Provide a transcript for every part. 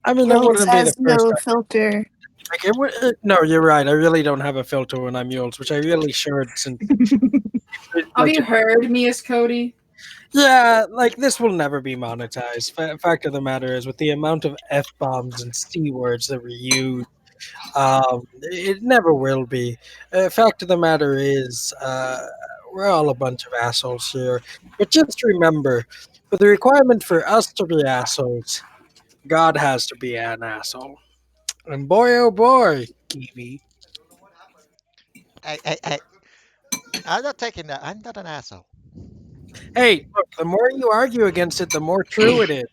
I mean, that Uylz wouldn't be the has first no time. filter. Like, no, you're right. I really don't have a filter when I'm Uylz, which I really should since. Have you heard me as Cody? Yeah, like this will never be monetized. Fact of the matter is, with the amount of f bombs and c words that we use, it never will be. Fact of the matter is, we're all a bunch of assholes here. But just remember, for the requirement for us to be assholes, God has to be an asshole. And boy, oh boy, Kiwi. I, I'm not taking that. I'm not an asshole. Hey, look, the more you argue against it, the more true it is.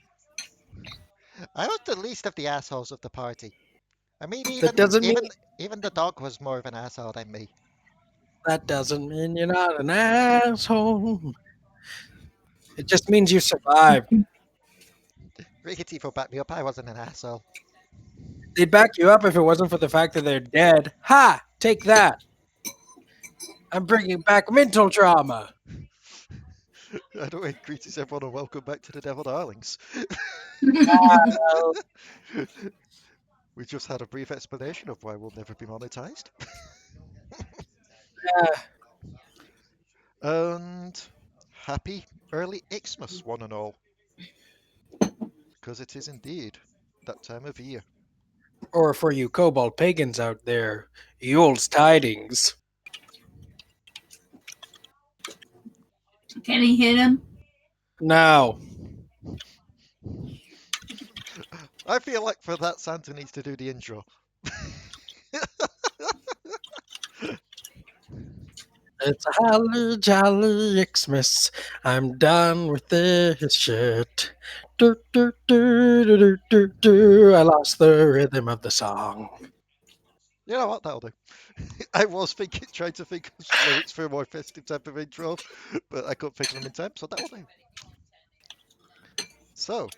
I was the least of the assholes of the party. I mean, That even doesn't mean even even the dog was more of an asshole than me. that doesn't mean you're not an asshole. It just means you survived. Rickety will back me up. I wasn't an asshole. They'd back you up if it wasn't for the fact that they're dead. Ha! Take that. I'm bringing back mental trauma. Anyway, greetings everyone and welcome back to the Devil Darlings. Well, We just had a brief explanation of why we'll never be monetized. yeah. And happy early Ixmas, one and all. Because it is indeed that time of year. Or for you kobold pagans out there, Uyl's tidings. Can he hit him? Now, I feel like for that Santa needs to do the intro. it's a holly jolly Xmas. I'm done with this shit. Do, do, do, do, do, do, do. I lost the rhythm of the song. You know what, that'll do. I was trying to think of some lyrics for a more festive type of intro, but I couldn't think of them in time, so that'll do. So,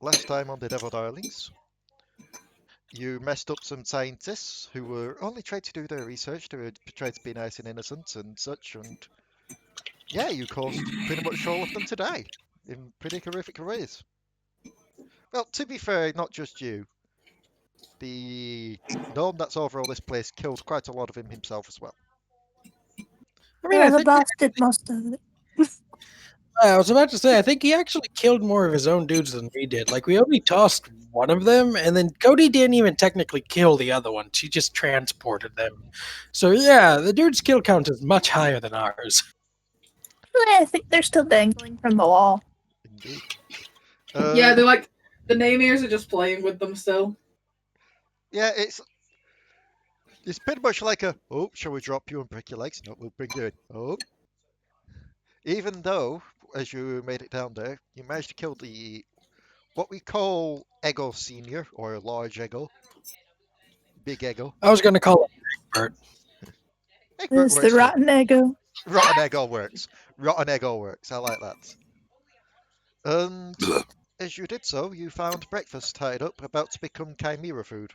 last time on the Devil Darlings, you messed up some scientists who were only trying to do their research, they were trying to be nice and innocent and such, and yeah, you caused pretty much all of them to die in pretty horrific ways. Well, to be fair, not just you. The gnome that's over all this place killed quite a lot of him himself as well. I mean, I The think boss did most of it. I was about to say, I think he actually killed more of his own dudes than we did. Like, we only tossed one of them, and then Cody didn't even technically kill the other one. She just transported them. So, yeah, the dude's kill count is much higher than ours. I think they're still dangling from the wall. Indeed. Yeah, they're like the name ears are just playing with them still. Yeah, it's pretty much like a, oh, shall we drop you and break your legs? No, we'll bring you in. Oh. Even though, as you made it down there, you managed to kill the, what we call Ego Senior, or Large Ego. Big Ego. I was going to call it Egbert. Egbert It's the works too. rotten ego. Rotten Ego works. Rotten Ego works. I like that. And as you did so, you found breakfast tied up, about to become chimera food.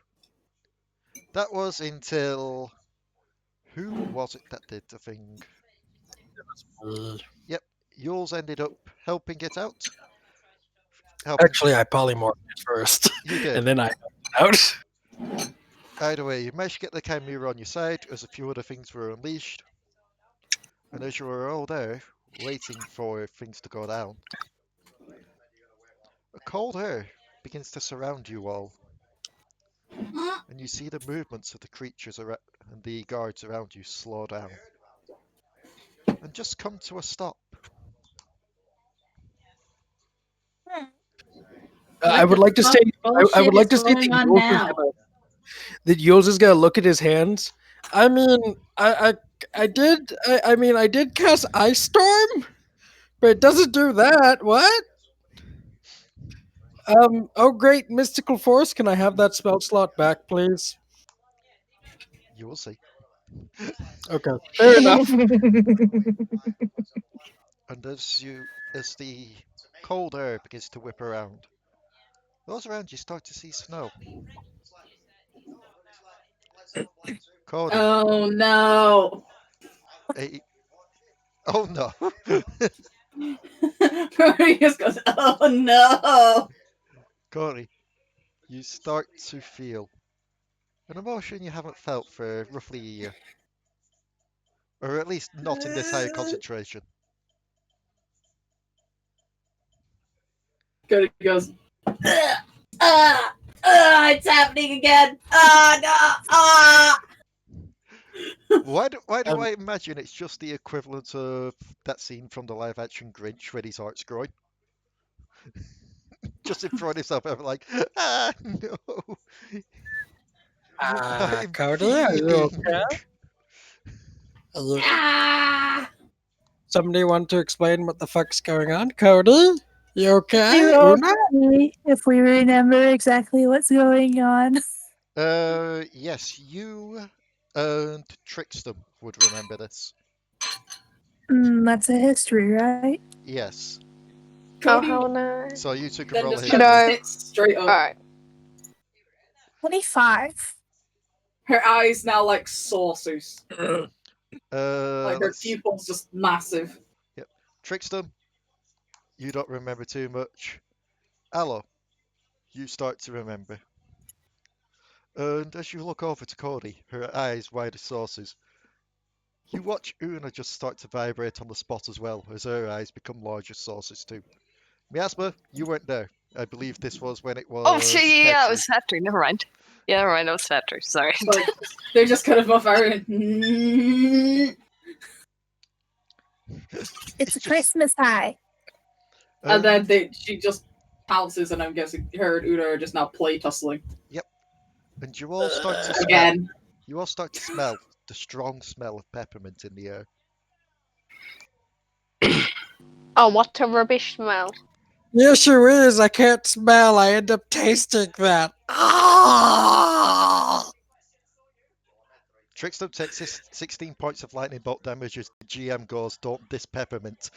That was until... Who was it that did the thing? Yep, Uylz ended up helping it out. Actually, I polymorphed it first, You did. and then I helped it out. Either way, you managed to get the chimera on your side as a few other things were unleashed. And as you were all there, waiting for things to go down, a cold air begins to surround you all. And you see the movements of the creatures and the guards around you slow down. And just come to a stop. I would like to say, I would like to say going on now. that Uylz is gonna look at his hands. I mean, I did. I mean, I did cast Ice Storm, but it doesn't do that. What? Oh, great mystical force! Can I have that spell slot back, please? You will see. Okay, fair enough. And as the cold air begins to whip around, those around you start to see snow. Codi, Oh no! oh no! He just goes, oh no! Cody, you start to feel an emotion you haven't felt for roughly a year. Or at least not in this higher concentration. Cody goes, it's happening again. No. Why do I imagine it's just the equivalent of that scene from the live action Grinch when his heart's growing? Just in front of himself, I'm like, no, I'm Cody, are you feeling. okay? Somebody want to explain what the fuck's going on? Cody? You okay? You're Una? okay if we remember exactly what's going on. Yes, you and Trickstem would remember this. That's a history, right? Yes. Cody how nice. So you two can then roll a just Should history. I- sits straight up. Alright. 25. Her eyes now like saucers. Like her Let's pupils just massive. Trickstem, you don't remember too much. Allo, you start to remember. And as you look over to Cody, her eyes wide as saucers, you watch Una just start to vibrate on the spot as well, as her eyes become large as saucers too. Miasma, you weren't there. I believe this was when it was. Oh, shit, yeah, it Petri. was Factory. Never mind. Yeah, never mind. It was Factory. Sorry. Like they're just kind of both firing. It's a just- Christmas high. And then she just pounces, and I'm guessing her and Una are just now play tussling And you all start to smell. again. You all start to smell the strong smell of peppermint in the air. Oh, what a rubbish smell. Yes, sure is. I can't smell. I end up tasting that. Ah! Trickstem takes 16 points of lightning bolt damage as the GM goes, "Don't diss peppermint."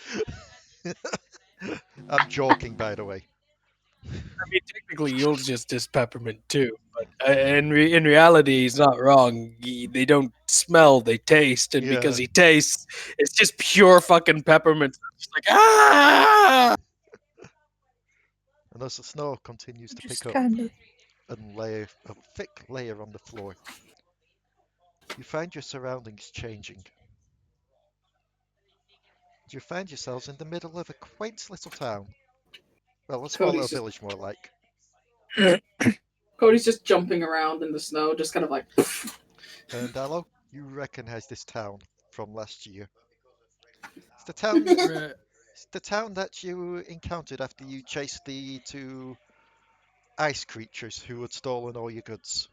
I'm joking, by the way. I mean, technically, Uylz just does peppermint too, but in reality, he's not wrong. They don't smell; they taste, and because Yeah. he tastes, it's just pure fucking peppermint. It's just like ah! And as the snow continues to Just pick up kind of. and lay a thick layer on the floor, you find your surroundings changing. You find yourselves in the middle of a quaint little town. Well, a small Cody's little just- village, more like. Cody's just jumping around in the snow, just kind of like. And Allo, you recognize this town from last year. It's the town. It's the town that you encountered after you chased the two ice creatures who had stolen all your goods.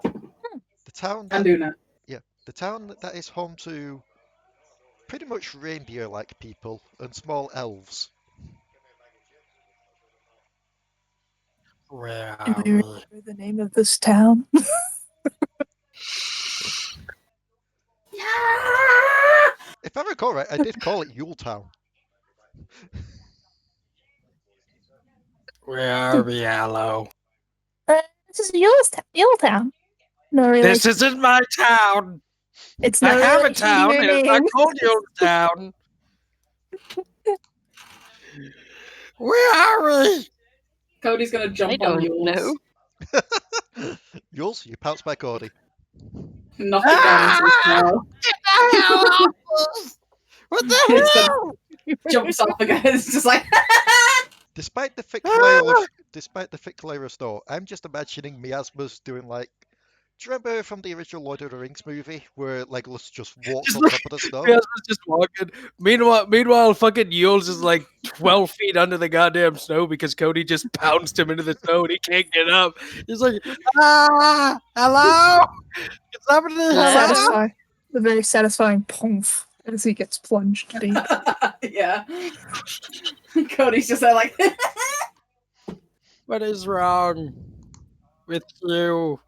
The town I'm that doing that. the town that is home to pretty much reindeer-like people and small elves. Where Do are we we? remember the name of this town? If I recall right, I did call it Yuletown. Where are we, Allo? This is Yuletown. No relation. This isn't my town. It's I no have a relation to town. your It's not name. called Town. Where are we? Cody's gonna jump I on don't Uylz, know. Yules, you pounced by Cody. knock it down into the snow. What the It's hell? Jumps off again. It's just like. Despite the thick layer of snow, I'm just imagining miasmas doing like. Do you remember from the original Lord of the Rings movie where Legolas just walks Just on top of the snow? Miasma's just walking. Meanwhile, fucking Uylz is like 12 feet under the goddamn snow because Cody just pounced him into the snow and he can't get up. He's like, hello? Is somebody hello? Satisfying. The very satisfying poof as he gets plunged deep. Yeah. Cody's just there like. What is wrong with you?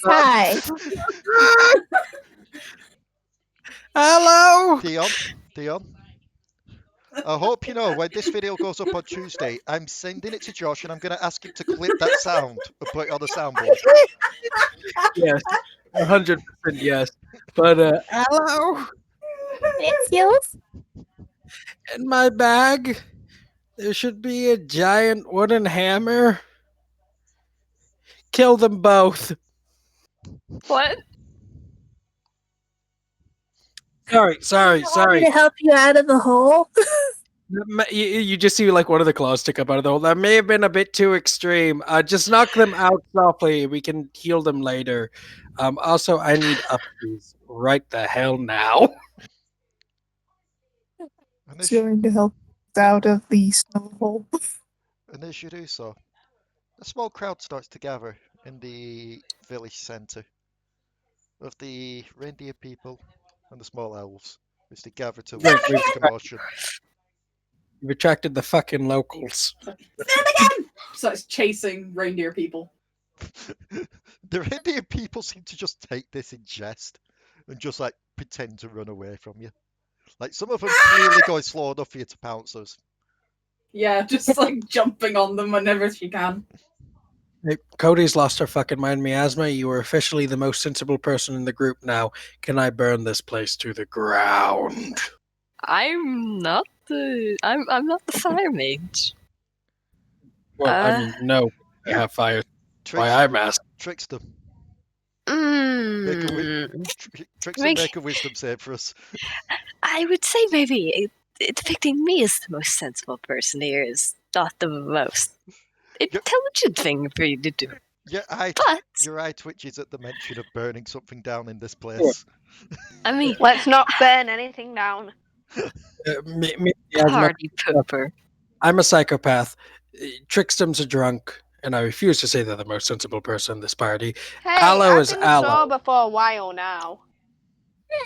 Hi. Hello? Dion. I hope you know when this video goes up on Tuesday, I'm sending it to Josh and I'm going to ask him to clip that sound and put it on the soundboard. Yes, 100% yes. But hello? It's Yulz. In my bag. There should be a giant wooden hammer. Kill them both. What? Sorry. Want me to help you out of the hole? You just see like one of the claws stick up out of the hole. That may have been a bit too extreme. Just knock them out softly. We can heal them later. Also, I need upkeys right the hell now. And It's going to help out of the snow hole. as you do so, a small crowd starts to gather in the village centre of the reindeer people and the small elves, as they gather to Wait, watch the commotion. You've attracted the fucking locals. So it's chasing reindeer people. The reindeer people seem to just take this in jest and just like pretend to run away from you. Like some of them clearly going slow enough for you to pounce us. Yeah, just like jumping on them whenever she can. Hey, Cody's lost her fucking mind. Miasma, you are officially the most sensible person in the group now. Can I burn this place to the ground? I'm not the fire mage. Well, I mean, no. I have fire. Why I'm asking. Trickstem. Mm, Trickstem, make a wisdom save for us. I would say maybe depicting me as the most sensible person here is not the most intelligent thing for you to do. Your eye twitches at the mention of burning something down in this place. I mean, Let's not burn anything down. party pooper. I'm a psychopath. Trickstem's a drunk, and I refuse to say they're the most sensible person in this party. Hey, Allo I've is been Allo. sober for a while now.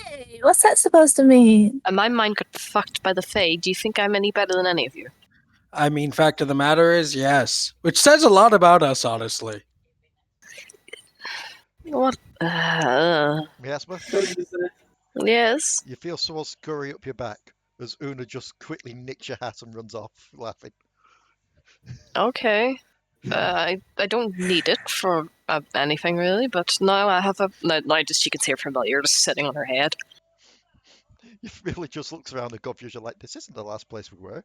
Hey, what's that supposed to mean? And my mind got fucked by the Fae. Do you think I'm any better than any of you? I mean, fact of the matter is, yes. Which says a lot about us, honestly. What? Miasma, Yes. you feel someone scurry up your back as Una just quickly nicks your hat and runs off, laughing. Okay. I don't need it for anything really, but now I have now just she can see her familiar just sitting on her head. You really just looks around and confused. You're like, this isn't the last place we were.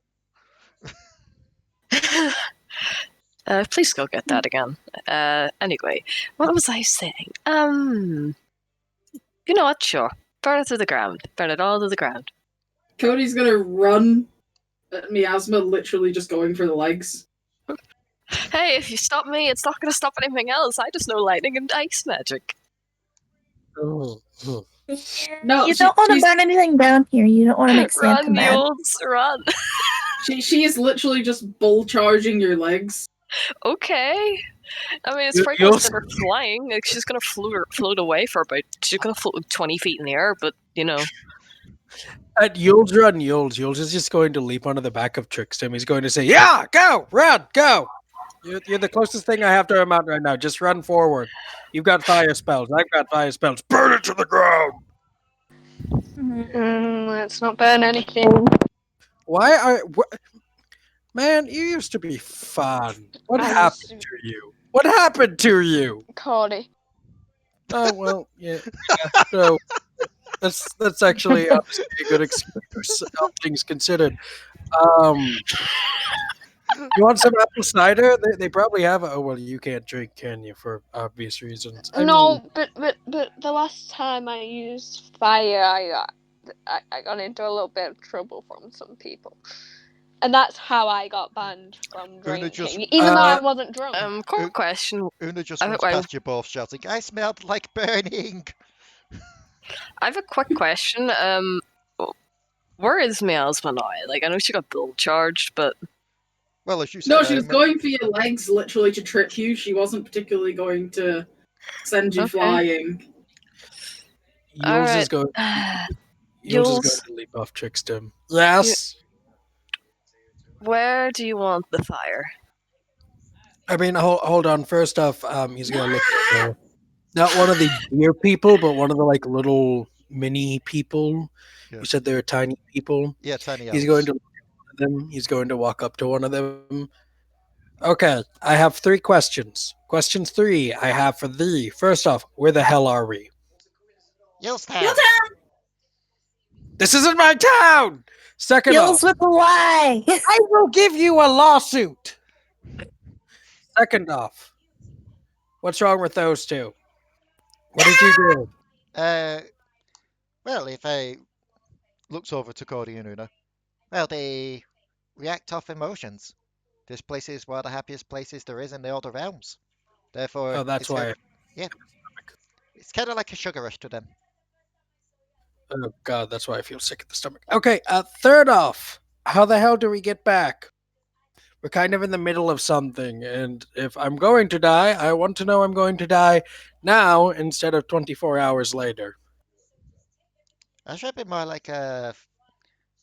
Please go get that again. Anyway, what was I saying? You know what? Sure. Burn it to the ground. Burn it all to the ground. Cody's gonna run at Miasma, literally just going for the legs. Hey, if you stop me, it's not going to stop anything else. I just know lightning and ice magic. No, You don't want to burn anything down here. You don't want to make Santa Run, mad. Uylz, run. She is literally just bull charging your legs. Okay. I mean, it's You- pretty close to Uylz- her flying. Like, she's going to float away for about... She's going to float 20 feet in the air, but, you know... At Uylz run, Uylz is just going to leap onto the back of Trickstem. He's going to say, yeah, go, run, go. You're the closest thing I have to a mountain right now. Just run forward. You've got fire spells. I've got fire spells. Burn it to the ground. Let's not burn anything. Man, you used to be fun. What I happened used to you? What happened to you? Codi. Oh, well, yeah. So that's actually a good excuse, all things considered. You want some apple cider? They probably have it. Oh, well, you can't drink, can you, for obvious reasons? I No, mean, but the last time I used fire, I got into a little bit of trouble from some people. And that's how I got banned from drinking, just- even though I wasn't drunk. Quick question. Una just I- runs I- past you both shouting, I smelled like burning! I have a quick question. Where is Miasma now? Like, I know she got bull charged, but... Well, as you said, No, she was going for your legs, literally to trick you. She wasn't particularly going to send you Okay. flying. Uylz is going. Uylz is going to leap off Trickstem. Yes. Where do you want the fire? I mean, hold on. First off, he's going to look at not one of the deer people, but one of the like little mini people. Yeah. You said they were tiny people. Yeah, tiny He's elves. going to look at one of them. He's going to walk up to one of them. Okay, I have 3 questions. Question 3 I have for thee. First off, where the hell are we? Uylz town. This isn't my town! Second Uylz off, with the Y. I will give you a lawsuit. Second off, what's wrong with those two? What did you do? Well, if I looks over to Codi and Una, well, they react off emotions. This place is one of the happiest places there is in the Elder Realms. Therefore, Oh, that's why. it's kind of like a sugar rush to them. Oh God, that's why I feel sick at the stomach. Okay, third off, how the hell do we get back? We're kind of in the middle of something, and if I'm going to die, I want to know I'm going to die now instead of 24 hours later. I should be more like a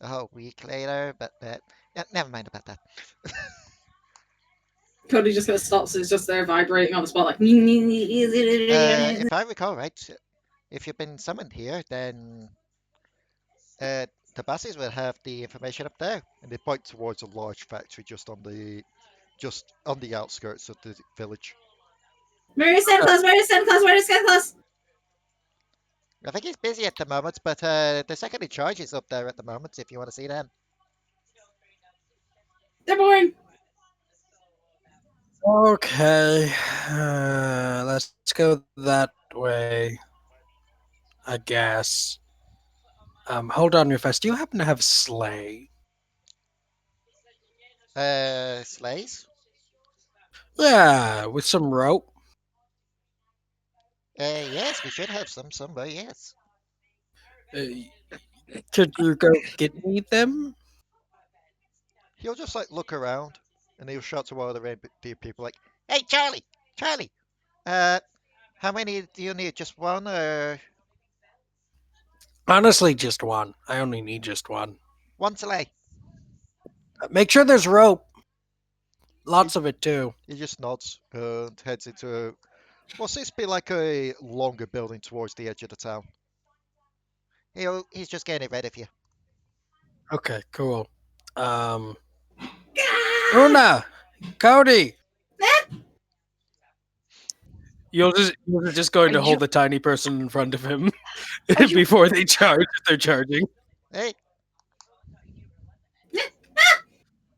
whole week later, but yeah, never mind about that. Cody just kind of stops and is just there vibrating on the spot, like. If I recall right, if you've been summoned here, then Tabaxi will have the information up there, and they point towards a large factory just on the outskirts of the village. Where is Santa Claus? Where is Santa Claus? Where is Santa Claus? I think he's busy at the moment, but the second in charge is up there at the moment. If you want to see them. They're boring. Okay, let's go that way, I guess. Hold on real fast. Do you happen to have sleigh? Sleighs? Yeah, with some rope. Yes, we should have some somewhere, yes. Could you go get me them? He'll just like look around and he'll shout to one of the people like, "Hey, Charlie! Charlie! How many do you need? Just one or Honestly, just one. I only need just one. one sleigh?" Make sure there's rope. Lots of it too. He just nods and heads into what's this be like a longer building towards the edge of the town. He's just getting it ready for you. Okay, cool. Una, Codi. You're just going to hold the tiny person in front of him before they charge. If they're charging. Hey,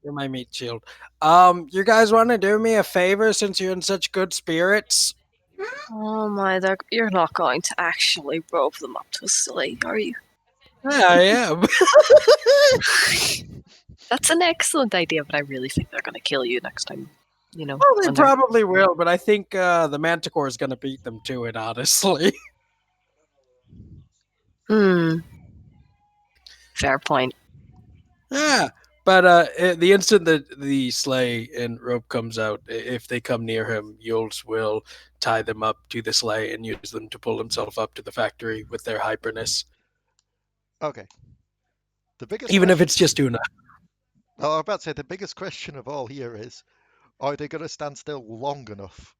You're my meat shield. You guys want to do me a favor since you're in such good spirits? Oh my, you're not going to actually rope them up to a sleigh, are you? Yeah, I am. That's an excellent idea, but I really think they're going to kill you next time. You know. Well, they when they're- probably will, but I think the Manticore is going to beat them to it, honestly. Fair point. Yeah, but the instant that the sleigh and rope comes out, if they come near him, Uylz will tie them up to the sleigh and use them to pull himself up to the factory with their hyperness. okay. The biggest Even if question- it's just Una. Oh, I was about to say the biggest question of all here is, are they going to stand still long enough?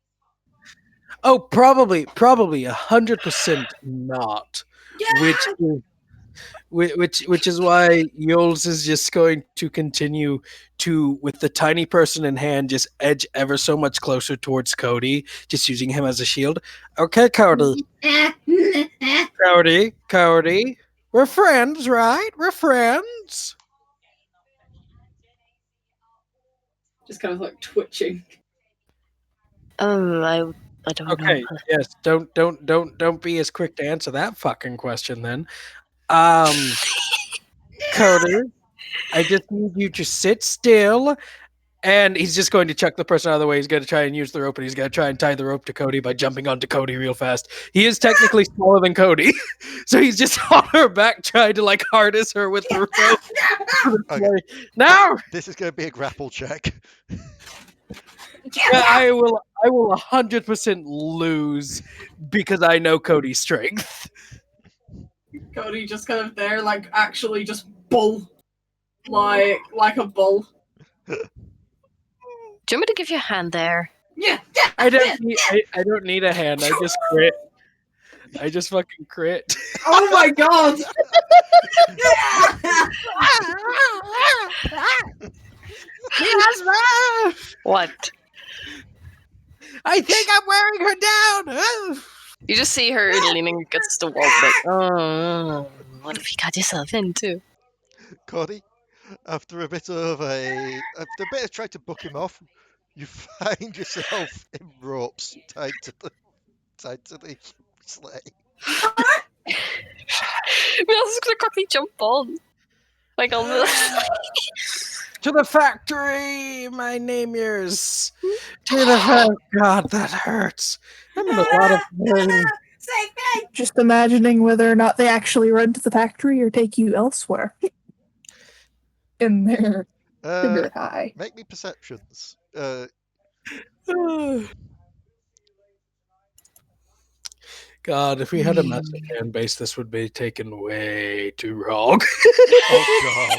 Oh, probably 100% not. Which is why Uylz is just going to continue to, with the tiny person in hand, just edge ever so much closer towards Codi, just using him as a shield. Okay, Codi. Codi. We're friends, right? We're friends. Just kind of like twitching. I don't Okay, know. yes. Don't be as quick to answer that fucking question then. Codi, I just need you to sit still. And he's just going to chuck the person out of the way. He's going to try and use the rope, and he's going to try and tie the rope to Codi by jumping onto Codi real fast. He is technically smaller than Codi, so he's just on her back trying to like harness her with the rope. Okay. No, This is going to be a grapple check. yeah, I will 100% lose because I know Codi's strength. Cody just kind of there, like actually just bull, like a bull. Do you want me to give you a hand there? Yeah. I don't need a hand. I just crit. I just fucking crit. Oh my god. What? I think I'm wearing her down. You just see her leaning against the wall, like, oh, what have you got yourself into? Codi, After a bit of trying to book him off, you find yourself in ropes tied to the sleigh. We also gonna quickly jump on. Like on the To the factory, my name-ears. To the factory. God, that hurts. I'm in a lot of pain. Just imagining whether or not they actually run to the factory or take you elsewhere. In their sugar high. Make me perceptions. God, if we had a massive fan base, this would be taken way too wrong. Oh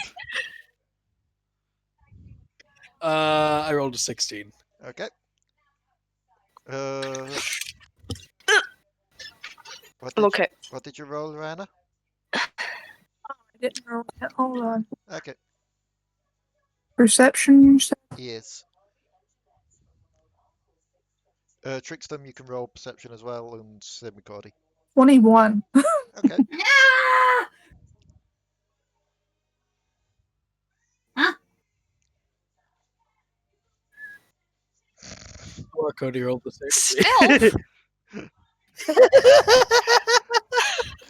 God. I rolled a 16. Okay. I'm okay. What did you roll, Ranna? I didn't roll that. Hold on. Okay. Perception, you said? Yes. Trickstem, you can roll perception as well, and same with Codi. 21. Okay. Or Cody rolled the same. Stealth.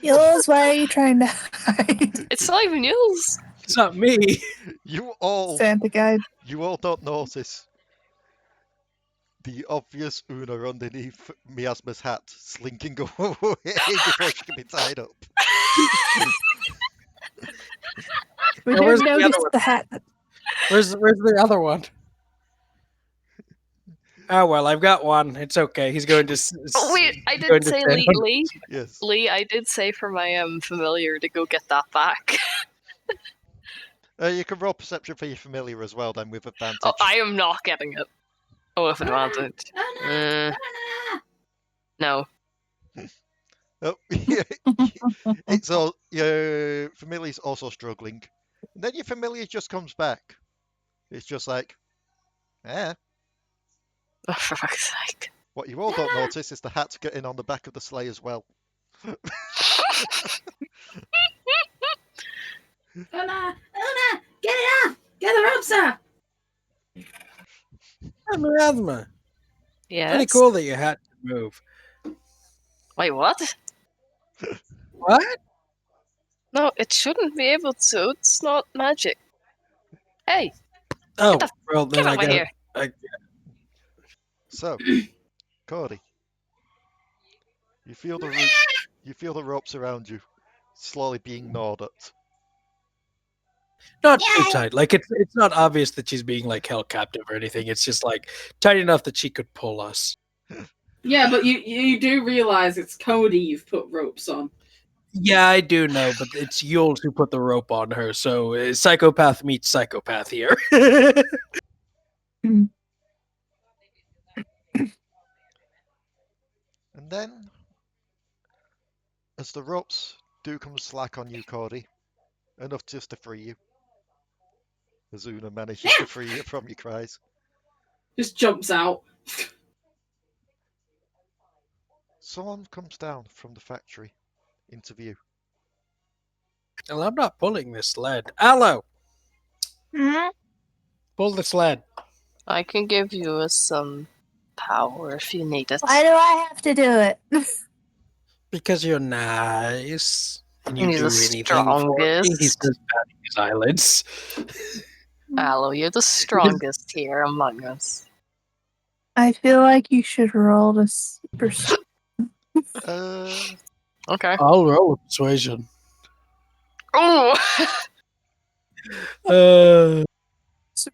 Uylz, why are you trying to hide? It's not even Uylz. It's not me. You all Santa guide. don't notice the obvious Una underneath Miasma's hat slinking away before she can be tied up. We Now, where's didn't the other notice one? the hat. Where's the other one? Oh well, I've got one. It's okay. He's going to. Oh wait, I going did to say stand Leigh. on- Leigh, Yes. Leigh, I did say for my familiar to go get that back. You can roll perception for your familiar as well, then with advantage. Oh, I am not getting it. Oh, with advantage. No. Oh, yeah. It's all your familiar's also struggling. And then your familiar just comes back. It's just like, eh. Oh, for fuck's sake. What you all don't notice is the hat's getting on the back of the sleigh as well. Una, get it off! Get the ropes off! Miasma. Yes. Pretty cool that you had to move. Wait, what? What? No, it shouldn't be able to. It's not magic. Hey, Oh, the- well get then I over got. here. So, Codi, you feel the ropes around you slowly being gnawed at. Not too tight. Like it's not obvious that she's being like held captive or anything. It's just like tight enough that she could pull us. Yeah, but you do realize it's Cody you've put ropes on. Yeah, I do know, but it's Uylz who put the rope on her, so psychopath meets psychopath here. And then, as the ropes do come slack on you, Codi, enough just to free you, as Una manages to free you from your cries, Just jumps out. someone comes down from the factory into view. Well, I'm not pulling this sled. Allo, pull the sled. I can give you some power if you need it. Why do I have to do it? Because you're nice. And you He's do the anything for me. strongest. He says patting his eyelids. Allo, you're the strongest here among us. I feel like you should roll this persuasion. Okay. I'll roll with persuasion. Oh!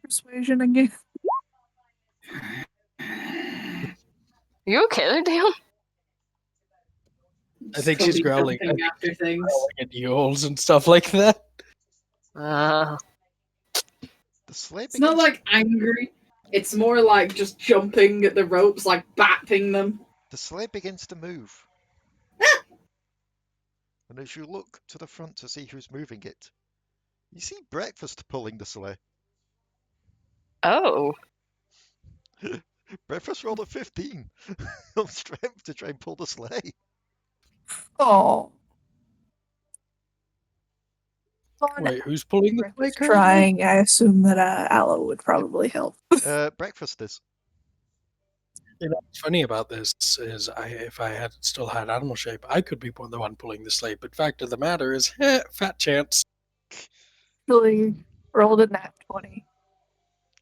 Persuasion again. You okay there, Dion? I think Cody she's growling. I jumping think after she's things. growling at Uylz and stuff like that. The sleigh It's not like angry. It's more like just jumping at the ropes, like bapping them. The sleigh begins to move. And as you look to the front to see who's moving it, you see Breakfast pulling the sleigh. Oh. Breakfast rolled a 15 on strength to try and pull the sleigh. Oh. Upon Wait, who's pulling the plate currently? trying, I assume that Allo would probably help. Breakfast is. You know, what's funny about this is, if I had still had animal shape, I could be the one pulling the slate. But fact of the matter is, fat chance. Actually, rolled a nat 20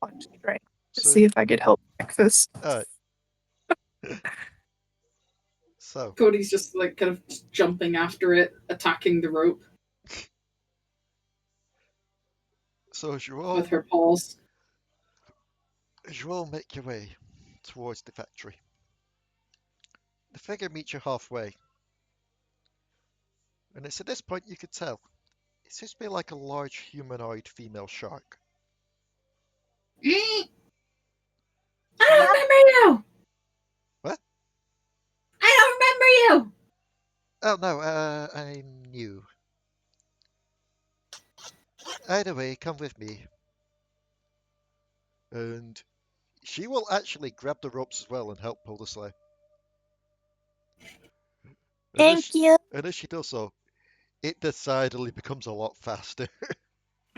on strength to So, see if I could help breakfast. So, Cody's just like kind of jumping after it, attacking the rope so as with her paws. you all make your way towards the factory, the figure meets you halfway, and it's at this point you could tell it seems to be like a large humanoid female shark. I don't remember you. What? I don't remember you. Oh no, I'm new. Either way, come with me. And she will actually grab the ropes as well and help pull the sleigh. Thank you. And as she does so, it decidedly becomes a lot faster.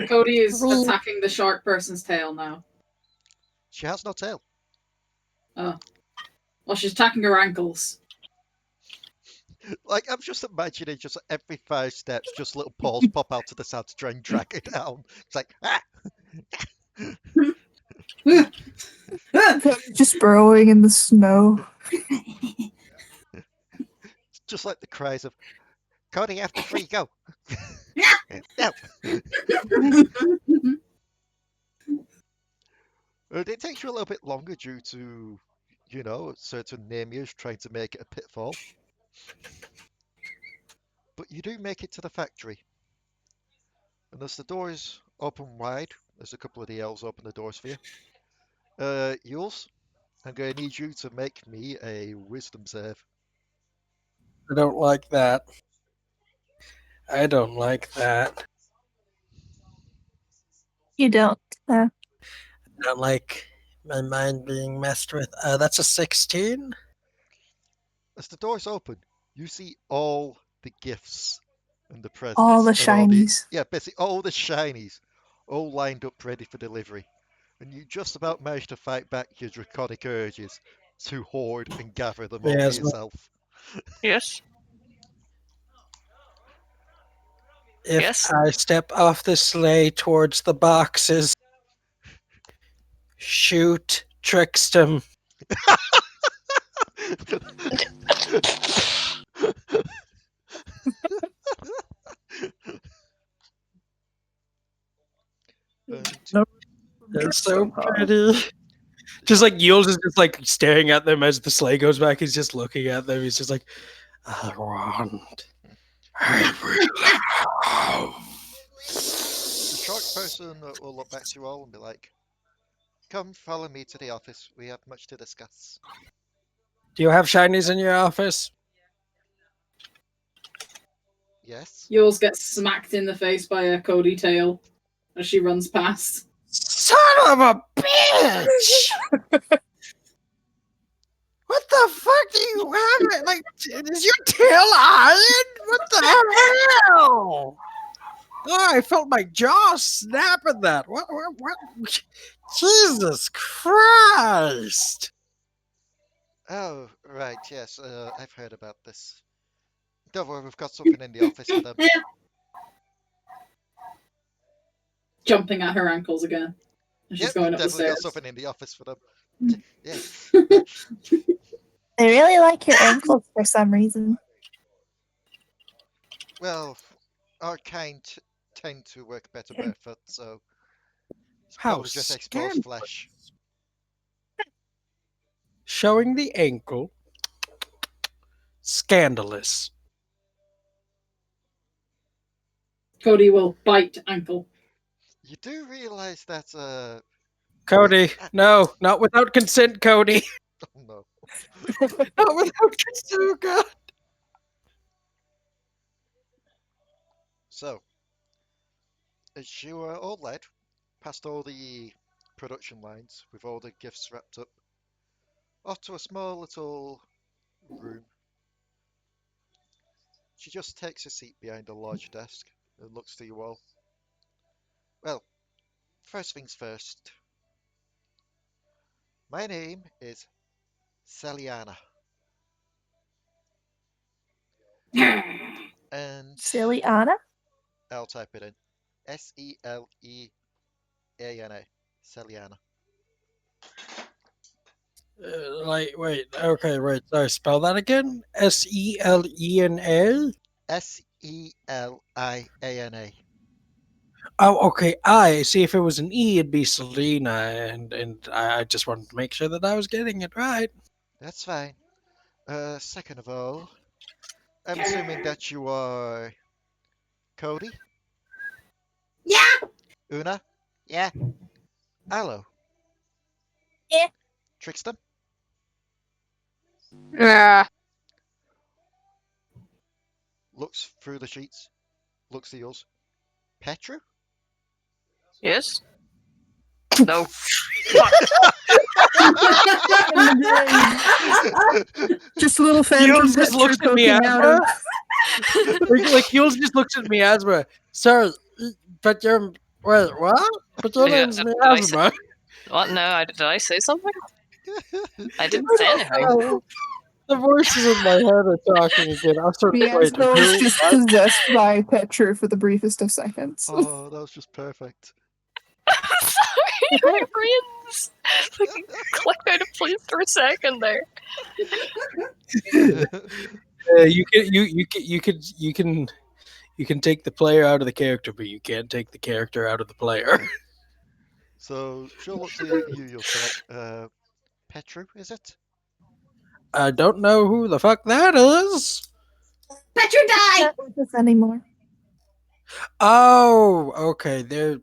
Cody is attacking the shark person's tail now. She has no tail. Oh. Well, she's attacking her ankles. Like, I'm just imagining just every 5 steps, just little paws pop out to the side to try and drag her down. It's like, ah! Just burrowing in the snow. Just like the cries of, Cody, after 3, go! No! It takes you a little bit longer due to, certain namiers trying to make it a pitfall. But you do make it to the factory. And as the doors open wide, as a couple of the elves open the doors for you, Uylz, I'm going to need you to make me a wisdom save. I don't like that. I don't like that. You don't. I don't like my mind being messed with. That's a 16. As the doors open, you see all the gifts and the presents. All the and shinies. basically all the shinies, all lined up ready for delivery. And you just about managed to fight back your draconic urges to hoard and gather them all for Yes. yourself. Yes. If Yes. I step off the sleigh towards the boxes, shoot Trickstem. It's so pretty. Just like Uylz is just like staring at them as the sleigh goes back. He's just looking at them. He's just like, I will. The shark person will look back to you all and be like, come follow me to the office. We have much to discuss. Do you have shinies in your office? Yes. Uylz gets smacked in the face by a Cody tail as she runs past. Son of a bitch! What the fuck do you have? Like, is your tail iron? What the hell? Oh, I felt my jaw snap at that. What? Jesus Christ! Oh, right, yes, I've heard about this. Don't worry, we've got something in the office for them. Jumping at her ankles again. And she's going up the definitely got stairs. something in the office for them. Yeah. They really like your ankles for some reason. Well, our kind tend to work better barefoot, so it's How probably just exposed flesh. Showing the ankle. Scandalous. Cody will bite ankle. You do realize that, Cody, no, not without consent, Cody. oh no. Not without consent, God. So, as you are all led past all the production lines with all the gifts wrapped up, off to a small little room. She just takes a seat behind a large desk and looks to you all. first things first. My name is Celiana, and Silly Anna? I'll type it in. Seleana. Celiana. Wait, okay, wait, sorry, spell that again? Selena? Seliana. Oh, okay, I. See, if it was an E, it'd be Selena, and I just wanted to make sure that I was getting it right. That's fine. Second of all, I'm assuming that you are Codi? Yeah. Una? Yeah. Allo? Yeah. Trickstem? Yeah. Looks through the sheets. Looks at yours. Petru? Yes? No. Just a little phantom Uylz just Petru looks at me, poking out Asma. of. Like Uylz just looks at Miasma. Sir, but your wait, what? But your Yeah, name's did I say, Miasma. what? No, did I say something? I didn't say anything. Oh, The voices in my head are talking again. I'm sort of wait, Miasma was who? just What? possessed by Petru for the briefest of seconds. Oh, that was just perfect. Sorry, my brain's fucking clicked out of place for a second there. You can take the player out of the character, but you can't take the character out of the player. So, she'll look to you, you'll select, Petru, is it? I don't know who the fuck that is. Petru die. Not with us anymore. Oh, okay. There.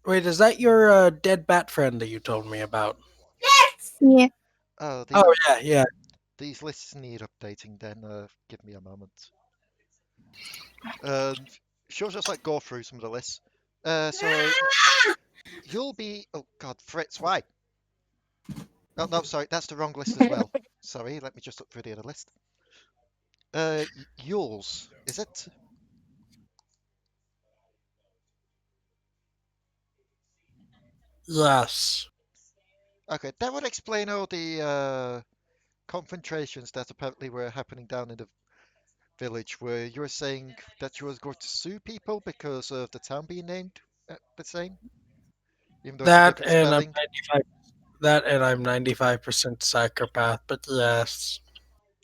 Wait, is that your dead bat friend that you told me about? Yes. Yeah. Oh, Oh yeah. these lists need updating then, give me a moment. And she'll just like go through some of the lists. So you'll be, oh god, Fritz, why? Oh no, sorry, that's the wrong list as well. Sorry, let me just look through the other list. Uylz, is it? Yes. Okay, that would explain all the confrontations that apparently were happening down in the village, where you were saying that you was going to sue people because of the town being named the same, even though it's a That different and I'm spelling. 95. That and I'm 95% psychopath. But yes.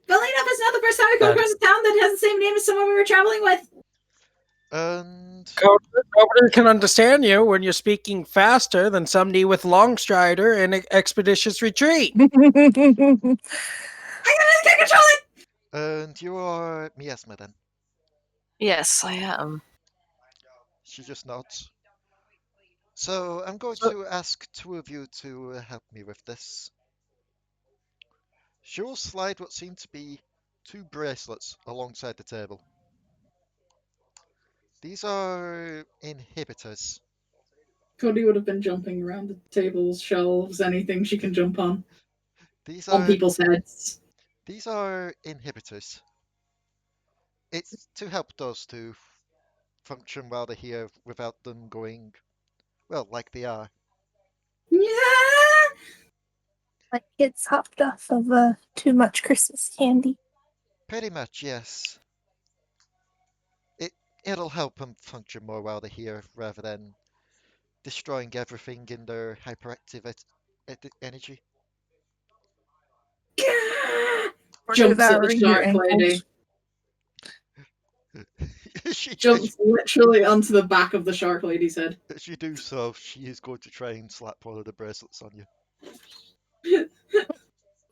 Funnily enough, it's not the first time I come across a town that has the same name as someone we were traveling with. And Nobody can understand you when you're speaking faster than somebody with long strider and expeditious retreat. I can't control it. and you are Miasma then. Yes, I am. She just nods. So I'm going So- to ask two of you to help me with this. She will slide what seem to be two bracelets alongside the table. These are inhibitors. Codi would have been jumping around the tables, shelves, anything she can jump on These on are people's heads. these are inhibitors. It's to help those to function while they're here without them going, well, like they are. Yeah. Like kids hopped off of too much Christmas candy. Pretty much, yes. It'll help them function more while they're here rather than destroying everything in their hyperactive energy. Or Jumps at the devouring your shark lady. ankles. she, Jumps literally onto the back of the shark lady's head. As you do so, she is going to try and slap one of the bracelets on you.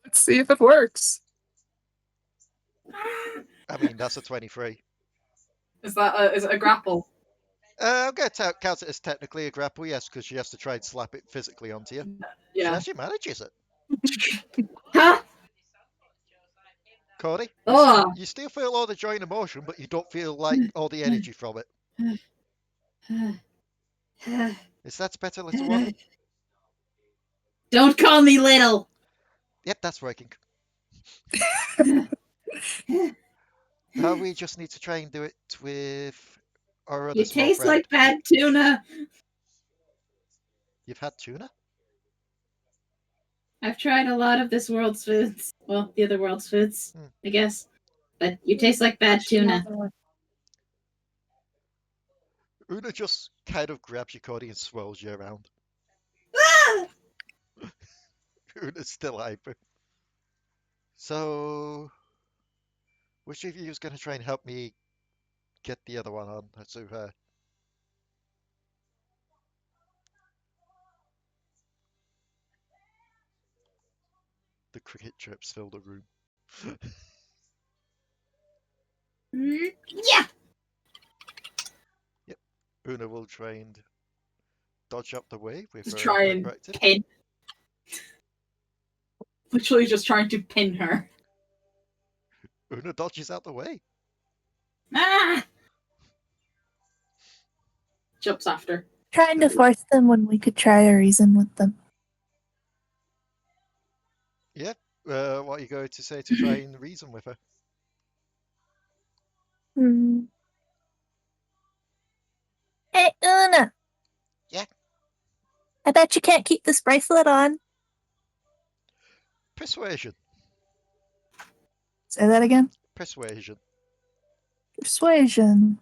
Let's see if it works. I mean, that's a 23. Is it a grapple? I'm going to count it as technically a grapple, yes, because she has to try and slap it physically onto you. She Yeah. actually manages it. Huh? Cody, Oh. you still feel all the joy and emotion, but you don't feel like all the energy from it. Is that better, little one? Don't call me little. Yep, that's working. Now we just need to try and do it with our other You small taste friend. like bad tuna. You've had tuna? I've tried a lot of this world's foods. Well, the other world's foods, I guess. But you taste like bad tuna. Una just kind of grabs your Codi and swirls you around. Ah! Una's still hyper. So, which of you is going to try and help me get the other one on? So, the cricket chirps fill the room. Yeah! Yep. Una will try and dodge up the way with Just her try and hyperactive. pin. Literally just trying to pin her. Una dodges out the way. Ah! Jumps after. Trying to force them when we could try to reason with them. Yep. What are you going to say to try and reason with her? Hey, Una. Yeah? I bet you can't keep this bracelet on. Persuasion. Say that again. Persuasion. Persuasion.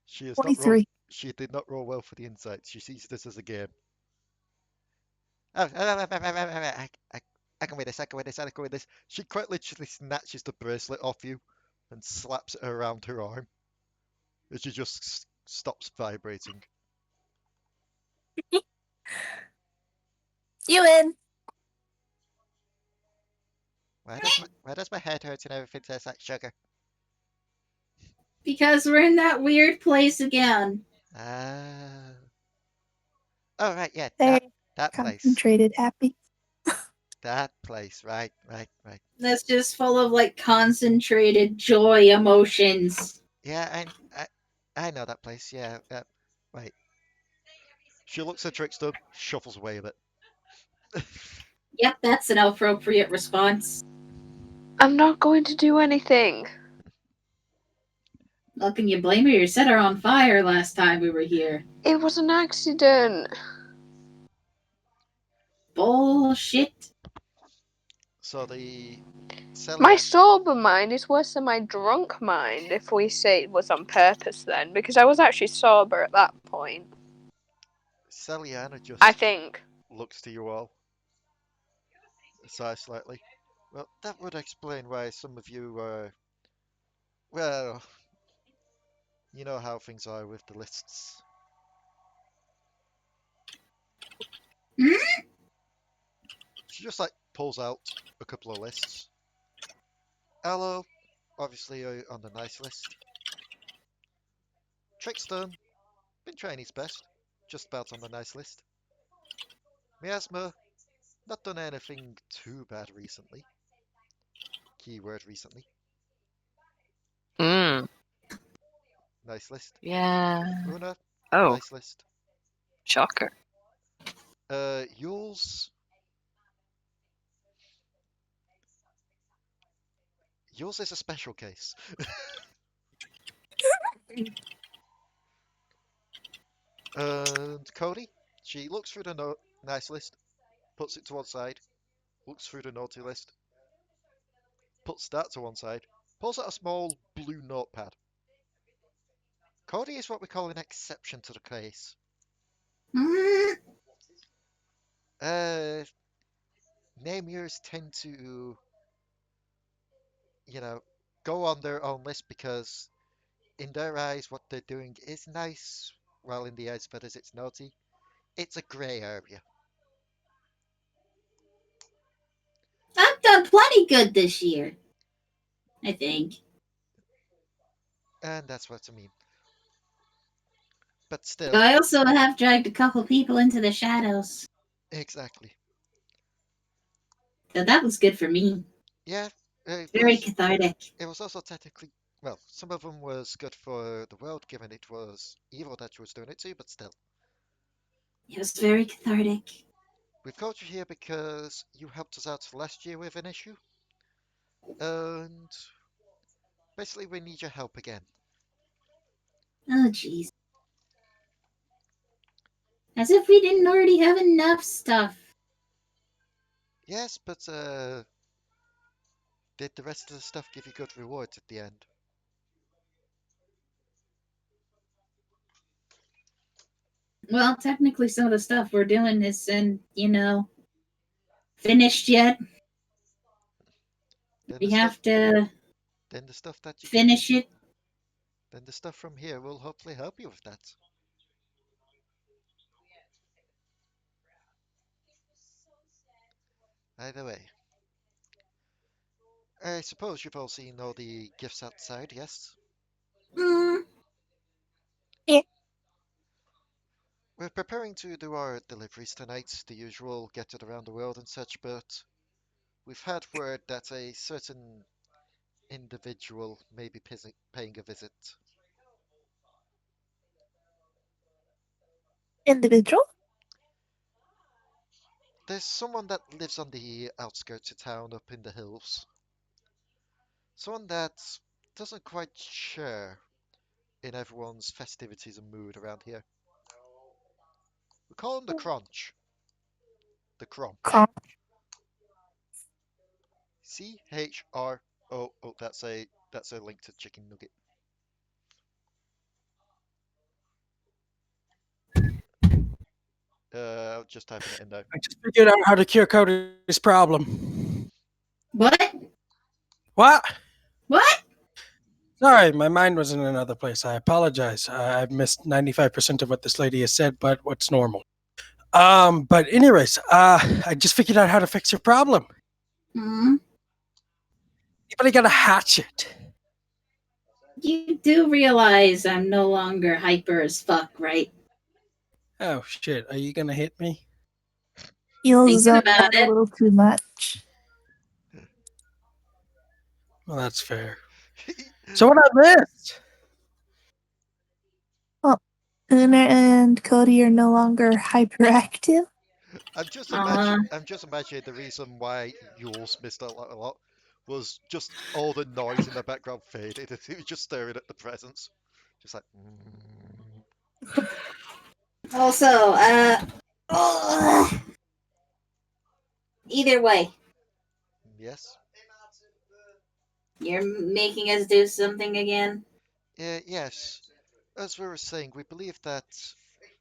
She has not rolled. 23. She did not roll well for the insight. She sees this as a game. I can win this. I can win this. I can win this. She quite literally snatches the bracelet off you and slaps it around her arm. And she just stops vibrating. You win. Why does my head hurt and everything tastes like sugar? Because we're in that weird place again. Ah. Oh right, yeah. There. That place. Concentrated, happy. That place. Right. That's just full of like concentrated joy emotions. Yeah, I know that place. Yeah. Wait. She looks at Trickstem, shuffles away a bit. Yep, that's an appropriate response. I'm not going to do anything. How can you blame her? You set her on fire last time we were here. It was an accident. Bullshit. So the My Celia, sober mind is worse than my drunk mind, if we say it was on purpose then, because I was actually sober at that point. Celiana just I think. looks to you all, sighs slightly. Well, that would explain why some of you well, you know how things are with the lists. She just like pulls out a couple of lists. Allo, obviously on the nice list. Trickstem, been trying his best, just about on the nice list. Miasma, not done anything too bad recently. Keyword recently. Nice list. Yeah. Una, Oh, nice list. shocker. Uylz. Uylz is a special case. And Codi, she looks through the nice list, puts it to one side, looks through the naughty list, puts that to one side, pulls out a small blue notepad. Codi is what we call an exception to the case. Namers tend to, go on their own list because in their eyes what they're doing is nice, while in the eyes of others it's naughty. It's a grey area. I've done plenty good this year. I think. And that's what I mean. But still. But I also have dragged a couple people into the shadows. Exactly. So that was good for me. Yeah. Very cathartic. It was also technically, well, some of them was good for the world, given it was evil that you was doing it to, but still. It was very cathartic. We've called you here because you helped us out last year with an issue. And basically we need your help again. Oh, jeez. As if we didn't already have enough stuff. Yes, but did the rest of the stuff give you good rewards at the end? Well, technically, some of the stuff we're doing isn't, finished yet. Then We the stuff, have to then the stuff that you get, finish it. then the stuff from here will hopefully help you with that. Either way, I suppose you've all seen all the gifts outside, yes? Mm, We're preparing to do our deliveries tonight, the usual get it around the world and such, but we've had word that a certain individual may be paying a visit. Individual? There's someone that lives on the outskirts of town up in the hills. Someone that doesn't quite share in everyone's festivities and mood around here. We call him the Chromch. The Chromch. Crom- Chro. Oh, that's a link to Chicken Nugget. Just typing it in there. I just figured out how to cure Cody's problem. what? What? What? Sorry, my mind was in another place. I apologize. I've missed 95% of what this lady has said, but what's normal? But anyways, I just figured out how to fix your problem. Hmm? Anybody got a hatchet? You do realize I'm no longer hyper as fuck, right? Oh shit, are you gonna hit me? Uylz Thinking zoned about out a it. little too much. Well, that's fair. So what I missed? Well, Una and Cody are no longer hyperactive. I'm just imagining the reason why Uylz missed a lot was just all the noise in the background faded. He was just staring at the presents, just like. Also, either way, Yes. you're making us do something again. Yes. As we were saying, we believe that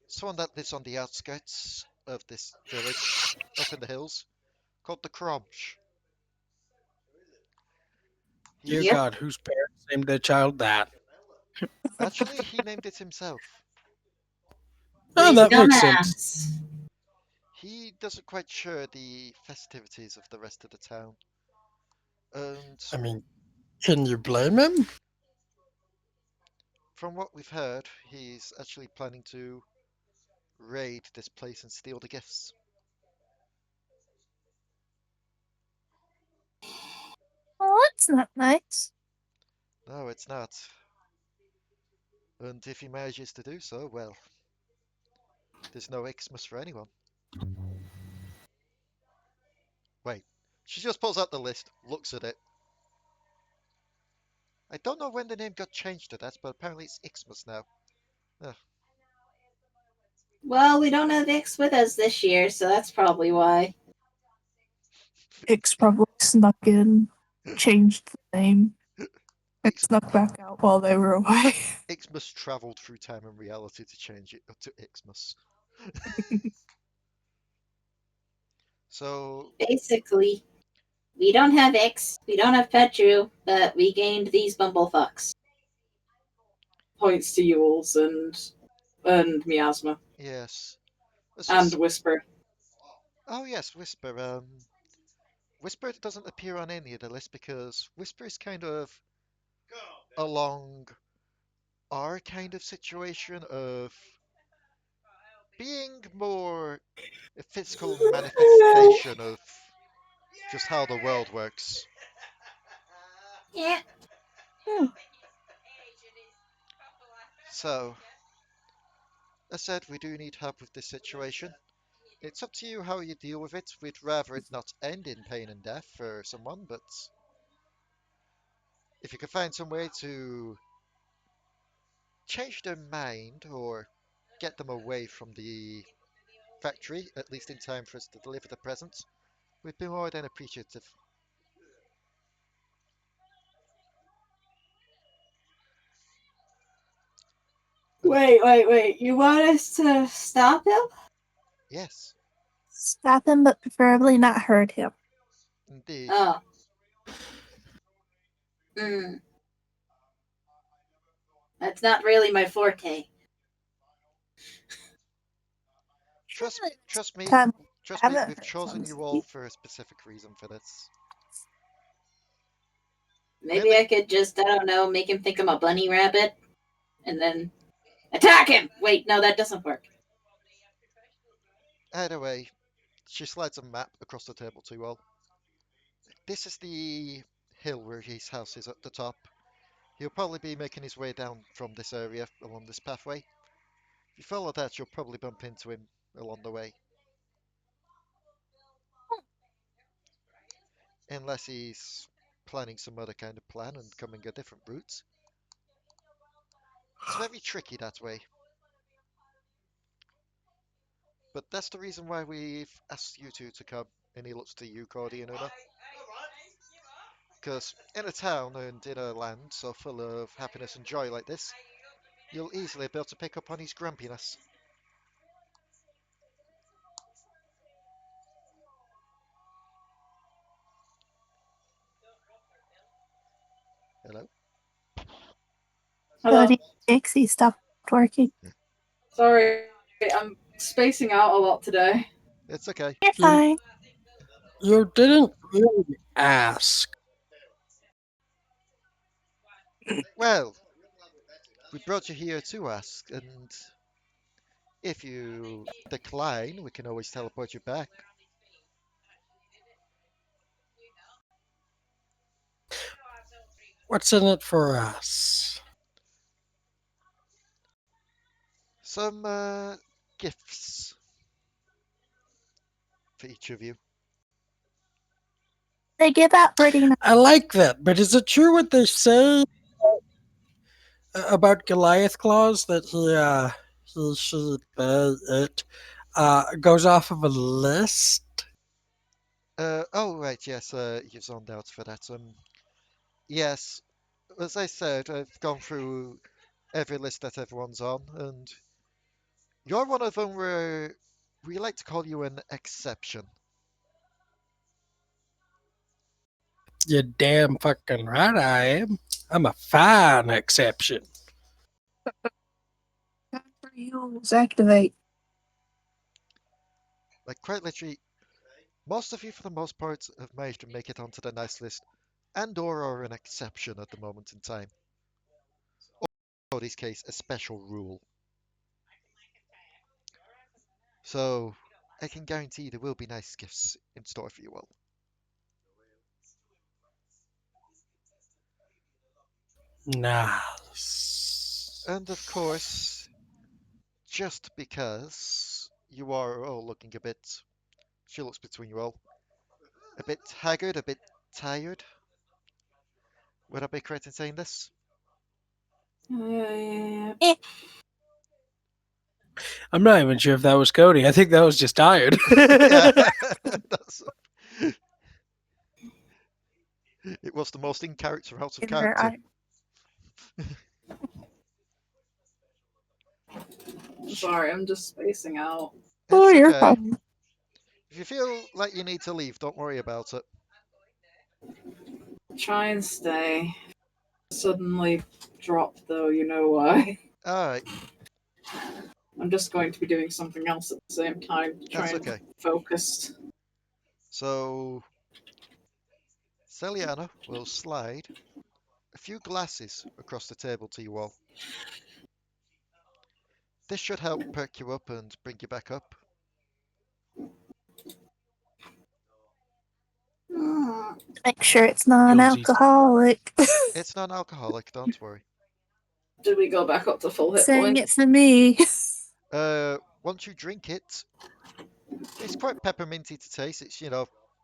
someone that lives on the outskirts of this village up in the hills, called the Chromch. Dear He's Yep. God, whose parents named their child that? actually he named it himself. Oh, He's a that makes sense. dumbass. He doesn't quite share the festivities of the rest of the town. And I mean, can you blame him? from what we've heard, he's actually planning to raid this place and steal the gifts. Well, that's not nice. No, it's not. And if he manages to do so, well, there's no Ixmas for anyone. Wait, she just pulls out the list, looks at it. I don't know when the name got changed to that, but apparently it's Ixmas now. Ugh. Well, we don't have Ix with us this year, so that's probably why. Ix probably snuck in, changed the name, and Ix- snuck back out while they were away. Ixmas travelled through time and reality to change it to Ixmas. So, Basically, we don't have Ix, we don't have Petru, but we gained these bumblefucks. Points to Uylz and Miasma yes. Let's and just. Whisper. Oh, yes, Whisper. Whisper doesn't appear on any of the list because Whisper is kind of along our kind of situation of being more a physical manifestation of just how the world works. Yeah. Hmm. So, as said, we do need help with this situation. It's up to you how you deal with it. We'd rather it not end in pain and death for someone, but if you can find some way to change their mind or get them away from the factory, at least in time for us to deliver the presents, we'd be more than appreciative. Wait. You want us to stop him? Yes, Stop him, but preferably not hurt him. indeed. Oh. Hmm. That's not really my forte. Trust me, Time. trust me, Haven't we've heard chosen some you all for a specific reason for this. Maybe Mainly, I could just, I don't know, make him think I'm a bunny rabbit and then attack him! Wait, no, that doesn't work. either way, she slides a map across the table to you all. This is the hill where his house is at the top. He'll probably be making his way down from this area along this pathway. If you follow that, you'll probably bump into him along the way. Unless he's planning some other kind of plan and coming a different route. It's very tricky that way. But that's the reason why we've asked you two to come. And he looks to you, Codi and Una. Because in a town and in a land so full of happiness and joy like this, you'll easily be able to pick up on his grumpiness. Hello? Hello? Cody Pixie stopped working. Sorry, I'm spacing out a lot today. It's okay. You're fine. You didn't really ask. Well, we brought you here to ask, and if you decline, we can always teleport you back. What's in it for us? Some gifts for each of you. They give out pretty nice. I like that, but is it true what they say about Goliath claws that he she it goes off of a list? Oh right, yes, you've zoned out for that. Yes, as I said, I've gone through every list that everyone's on, and you're one of them where we like to call you an exception. You damn fucking right I am. I'm a fine exception. Time for Uylz activate. Like quite literally, most of you, for the most part, have managed to make it onto the nice list, and/or are an exception at the moment in time. Or, in this case, a special rule. So, I can guarantee there will be nice gifts in store for you all. Nice. And of course, just because you are all looking a bit, she looks between you all, a bit haggard, a bit tired. Would I be correct in saying this? Eh, I'm not even sure if that was Cody. I think that was just tired. Yeah, it was the most in character out of in her character. eye. Sorry, I'm just spacing out. Oh, It's you're okay. fine. If you feel like you need to leave, don't worry about it. Try and stay. Suddenly drop though, you know why. Alright, I'm just going to be doing something else at the same time to try that's and okay. focus. So, Celiana will slide a few glasses across the table to you all. This should help perk you up and bring you back up. Make sure it's non-alcoholic. It's non-alcoholic, don't worry. Did we go back up to full hit Saying points? it for me. Once you drink it, it's quite pepperminty to taste. It's,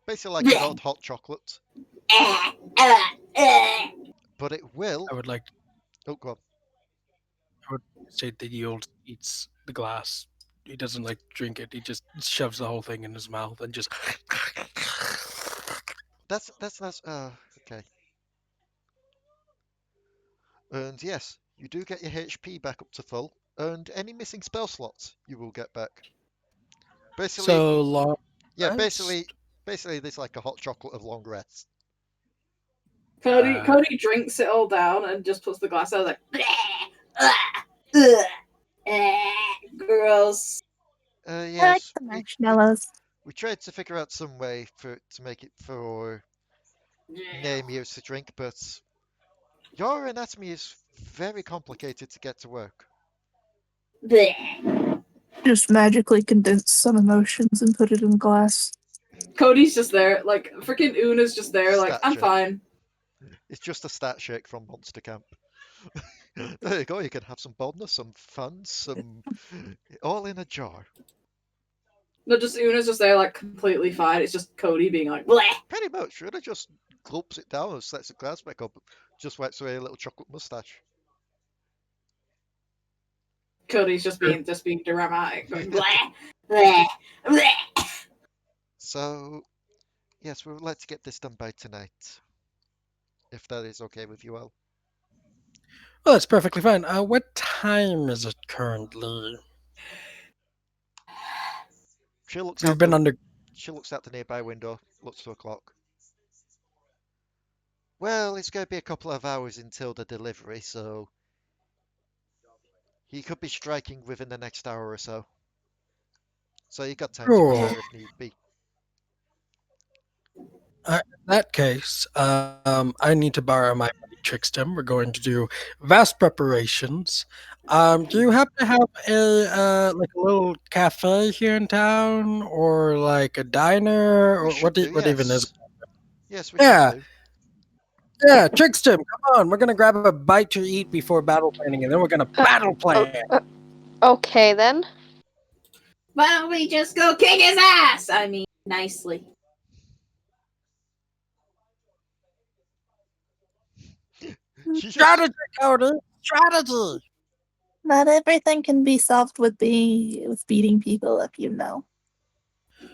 basically like an old hot chocolate. But it will... I would like Oh, go on. would say that Uylz eats the glass. He doesn't like drink it. He just shoves the whole thing in his mouth and just. That's okay. And yes, you do get your HP back up to full, and any missing spell slots you will get back. Basically, So long. yeah, rest? basically, this like a hot chocolate of long rest. Cody drinks it all down and just puts the glass out like, "Bleh, gross. I like Yes, the marshmallows. we tried to figure out some way to make it for Namir to drink, but your anatomy is very complicated to get to work. Bleh." Just magically condense some emotions and put it in glass. Cody's just there, like freaking Una's just there, like Stat I'm check. fine. It's just a stat shake from Monster Camp. There you go, you can have some boldness, some fun, some all in a jar. No, just Una's just there, like completely fine. It's just Cody being like, bleh. Pretty much, Ranna just gulps it down and sets the glass back up, just wipes away a little chocolate mustache. Cody's just being dramatic, going bleh, bleh, bleh. So, yes, we would like to get this done by tonight, if that is okay with you all. Well, that's perfectly fine. What time is it currently? She looks We've out been the under. she looks out the nearby window, looks to a clock. Well, it's going to be a couple of hours until the delivery, so he could be striking within the next hour or so. So you got time to Cool. prepare if need be. In that case, I need to borrow my buddy Trickstem. We're going to do vast preparations. Do you happen to have a like a little cafe here in town, or like a diner, We or should do, what even is? yes. Yes, we should Yeah, do. yeah, Trickstem, come on. We're gonna grab a bite to eat before battle planning, and then we're gonna battle plan. Okay then. Why don't we just go kick his ass? I mean, nicely. She just Strategy, Cody. Strategy. Not everything can be solved with beating people up, you know.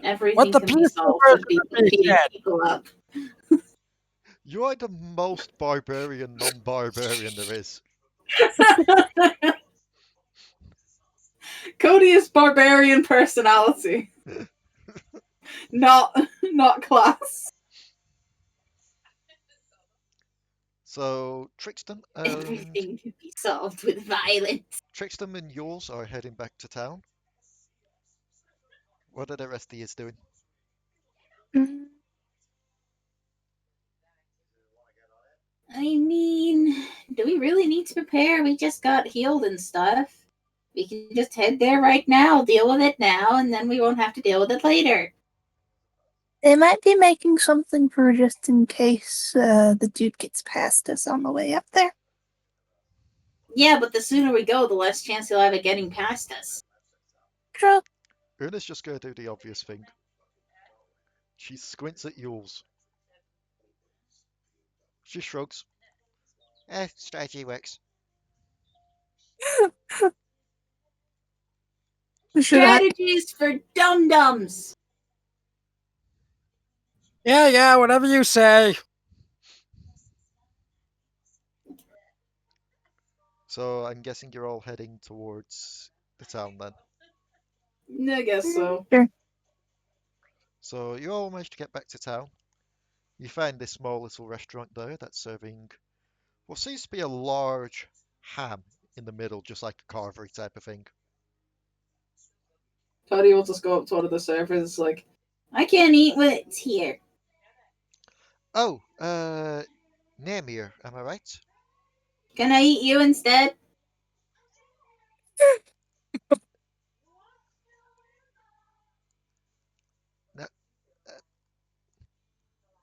Everything What the can be peaceful solved version with of me beating said. people up. you are the most barbarian non-barbarian there is. Cody is barbarian personality, not class. So Trickstem Everything can be solved with violence. and Uylz are heading back to town. What are the rest of you doing? Mm, I mean, do we really need to prepare? We just got healed and stuff. We can just head there right now, deal with it now, and then we won't have to deal with it later. They might be making something for just in case the dude gets past us on the way up there. Yeah, but the sooner we go, the less chance he'll have of getting past us. True. Una's just going to do the obvious thing. She squints at Uylz. She shrugs. Strategy works. Strategies for dum-dums. Yeah, whatever you say. So I'm guessing you're all heading towards the town then. I guess so. Sure. So you all manage to get back to town. You find this small little restaurant there that's serving what seems to be a large ham in the middle, just like a carvery type of thing. Cody will just go up to one of the servers, like, I can't eat what's here. Oh, Namir, am I right? Can I eat you instead? No,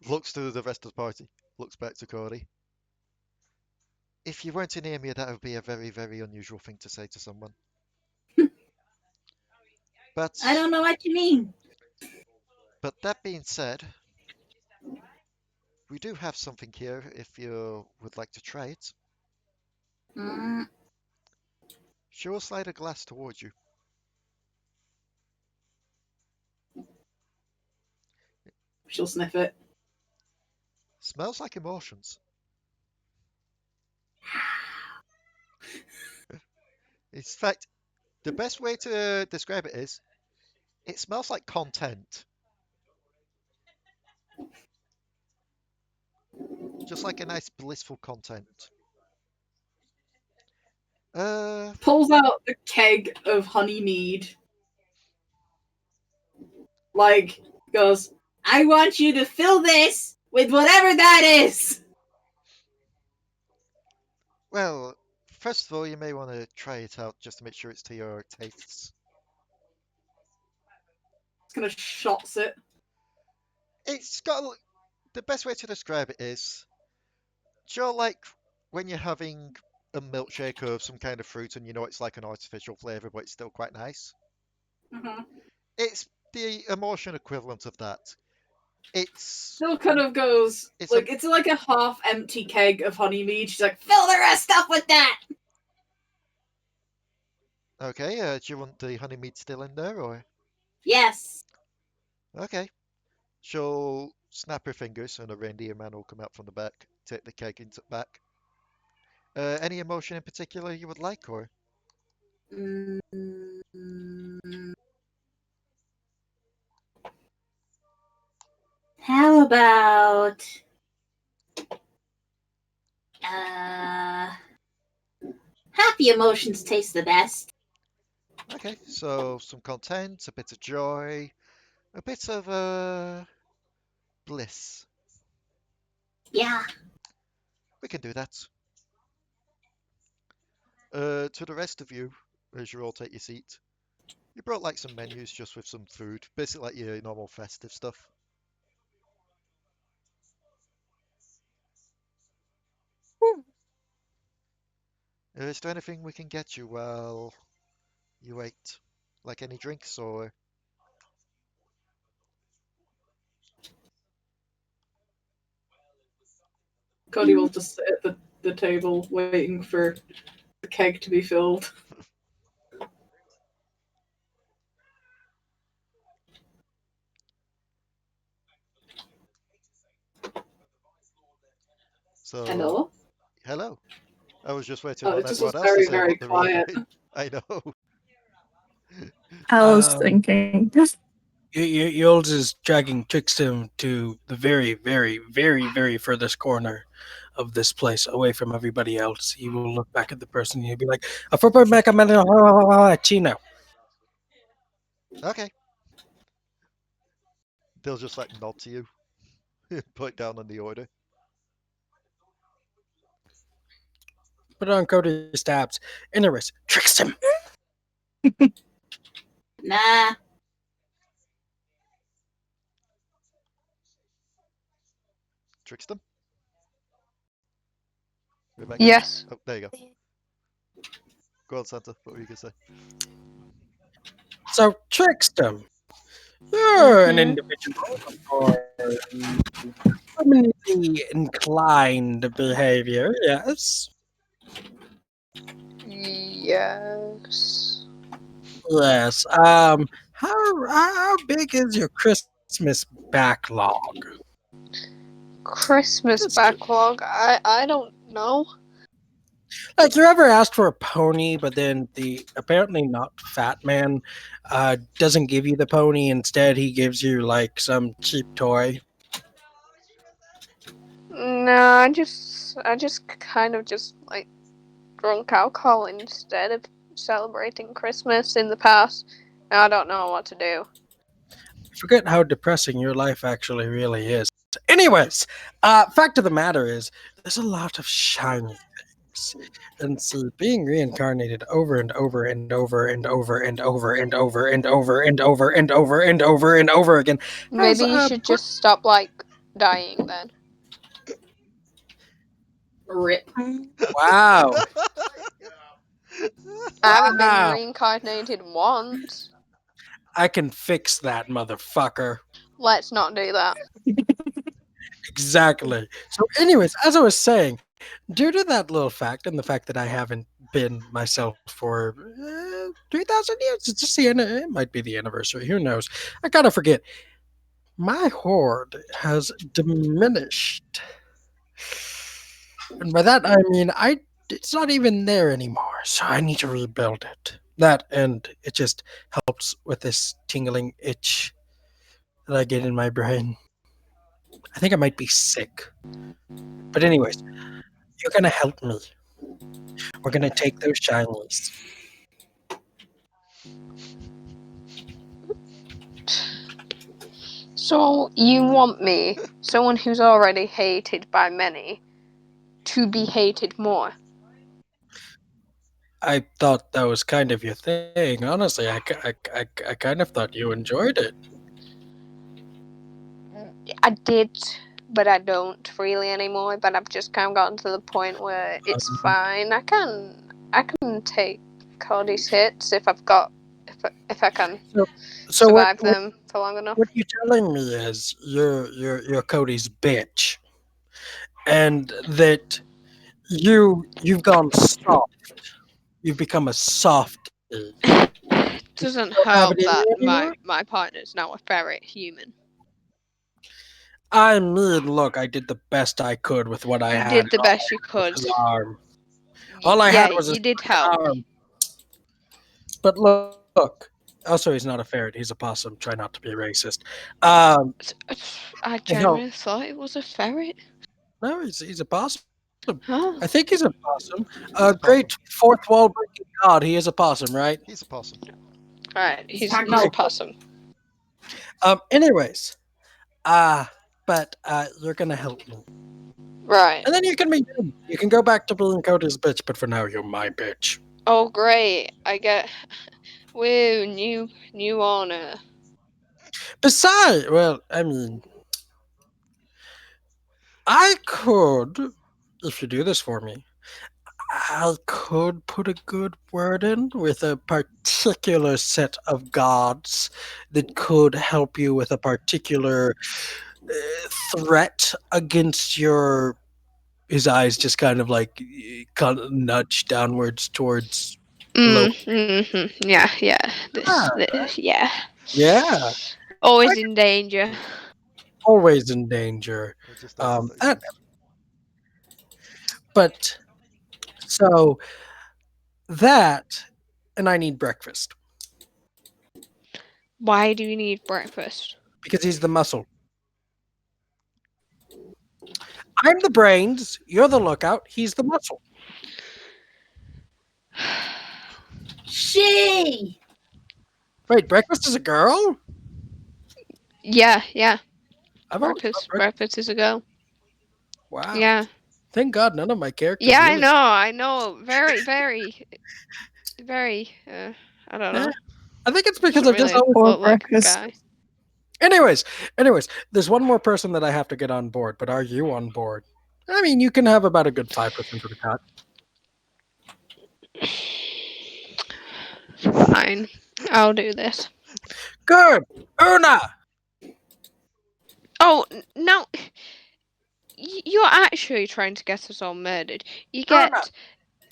looks to the rest of the party, looks back to Cody. If you weren't in Namir, that would be a very, very unusual thing to say to someone. But I don't know what you mean. But that being said, we do have something here if you would like to try it. Mm. She will slide a glass towards you. She'll sniff it. Smells like emotions. In fact, the best way to describe it is, it smells like content. Just like a nice blissful content. Pulls out a keg of honey mead. Like, goes, I want you to fill this with whatever that is! Well, first of all, you may want to try it out just to make sure it's to your tastes. It's gonna shots it. It's got the best way to describe it is, sure, like when you're having a milkshake of some kind of fruit and you know it's like an artificial flavor, but it's still quite nice. It's the emotion equivalent of that. It's Still kind of goes, it's it's like a half-empty keg of honey mead. She's like, fill the rest up with that! okay. Do you want the honey mead still in there, or? Yes. Okay. She'll snap her fingers and a reindeer man will come out from the back, take the keg into the back. Any emotion in particular you would like, or? How about happy emotions taste the best. Okay, so some content, a bit of joy, a bit of bliss. Yeah. We can do that. To the rest of you, as you all take your seat, you brought like some menus just with some food, basically like your normal festive stuff. Is there anything we can get you while you wait? Like any drinks or? Codi will just sit at the table waiting for the keg to be filled. So, Hello? hello. I was just waiting Oh, on it just everyone was else to very, say very what they were all quiet. doing. I know. I was thinking. Uylz is dragging Trickstem to the very, very, very, very furthest corner of this place, away from everybody else. He will look back at the person and he'll be like, Chino. Okay. They'll just like nod to you, put down on the order. Put on Cody's stabs. Interest. Trickstem. Nah. Trickstem? Rebecca? Yes. Oh, there you go. Go on, Santa. What were you going to say? So, Trickstem, you're an individual for criminally inclined behavior, yes? Yes. Yes. How big is your Christmas backlog? Christmas backlog? I don't know. Like, you ever asked for a pony, but then the apparently not fat man doesn't give you the pony. Instead, he gives you like some cheap toy. No, I just kind of just like drunk alcohol instead of celebrating Christmas in the past. I don't know what to do. Forget how depressing your life actually really is. Anyways, fact of the matter is, there's a lot of shiny things. And see, being reincarnated over and over and over and over and over and over and over and over and over and over and over again. Maybe you should just stop like dying then. Rip. Wow. I haven't been reincarnated once. I can fix that, motherfucker. Let's not do that. Exactly. So, anyways, as I was saying, due to that little fact and the fact that I haven't been myself for 3,000 years. It's just it might be the anniversary. Who knows? I kind of forget. My horde has diminished. And by that I mean it's not even there anymore, so I need to rebuild it. That and it just helps with this tingling itch that I get in my brain. I think I might be sick. But anyways, you're gonna help me. We're gonna take those shinies. So you want me, someone who's already hated by many, to be hated more? I thought that was kind of your thing. Honestly, I kind of thought you enjoyed it. I did, but I don't really anymore. But I've just kind of gotten to the point where it's fine. I can take Codi's hits if I've got if I can survive them for long enough. What you're telling me is you're Cody's bitch, and that you've gone soft. You've become a softie. Doesn't don't have help it in that you anymore? my partner's now a ferret human. I mean, look, I did the best I could with what I You had. did the best you could. His arm. All I had was you his did help. arm. But look, also he's not a ferret. He's a possum. Try not to be racist. I genuinely thought it was a ferret. No, he's a possum. Oh. I think he's a possum. A great fourth wall breaking god. He is a possum, right? He's a possum. Alright, he's a possum. Anyways, but you're gonna help me, right? And then you can be good. You can go back to being Cody's bitch, but for now you're my bitch. Oh great! I get woo new honor. Besides, well, I mean, I could, if you do this for me, I could put a good word in with a particular set of gods that could help you with a particular threat against your. His eyes just kind of like nudge downwards towards. Yeah. Yeah. Yeah. Always in danger. Always in danger. But so that, and I need breakfast. Why do you need breakfast? Because he's the muscle. I'm the brains, you're the lookout, he's the muscle. She. Wait, breakfast is a girl? Yeah. Breakfast is a girl. Wow. Yeah. Thank God none of my characters. Yeah, really I know. Very, I don't know. I think it's because Doesn't I've just really always look like a guy. Anyways, there's one more person that I have to get on board, but are you on board? I mean, you can have about a good 5% of the cut. Fine. I'll do this. Good! Una! Oh, no. You're actually trying to get us all murdered. You get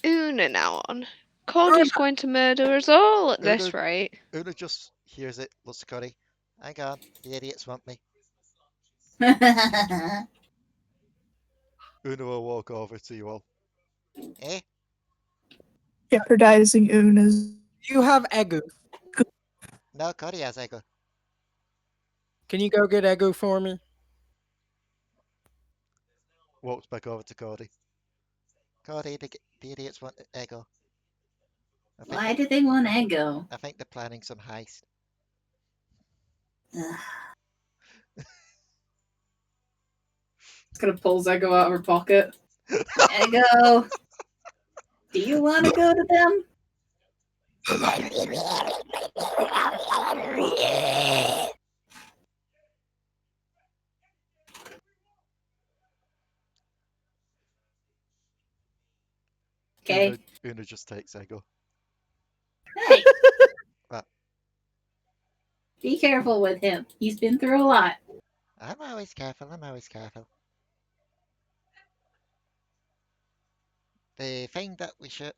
Una now on. Cody's going to murder us all at this rate. Una just hears it, looks at Codi. Hang on, the idiots want me. Una will walk over to you all. Eh? Jeopardizing Una's. You have Egu. No, Codi has Egu. Can you go get Egu for me? Walks back over to Codi. Codi, the idiots want Egu. Why do they want Ego? I think they're planning some heist. It's gonna pull Ego out of her pocket. Ego, do you want to go to them? Okay. Una just takes Ego. Hey. What? Be careful with him. He's been through a lot. I'm always careful. The thing that we should...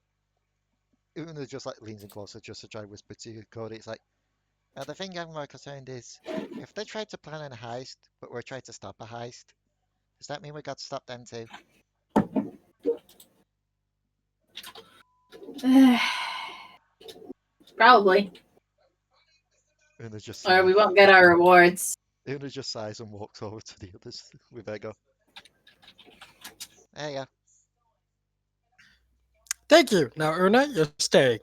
Una just like leans in closer just to try and whisper to Cody. It's like, now the thing I'm more concerned is, if they tried to plan a heist, but we're trying to stop a heist, does that mean we got to stop them too? Probably. Una just Or we sighs. won't get our rewards. Una just sighs and walks over to the others with Ego. There you go. Thank you. Now, Una, you're staying.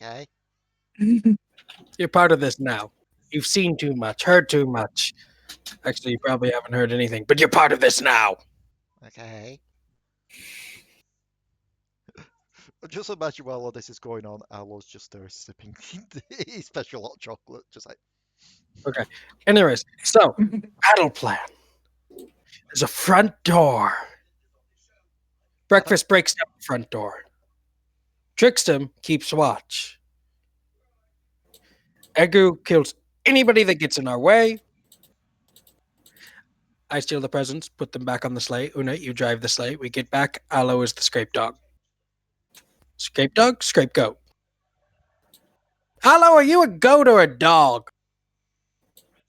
Okay. You're part of this now. You've seen too much, heard too much. Actually, you probably haven't heard anything, but you're part of this now. Okay. Just imagine while all this is going on, Allo's just there sipping his special hot chocolate, just like. Okay. Anyways, so battle plan. There's a front door. Breakfast breaks down the front door. Trickstem keeps watch. Egu kills anybody that gets in our way. I steal the presents, put them back on the sleigh. Una, you drive the sleigh. We get back. Allo is the scrape dog. Scrape dog, scrape goat. Allo, are you a goat or a dog?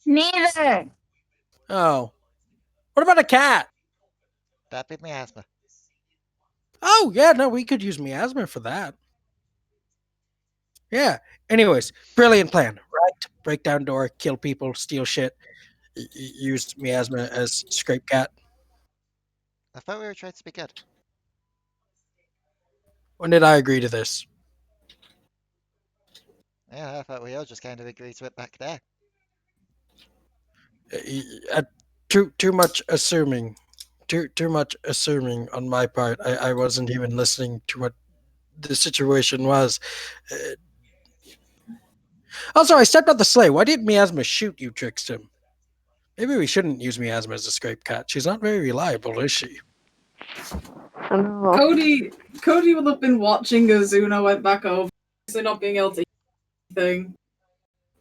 Neither. Oh. What about a cat? That'd be miasma. Oh, yeah, no, we could use miasma for that. Yeah. Anyways, brilliant plan. Right? Break down door, kill people, steal shit. Use miasma as scrape cat. I thought we were trying to be good. When did I agree to this? Yeah, I thought we all just kind of agreed to it back there. Too much assuming. Too much assuming on my part. I wasn't even listening to what the situation was. Also, I stepped out the sleigh. Why didn't Miasma shoot you, Trickstem? Maybe we shouldn't use Miasma as a scrape cat. She's not very reliable, is she? Cody will have been watching as Una went back over, so not being able to hear anything.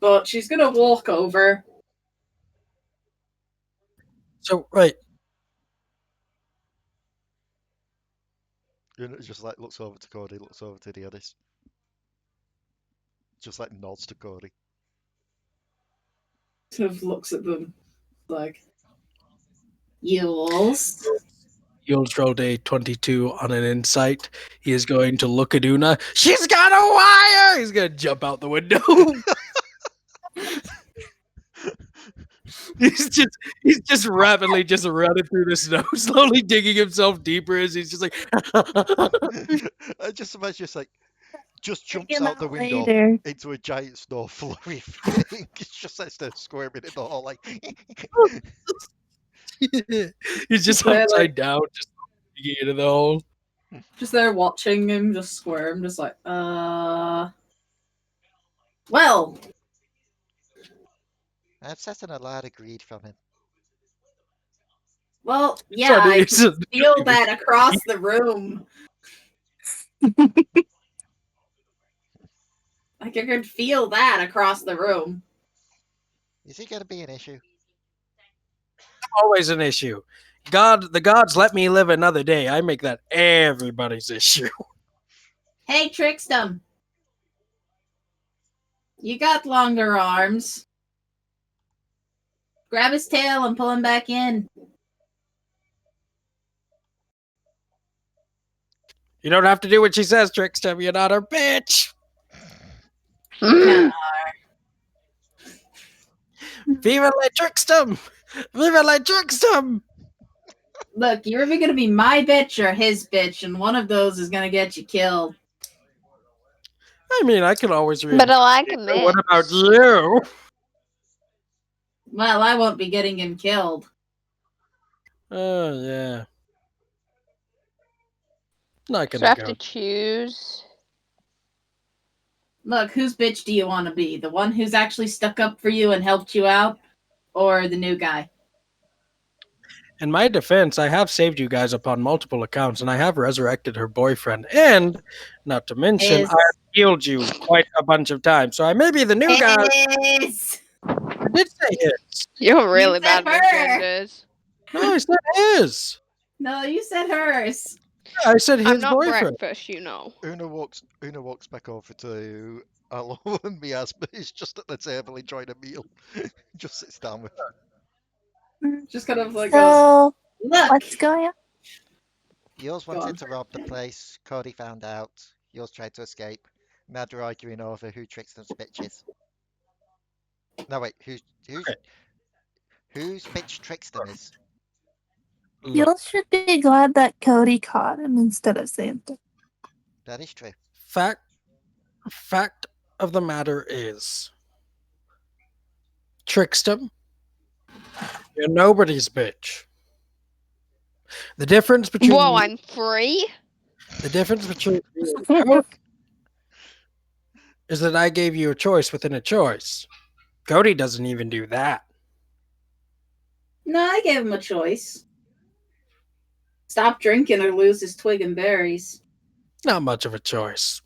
But she's gonna walk over. So, right. Una just like looks over to Cody, looks over to the others. Just like nods to Cody. Sort of looks at them like, Uylz. Uylz rolled a 22 on an insight. He is going to look at Una. She's got a wire! He's going to jump out the window. He's just rapidly just running through the snow, slowly digging himself deeper as he's just like. I just imagine just like just jumps Check him out the out window later. into a giant snow flurry thing. It's just like there squirming in the hall like. He's just Yeah, upside like- down, just digging into the hole. Just there watching him just squirm, just like, Well, I'm setting a lot of greed from him. yeah, Funny, I it's a- feel that across the room. Like, I could feel that across the room. Is he gonna be an issue? Always an issue. The gods let me live another day. I make that everybody's issue. Hey, Trickstem. You got longer arms. Grab his tail and pull him back in. You don't have to do what she says, Trickstem. You're not her bitch. Mm. Viva la Trickstem! Viva la Trickstem! Look, you're either gonna be my bitch or his bitch, and one of those is gonna get you killed. I mean, I can always read. But I like a mix. What about you? Well, I won't be getting him killed. Oh, yeah. Not So I gonna have go. to choose. Look, whose bitch do you want to be? The one who's actually stuck up for you and helped you out? Or the new guy? In my defense, I have saved you guys upon multiple accounts, and I have resurrected her boyfriend. And, not to mention, Is- I have healed you quite a bunch of times. So I may be the new guy. Is. I did say his. You're really said bad with her. genders. No, I said his. No, you said hers. I said his I'm not boyfriend. breakfast, you know. Una walks back over to Allo and Miasma is just at the table enjoying a meal. Just sits down with. Just kind of like goes, So, Look, what's going on? Yours Go on. wanted to rob the place. Cody found out. Yours tried to escape. Now they're arguing over who Trickstem's bitch is. No wait, whose bitch Trickstem is? Look, You should be glad that Cody caught him instead of Santa. That is true. fact of the matter is, Trickstem, you're nobody's bitch. The difference between Whoa, I'm free? the difference between is that I gave you a choice within a choice. Cody doesn't even do that. no, I gave him a choice. Stop drinking or lose his twig and berries. Not much of a choice.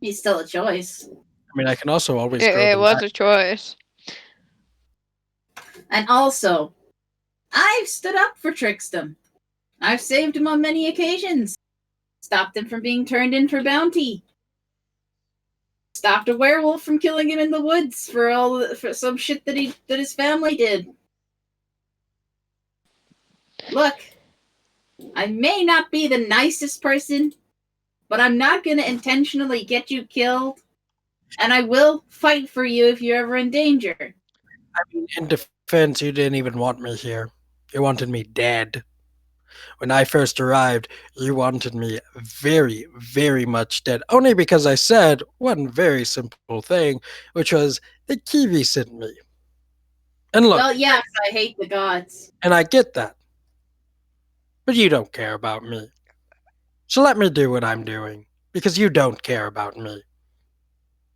He's still a choice. I mean, I can also always grow It them was back. a choice. And also, I've stood up for Trickstem. I've saved him on many occasions. Stopped him from being turned in for bounty. Stopped a werewolf from killing him in the woods for some shit that his family did. Look, I may not be the nicest person, but I'm not going to intentionally get you killed, and I will fight for you if you're ever in danger. I mean, in defense, you didn't even want me here. You wanted me dead. When I first arrived, you wanted me very, very much dead. Only because I said one very simple thing, which was the Kiwi sent me. And look, Well, yeah, 'cause I hate the gods. and I get that. But you don't care about me. So let me do what I'm doing, because you don't care about me.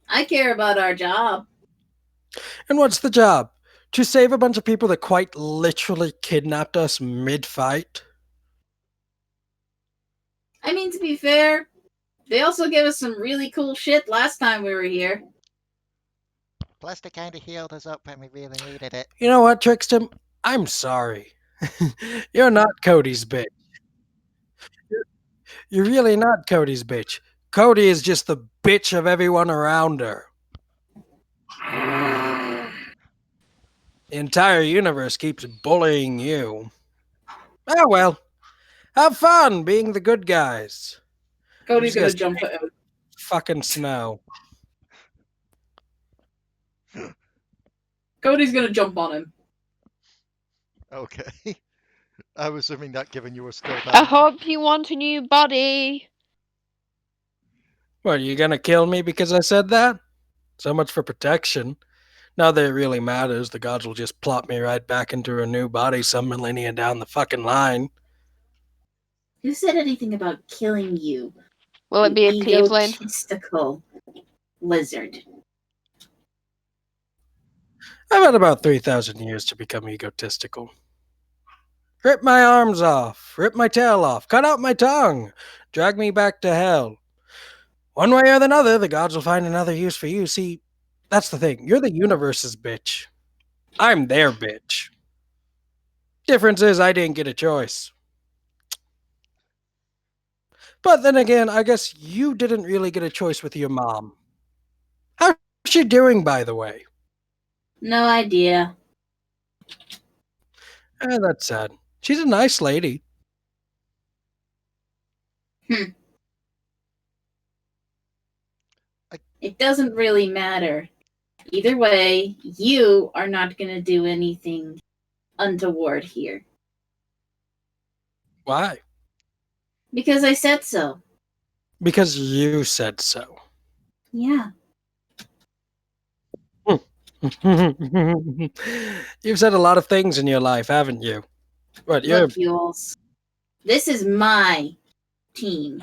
I care about our job. And what's the job? To save a bunch of people that quite literally kidnapped us mid-fight? I mean, to be fair, they also gave us some really cool shit last time we were here. Plus, they kind of healed us up when we really needed it. You know what, Trickstem? I'm sorry. You're not Cody's bitch. You're really not Cody's bitch. Cody is just the bitch of everyone around her. The entire universe keeps bullying you. Oh well. Have fun being the good guys. Cody's I'm gonna just jump at him. Fucking snow. Cody's gonna jump on him. Okay. I was assuming that given you were still I down. hope you want a new body. What, are you gonna kill me because I said that? So much for protection. Not that it really matters. The gods will just plop me right back into a new body some millennia down the fucking line. Who said anything about killing you? Will it be a tiefling? Egotistical lizard. I've had about 3,000 years to become egotistical. Rip my arms off, rip my tail off, cut out my tongue, drag me back to hell. One way or another, the gods will find another use for you. See, that's the thing. You're the universe's bitch. I'm their bitch. Difference is I didn't get a choice. But then again, I guess you didn't really get a choice with your mom. How's she doing, by the way? No idea. That's sad. She's a nice lady. It doesn't really matter. Either way, you are not going to do anything untoward here. Why? Because I said so. Because you said so. Yeah. You've said a lot of things in your life, haven't you? What, you're... Look, Uylz. This is my team.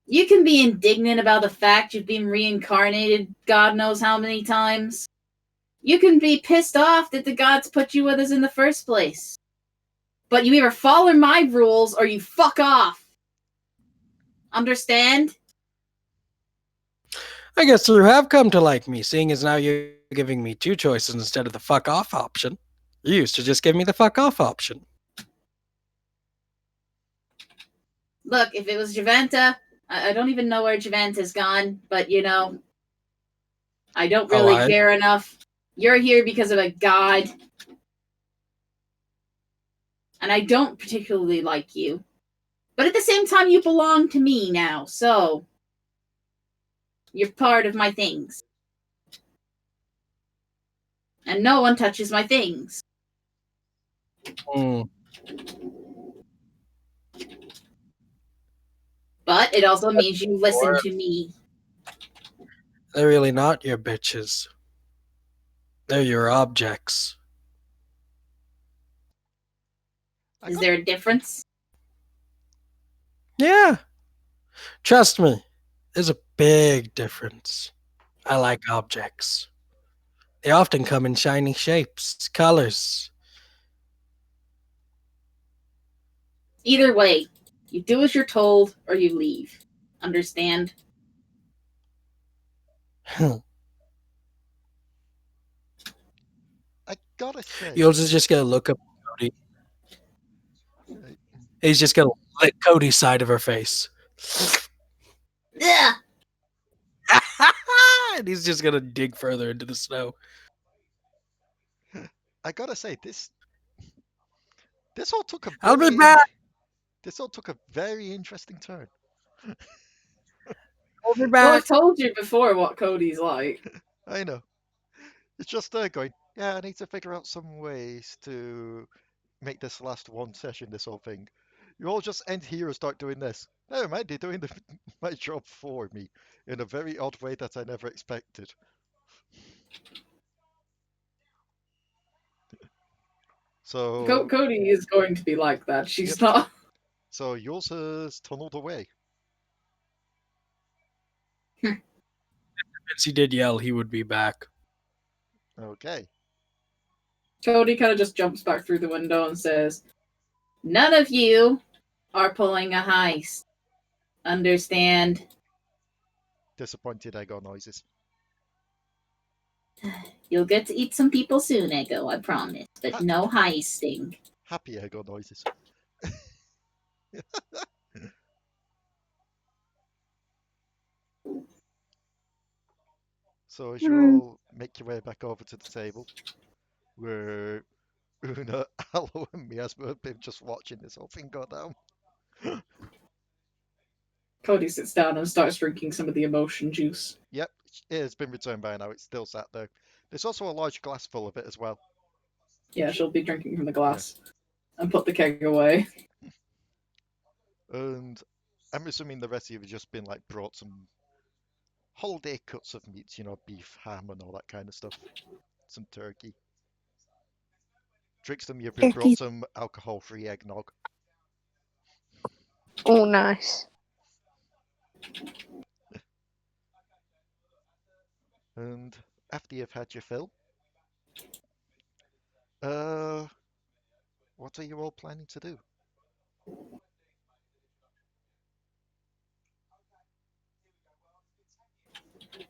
You can be indignant about the fact you've been reincarnated God knows how many times. You can be pissed off that the gods put you with us in the first place. But you either follow my rules or you fuck off. Understand? I guess you have come to like me, seeing as now you're giving me two choices instead of the fuck off option. You used to just give me the fuck off option. Look, if it was Jivanta, I don't even know where Jivanta's gone, but I don't really care enough. You're here because of a god. And I don't particularly like you. But at the same time, you belong to me now, so you're part of my things. And no one touches my things. But it also means you listen to me. They're really not your bitches. They're your objects. Is there a difference? Yeah. Trust me, there's a big difference. I like objects. They often come in shiny shapes, colors. Either way, you do as you're told or you leave. Understand? I gotta say, Uylz is just gonna look up at Codi. He's just gonna lick Cody's side of her face. Ugh! And he's just gonna dig further into the snow. I gotta say, this all took a I'll be very, back. this all took a very interesting turn. I'll be Well, back. I've told you before what Cody's like. I know. It's just there going, yeah, I need to figure out some ways to make this last one session, this whole thing. You all just end here and start doing this. Never mind, they're doing my job for me in a very odd way that I never expected. So, Cody is going to be like that. She's Yep. not. so yours has tunneled away. Since he did yell, he would be back. Okay. Cody kind of just jumps back through the window and says, None of you are pulling a heist. Understand? Disappointed Echo noises. You'll get to eat some people soon, Echo, I promise. But no heisting. Happy Echo noises. So as you all make your way back over to the table, where Una, Allo, and Miasma have been just watching this whole thing go down. Cody sits down and starts drinking some of the emotion juice. Yep, it has been returned by now. It's still sat there. There's also a large glass full of it as well. Yeah, she'll be drinking from the glass and put the keg away. And I'm assuming the rest of you have just been like brought some holiday cuts of meats, beef, ham, and all that kind of stuff. Some turkey. Trickstem, you've been brought some alcohol-free eggnog. Oh, nice. And after you've had your fill, what are you all planning to do?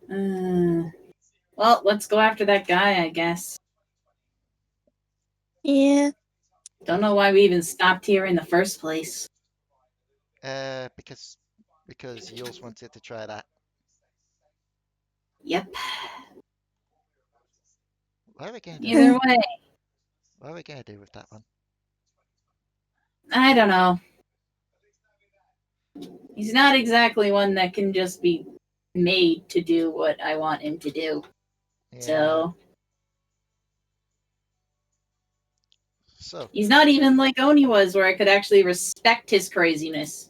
Well, let's go after that guy, I guess. Yeah. Don't know why we even stopped here in the first place. Because Uylz wanted to try that. Yep. What are we gonna do? Either way, What are we gonna do with that one? I don't know. He's not exactly one that can just be made to do what I want him to do. Yeah. So He's not even like Oni was, where I could actually respect his craziness.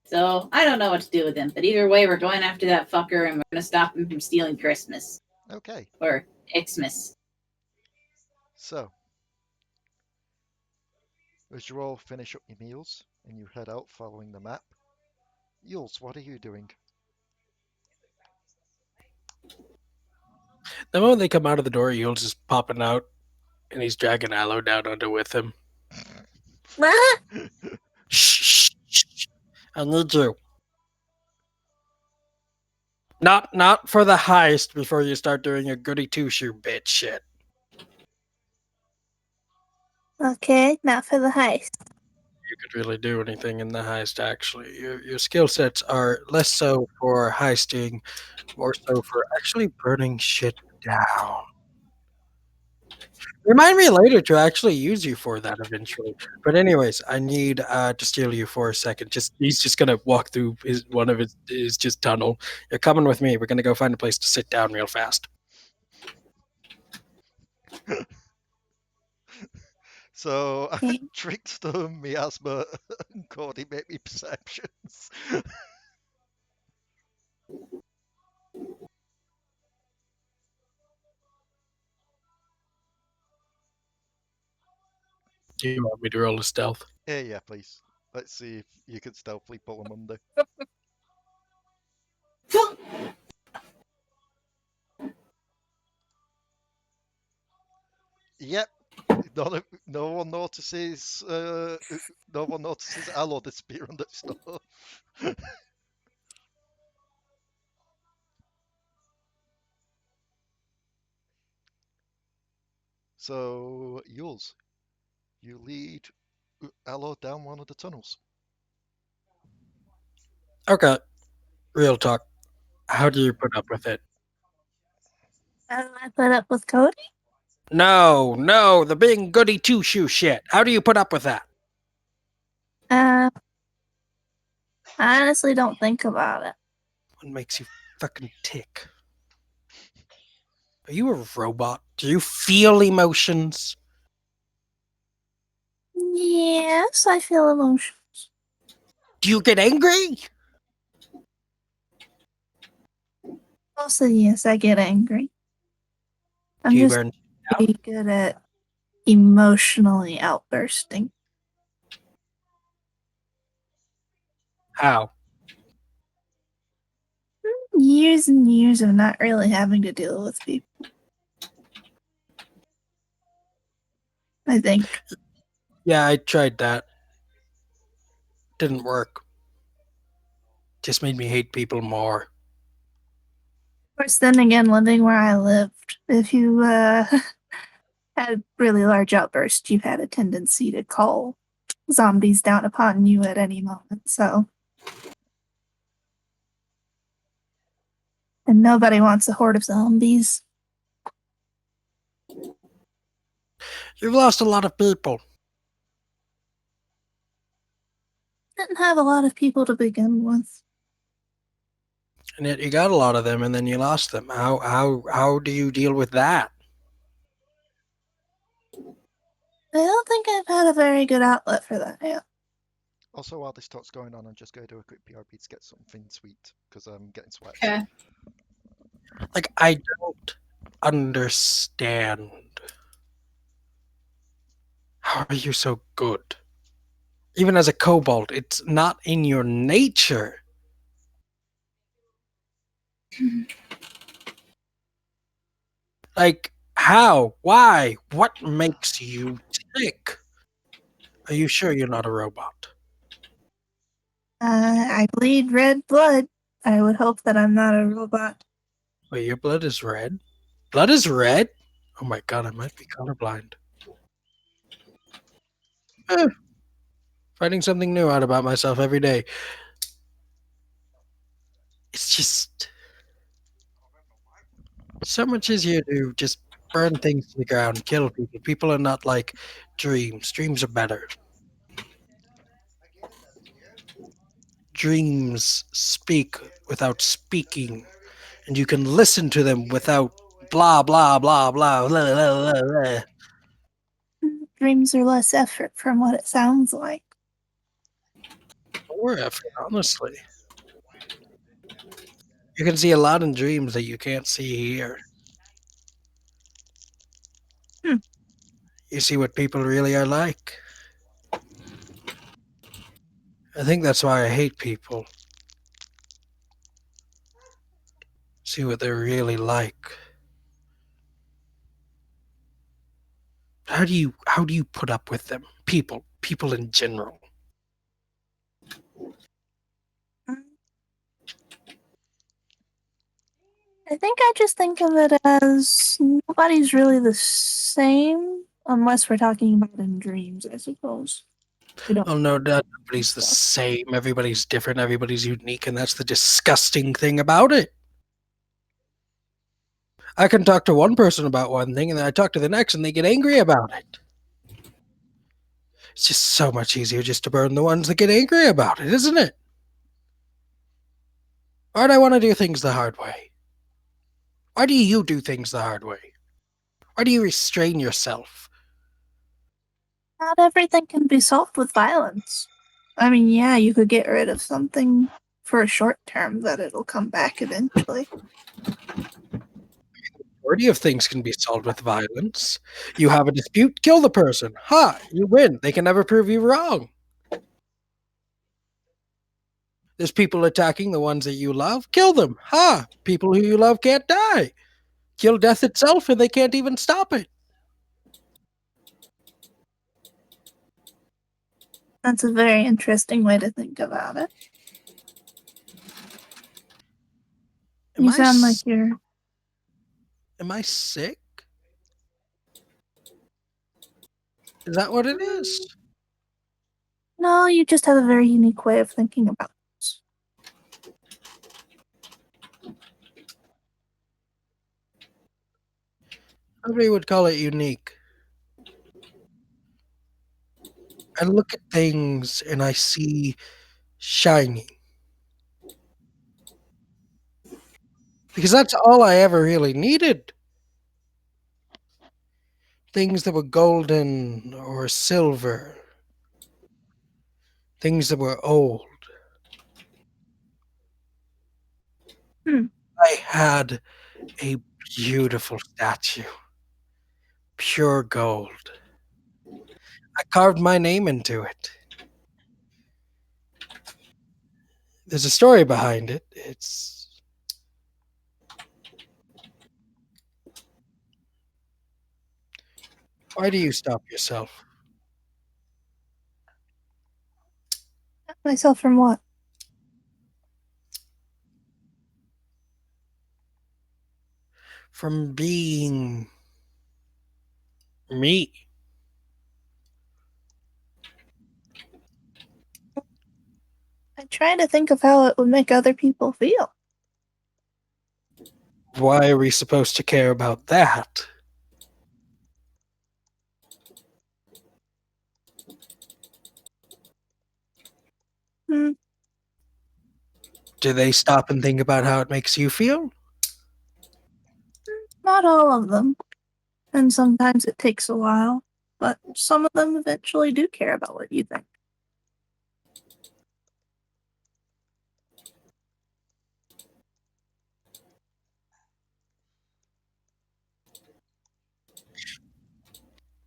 So, I don't know what to do with him, but either way, we're going after that fucker and we're going to stop him from stealing Christmas. Okay. Or Ixmas. So, as you all finish up your meals and you head out following the map, Uylz, what are you doing? The moment they come out of the door, Uylz is popping out, and he's dragging Allo down under with him. Shh, shh, shh. I need you. Not for the heist before you start doing your goody two-shoe bitch shit. Okay, now for the heist. You could really do anything in the heist, actually. Your skill sets are less so for heisting, more so for actually burning shit down. Remind me later to actually use you for that eventually. But anyways, I need to steal you for a second. He's just gonna walk through one of his just tunnel. You're coming with me. We're gonna go find a place to sit down real fast. So, Okay. Trickstem, Miasma, and Codi make me perceptions. Do you want me to roll a stealth? Yeah, please. Let's see if you can stealthily pull them under. Yep. No one notices. No one notices Allo disappear under stuff. So, Uylz, you lead Allo down one of the tunnels. Okay. Real talk. How do you put up with it? How do I put up with Codi? No, the being goody two shoe shit. How do you put up with that? I honestly don't think about it. What makes you fucking tick? Are you a robot? Do you feel emotions? Yes, I feel emotion. Do you get angry? Mostly, yes, I get angry. I'm Do you just burn? pretty good at emotionally outbursting. How? Years and years of not really having to deal with people. I think. Yeah, I tried that. Didn't work. Just made me hate people more. Of course, then again, living where I lived, if you had really large outbursts, you had a tendency to call zombies down upon you at any moment, so. And nobody wants a horde of zombies. You've lost a lot of people. Didn't have a lot of people to begin with. And yet you got a lot of them and then you lost them. How do you deal with that? I don't think I've had a very good outlet for that yet. Also, while this talk's going on, I'm just going to do a quick PRP to get something sweet because I'm getting sweats. Okay. Like, I don't understand. How are you so good? Even as a kobold, it's not in your nature. Like, how? Why? What makes you tick? Are you sure you're not a robot? I bleed red blood. I would hope that I'm not a robot. Wait, your blood is red? Blood is red? Oh my god, I might be colorblind. Eh, finding something new out about myself every day. It's just so much easier to just burn things to the ground, kill people. People are not like dreams. Dreams are better. Dreams speak without speaking, and you can listen to them without blah blah blah blah blah blah blah. Blah. Dreams are less effort from what it sounds like. More effort, honestly. You can see a lot in dreams that you can't see here. Hmm. You see what people really are like. I think that's why I hate people. See what they're really like. How do you put up with them? People in general. I think I just think of it as nobody's really the same. Unless we're talking about in dreams, I suppose. We don't. Oh no, nobody's the same. Everybody's different. Everybody's unique, and that's the disgusting thing about it. I can talk to one person about one thing, and then I talk to the next, and they get angry about it. It's just so much easier just to burn the ones that get angry about it, isn't it? Why do I want to do things the hard way? Why do you do things the hard way? Why do you restrain yourself? Not everything can be solved with violence. I mean, yeah, you could get rid of something for a short term, but it'll come back eventually. Majority of things can be solved with violence. You have a dispute, kill the person. Ha! You win. They can never prove you wrong. There's people attacking the ones that you love. Kill them. Ha! People who you love can't die. Kill death itself and they can't even stop it. That's a very interesting way to think about it. Am You I sound s- like you're. Am I sick? Is that what it is? No, you just have a very unique way of thinking about this. Nobody would call it unique. I look at things and I see shiny. Because that's all I ever really needed. Things that were golden or silver. Things that were old. I had a beautiful statue. Pure gold. I carved my name into it. There's a story behind it. Why do you stop yourself? Myself from what? From being me. I try to think of how it would make other people feel. Why are we supposed to care about that? Hmm, Do they stop and think about how it makes you feel? not all of them. And sometimes it takes a while. But some of them eventually do care about what you think.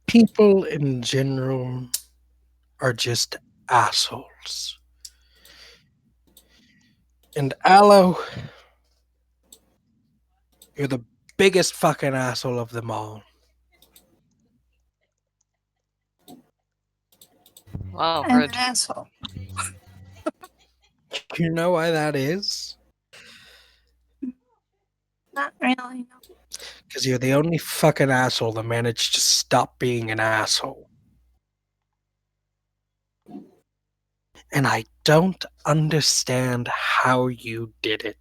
People in general are just assholes. And Allo, you're the biggest fucking asshole of them all. Wow, I'm rude. an asshole. You know why that is? Not really, no. Because you're the only fucking asshole that managed to stop being an asshole. And I don't understand how you did it.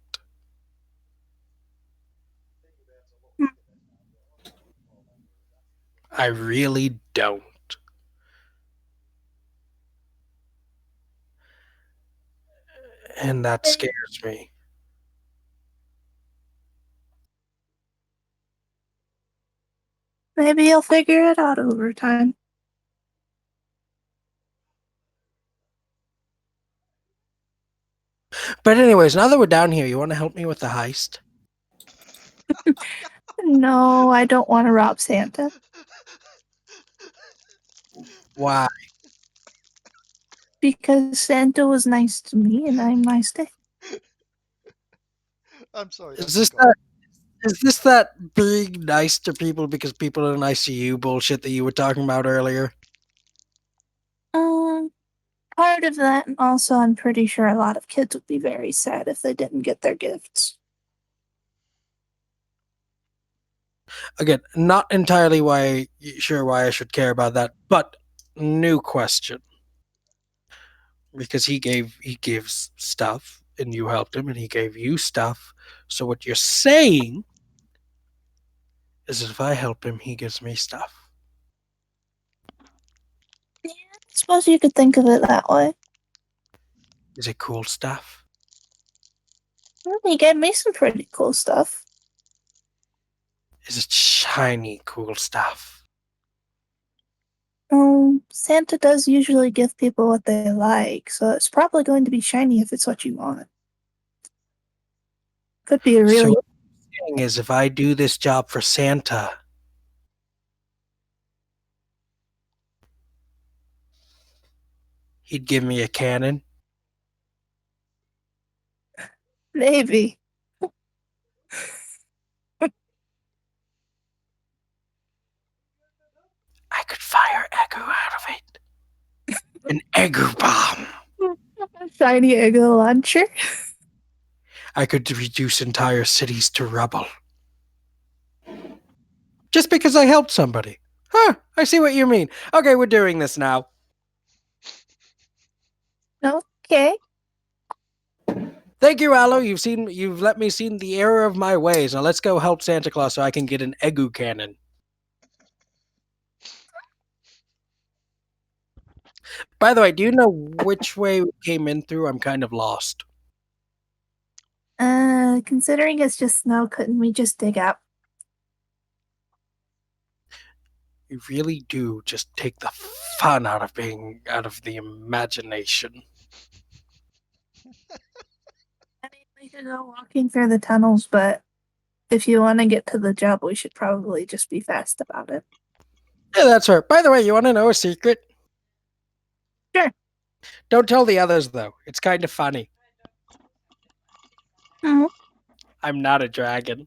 I really don't. And that scares me. Maybe you'll figure it out over time. But anyways, now that we're down here, you want to help me with the heist? No, I don't want to rob Santa. Why? Because Santa was nice to me and I'm nice to him. I'm sorry. Is I've this forgotten. that being nice to people because people are nice to you bullshit that you were talking about earlier? Part of that, and also I'm pretty sure a lot of kids would be very sad if they didn't get their gifts. Again, not entirely sure why I should care about that, but new question. Because he gives stuff and you helped him and he gave you stuff. So what you're saying is if I help him, he gives me stuff. I suppose you could think of it that way. Is it cool stuff? Well, he gave me some pretty cool stuff. Is it shiny cool stuff? Santa does usually give people what they like, so it's probably going to be shiny if it's what you want. Could be a really. So what you're saying is if I do this job for Santa, he'd give me a cannon? Maybe. I could fire Echo out of it. An Echo bomb. Shiny Ego launcher. I could reduce entire cities to rubble. Just because I helped somebody. Huh, I see what you mean. Okay, we're doing this now. Okay. Thank you, Allo. You've let me see the error of my ways. Now let's go help Santa Claus so I can get an Egu cannon. By the way, do you know which way we came in through? I'm kind of lost. Considering it's just snow, couldn't we just dig up? You really do just take the fun out of the imagination. I mean, we could go walking through the tunnels, but if you want to get to the job, we should probably just be fast about it. Yeah, that's right. By the way, you want to know a secret? Sure. Don't tell the others, though. It's kind of funny. Oh. I'm not a dragon.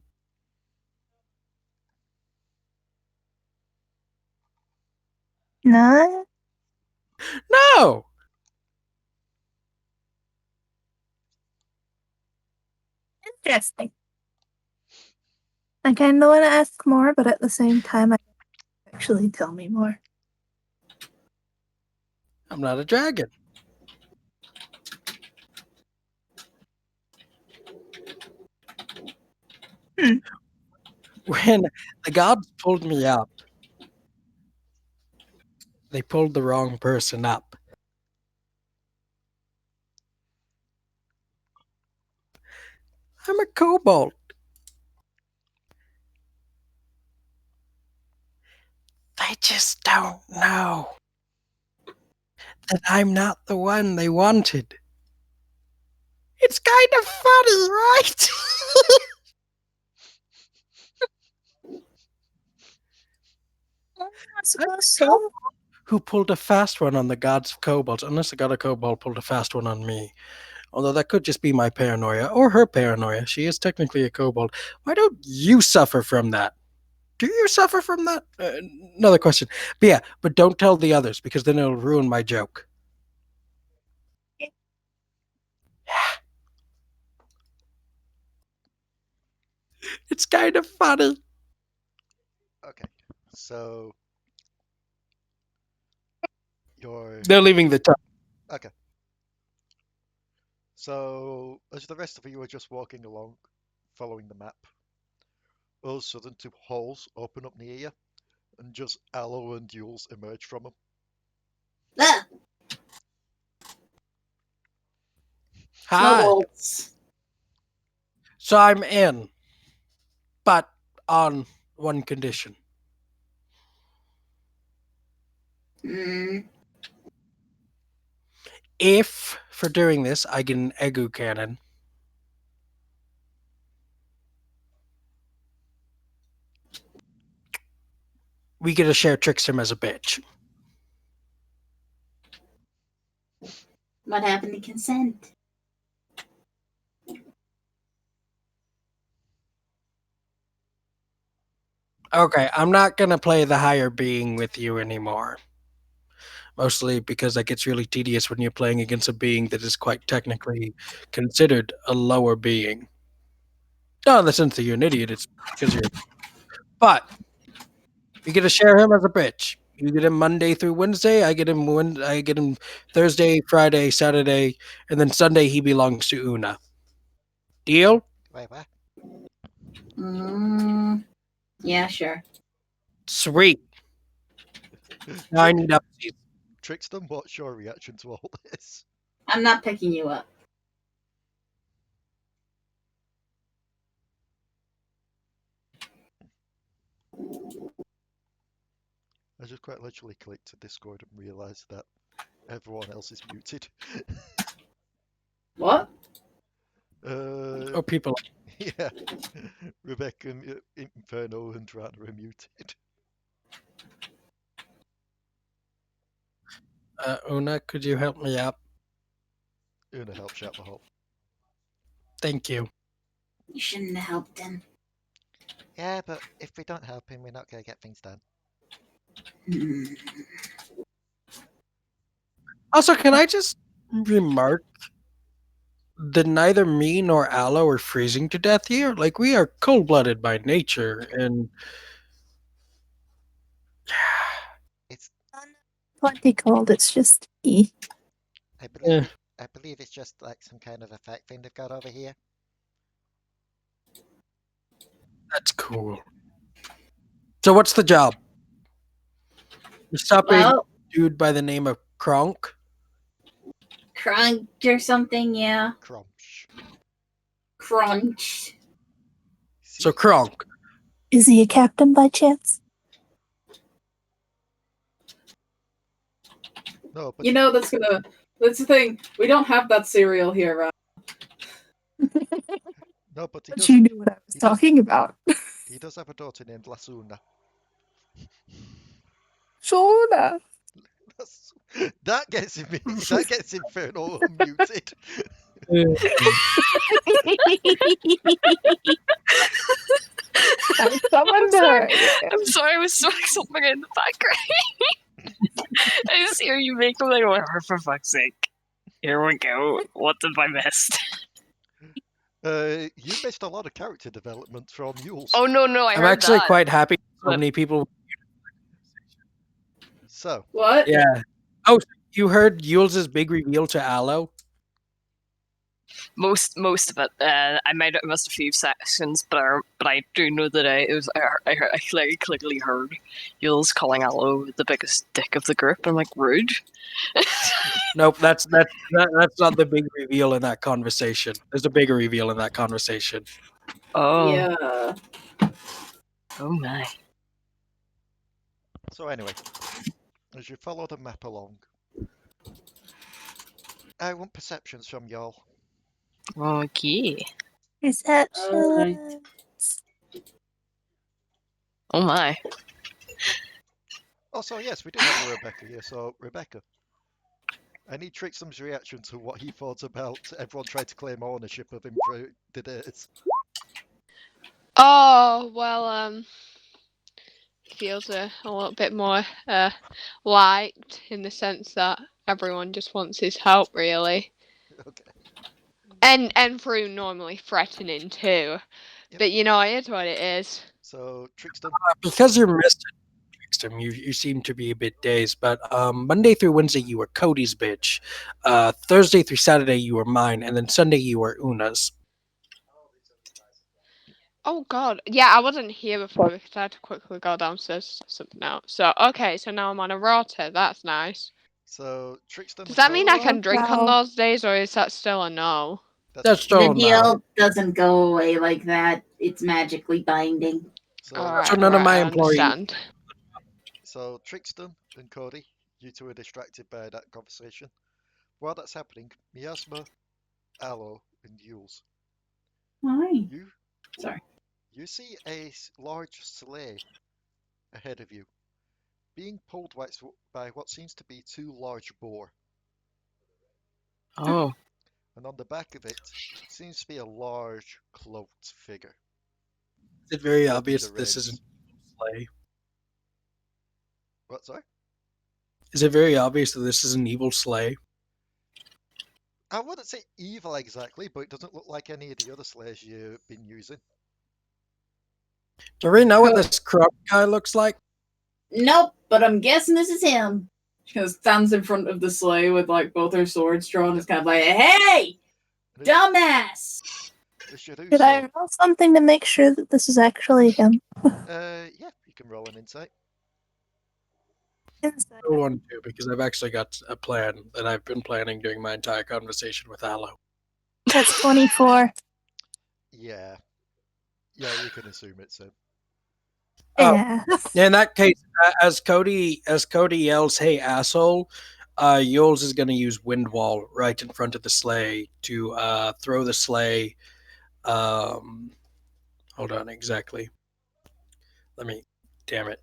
No? No! Interesting. I kind of want to ask more, but at the same time, I actually tell me more. I'm not a dragon. When the gods pulled me up, they pulled the wrong person up. I'm a kobold. They just don't know that I'm not the one they wanted. It's kind of funny, right? I suppose so. Who pulled a fast one on the gods of kobolds, unless the god of kobold pulled a fast one on me. Although that could just be my paranoia, or her paranoia. She is technically a kobold. Why don't you suffer from that? Do you suffer from that? Another question. But yeah, but don't tell the others, because then it'll ruin my joke. Yeah. It's kind of funny. Okay, so They're leaving the top. Okay. So, as the rest of you are just walking along, following the map, all of a sudden two holes open up near you, and just Allo and Uylz emerge from them. Ah, Hi. snowballs. So I'm in, but on one condition. If, for doing this, I get an Egu cannon, we get to share Trickstem as a bitch. What happened to consent? Okay, I'm not going to play the higher being with you anymore. Mostly because that gets really tedious when you're playing against a being that is quite technically considered a lower being. Not in the sense that you're an idiot, it's because you're But you get to share him as a bitch. You get him Monday through Wednesday. I get him Thursday, Friday, Saturday, and then Sunday he belongs to Una. Deal? Wait, what? Yeah, sure. Sweet. Now I need updates. Trickstem, what's your reaction to all this? I'm not picking you up. I just quite literally clicked to Discord and realised that everyone else is muted. What? Oh, people. Yeah. Rebecca, Inferno, and Ranna are muted. Una, could you help me out? Una help shout the hole. Thank you. You shouldn't have helped him. Yeah, but if we don't help him, we're not going to get things done. Also, can I just remark that neither me nor Allo are freezing to death here? Like, we are cold-blooded by nature, and It's, Plenty cold. It's just me. I Yeah. believe it's just like some kind of effect thing they've got over here. that's cool. So what's the job? You're stopping a Well, dude by the name of Chromch? Crunch or something, yeah. Chromch. Crunch. So See? Chromch. Is he a captain by chance? No, but You know, that's the thing. We don't have that cereal here, right? no, but he But does. you knew what I was he does- talking about. He does have a daughter named Lasuna. Shona. That gets him. That gets Inferno muted. I summoned her. I'm sorry, I was throwing something in the background. I just hear you make them like, whatever, for fuck's sake. Here we go. What have I missed? You missed a lot of character development from Uylz. Oh, no, I I'm heard actually that. quite happy so But- many people. So, What? Yeah. Oh, you heard Uylz's big reveal to Allo? Most of it. I might have missed a few sections, but I do know that I clearly heard Uylz calling Allo the biggest dick of the group. I'm like, rude. Nope, that's not the big reveal in that conversation. There's a bigger reveal in that conversation. Oh, Yeah. oh my. so anyway, as you follow the map along, I want perceptions from y'all. Okay. Reception. Oh my. Also, yes, we do have a Rebecca here. So, Rebecca, I need Trickstem's reaction to what he thought about everyone trying to claim ownership of him for the days. Oh, well, feels a little bit more liked in the sense that everyone just wants his help, really. Okay. And through normally threatening too. Yep. But you know, it is what it is. So, Trickstem, Because you're Mr. Trickstem, you seem to be a bit dazed, but Monday through Wednesday you were Cody's bitch. Thursday through Saturday you were mine, and then Sunday you were Una's. Oh god. Yeah, I wasn't here before because I had to quickly go downstairs to sort something out. So okay, so now I'm on a rota, that's nice. so Trickstem. Does that mean I Oh, can drink on no. those days or is that still a no? That's The still deal no. doesn't go away like that. It's magically binding. So, Alright, So none of my I employees- understand. so Trickstem and Cody, you two are distracted by that conversation. While that's happening, Miasma, Allo, and Uylz, Why? you Sorry. you see a large sleigh ahead of you, being pulled by what seems to be two large boar, Oh. and on the back of it seems to be a large cloaked figure. Is it very Holding obvious the this reins. isn't sleigh? What, sorry? Is it very obvious that this is an evil sleigh? I wouldn't say evil exactly, but it doesn't look like any of the other sleighs you've been using. Do we know what this Chromch guy looks like? Nope, but I'm guessing this is him. She kind of stands in front of the sleigh with like both her swords drawn. It's kind of like, hey, dumbass! Did I roll something to make sure that this is actually him? Yeah, you can roll an insight. Insight. I want to because I've actually got a plan that I've been planning during my entire conversation with Allo. That's 24. Yeah, you can assume it's him. Yeah. In that case, as Cody yells, "Hey asshole!" Uylz is going to use Wind Wall right in front of the sleigh to throw the sleigh. Hold on, exactly. Damn it.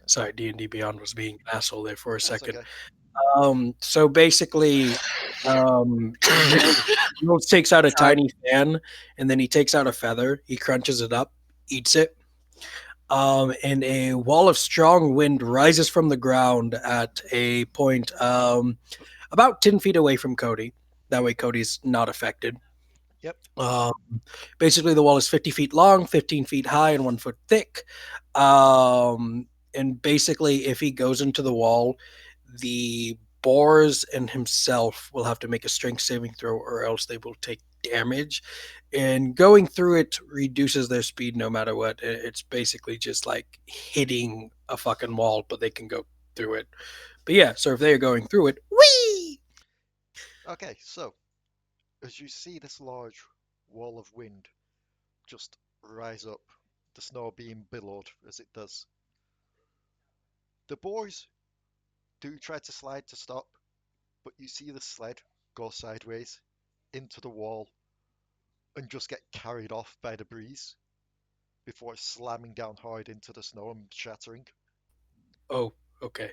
Sorry, D&D Beyond was being an asshole there for a second. Okay. So basically, Uylz takes out a tiny fan, and then he takes out a feather. He crunches it up, eats it, and a wall of strong wind rises from the ground at a point about 10 feet away from Cody. That way, Cody's not affected. Yep. Basically, the wall is 50 feet long, 15 feet high, and 1 foot thick. And basically, if he goes into the wall, the boars and himself will have to make a strength saving throw, or else they will take damage. And going through it reduces their speed no matter what. It's basically just like hitting a fucking wall, but they can go through it. But yeah, so if they're going through it, whee! Okay, so as you see this large wall of wind just rise up, the snow being billowed as it does, the boys do try to slide to stop, but you see the sled go sideways into the wall and just get carried off by the breeze before slamming down hard into the snow and shattering. Oh, okay.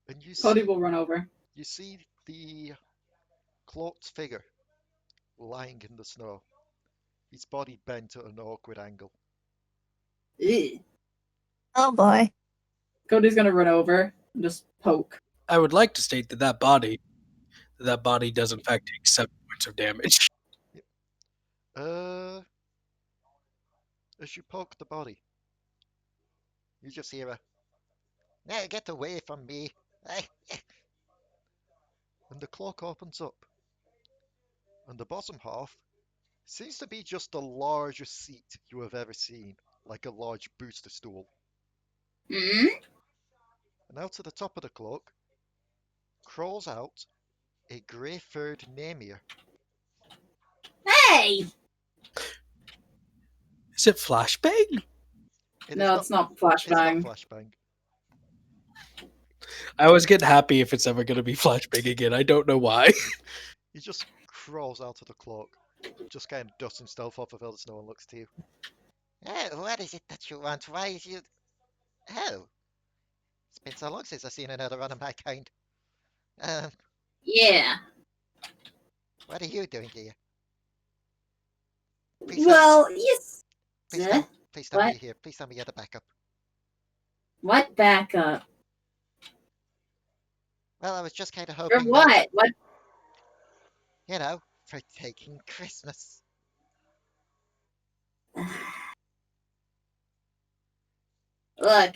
And Cody will run over. You see the cloaked figure lying in the snow, his body bent at an awkward angle. Ew. Oh boy. Cody's gonna run over and just poke. I would like to state that body does in fact take 7 points of damage. As you poke the body, you just hear a, "Now get away from me!" And the cloak opens up, and the bottom half seems to be just the largest seat you have ever seen, like a large booster stool. Hmm? And out of the top of the cloak crawls out a grey-furred Namr. Hey! Is it Flashbang? No, it's not It's not flashbang. flashbang. I always get happy if it's ever going to be Flashbang again. I don't know why. He just crawls out of the cloak, just kind of dusts himself off of all the snow and looks to you. Oh, what is it that you want? Why is you... Oh, it's been so long since I've seen another one of my kind. Yeah. What are you doing here? Well, yes. Please tell me What? you're here. Please tell me you're the backup. What backup? Well, I was just kind of For hoping what? that, What? you know, for taking Christmas. Look,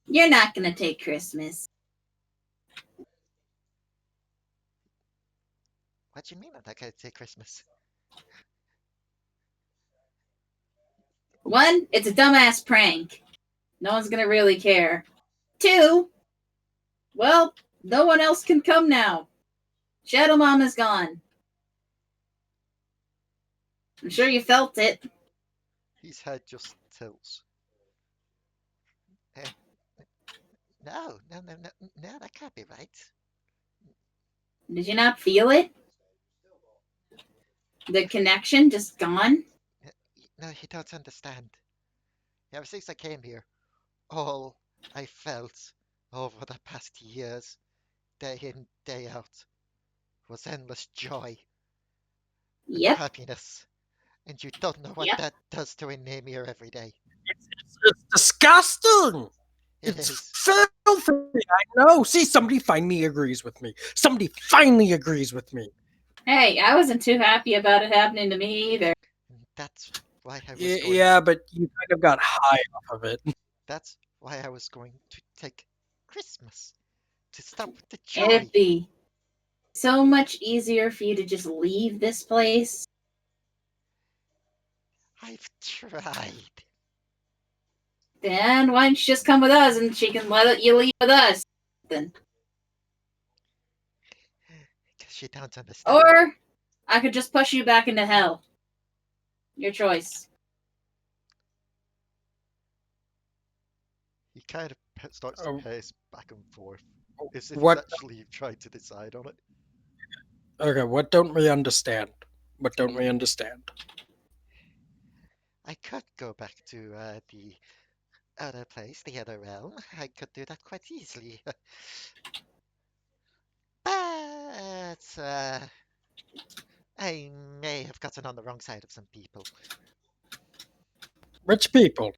you're not gonna take Christmas. What do you mean I'm not going to take Christmas? One, it's a dumbass prank. No one's gonna really care. Two, well, no one else can come now. Shadow Mom is gone. I'm sure you felt it. His head just tilts. No, that can't be right. Did you not feel it? The connection just gone? No, you don't understand. Ever since I came here, all I felt over the past years, day in, day out, was endless joy and Yep. happiness. And you don't know what Yep. that does to a Namir every day. It's disgusting. It It's is. Filthy, I know. See, somebody finally agrees with me. Somebody finally agrees with me. Hey, I wasn't too happy about it happening to me either. That's why I was going. Yeah, but you kind of got high off of it. That's why I was going to take Christmas to stop the It'd joy. be so much easier for you to just leave this place. I've tried. Then why don't you just come with us and she can let you leave with us? Then. Because you don't understand. Or I could just push you back into hell. Your choice. He kind of starts to pace back and forth, as if What? he's actually trying to decide on it. Okay, what don't we understand? What don't we understand? I could go back to the other place, the other realm. I could do that quite easily. But I may have gotten on the wrong side of some people. Rich people.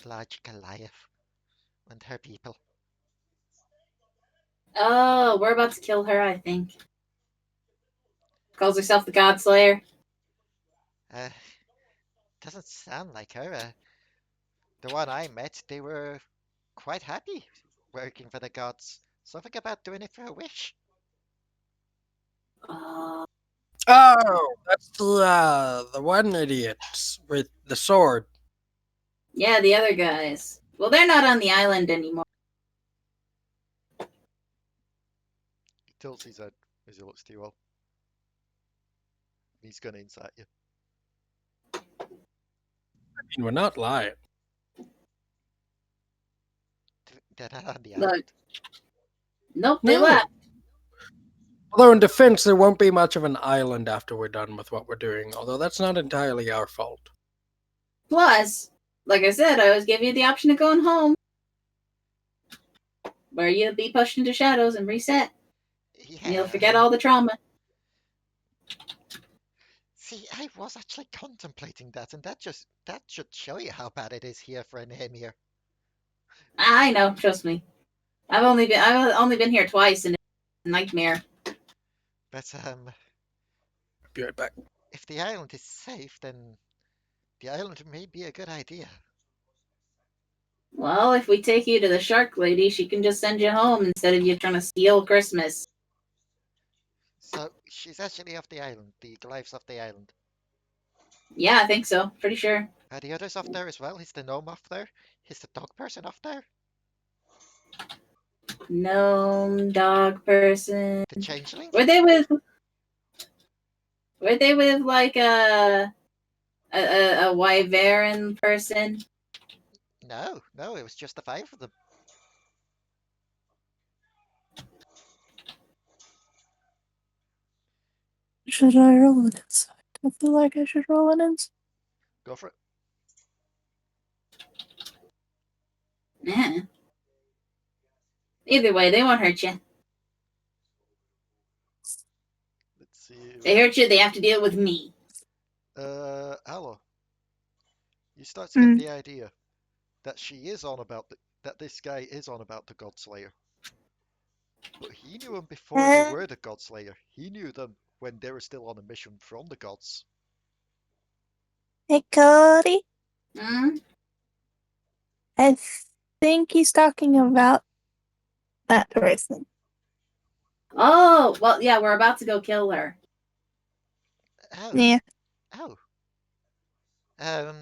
Large Goliath and her people. Oh, we're about to kill her, I think. Calls herself the Godslayer. Doesn't sound like her. The one I met, they were quite happy working for the gods. Something about doing it for a wish. Oh, that's the one idiot with the sword. Yeah, the other guys. Well, they're not on the island anymore. He tilts his head as he looks to you all. He's gonna insight you. I mean, we're not lying. They're not on the Look. island. Nope, they No. left. Although in defense, there won't be much of an island after we're done with what we're doing. Although that's not entirely our fault. Plus, like I said, I always give you the option of going home. Where you'll be pushed into shadows and reset. Yeah. And you'll forget all the trauma. See, I was actually contemplating that, and that should show you how bad it is here for an emir. I know, trust me. I've only been here twice, and it's a nightmare. But Be right back. if the island is safe, then the island may be a good idea. Well, if we take you to the shark lady, she can just send you home instead of you trying to steal Christmas. So she's actually off the island. The Goliath's off the island. Yeah, I think so. Pretty sure. Are the others off there as well? Is the gnome off there? Is the dog person off there? Gnome, dog person. The changeling? Were they with like a wyvern person? No, it was just the 5 of them. Should I roll an insight? I feel like I should roll an insight. Go for it. Yeah. Either way, they won't hurt you. Let's see. They hurt you, they have to deal with me. Allo. You start to get the idea that she is on about that this guy is on about the Godslayer. But he knew them before they were the Godslayer. He knew them when they were still on a mission from the gods. Hey, Cody. Hmm? I think he's talking about that person. Oh, well, yeah, we're about to go kill her. Oh. Yeah. Oh. uh,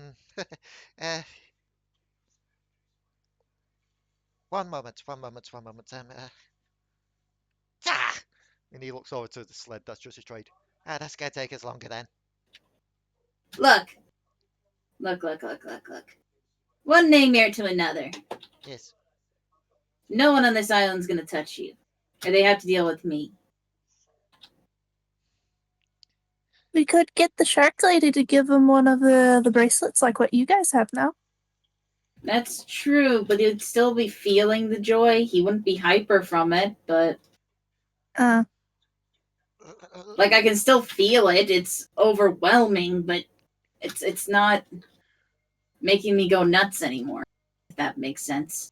one moment. And he looks over to the sled that's just destroyed. That's gonna take us longer then. Look. One nightmare to another. Yes. No one on this island's gonna touch you. Or they have to deal with me. We could get the shark lady to give him one of the bracelets like what you guys have now. That's true, but he'd still be feeling the joy. He wouldn't be hyper from it, but like I can still feel it. It's overwhelming, but it's not making me go nuts anymore. If that makes sense.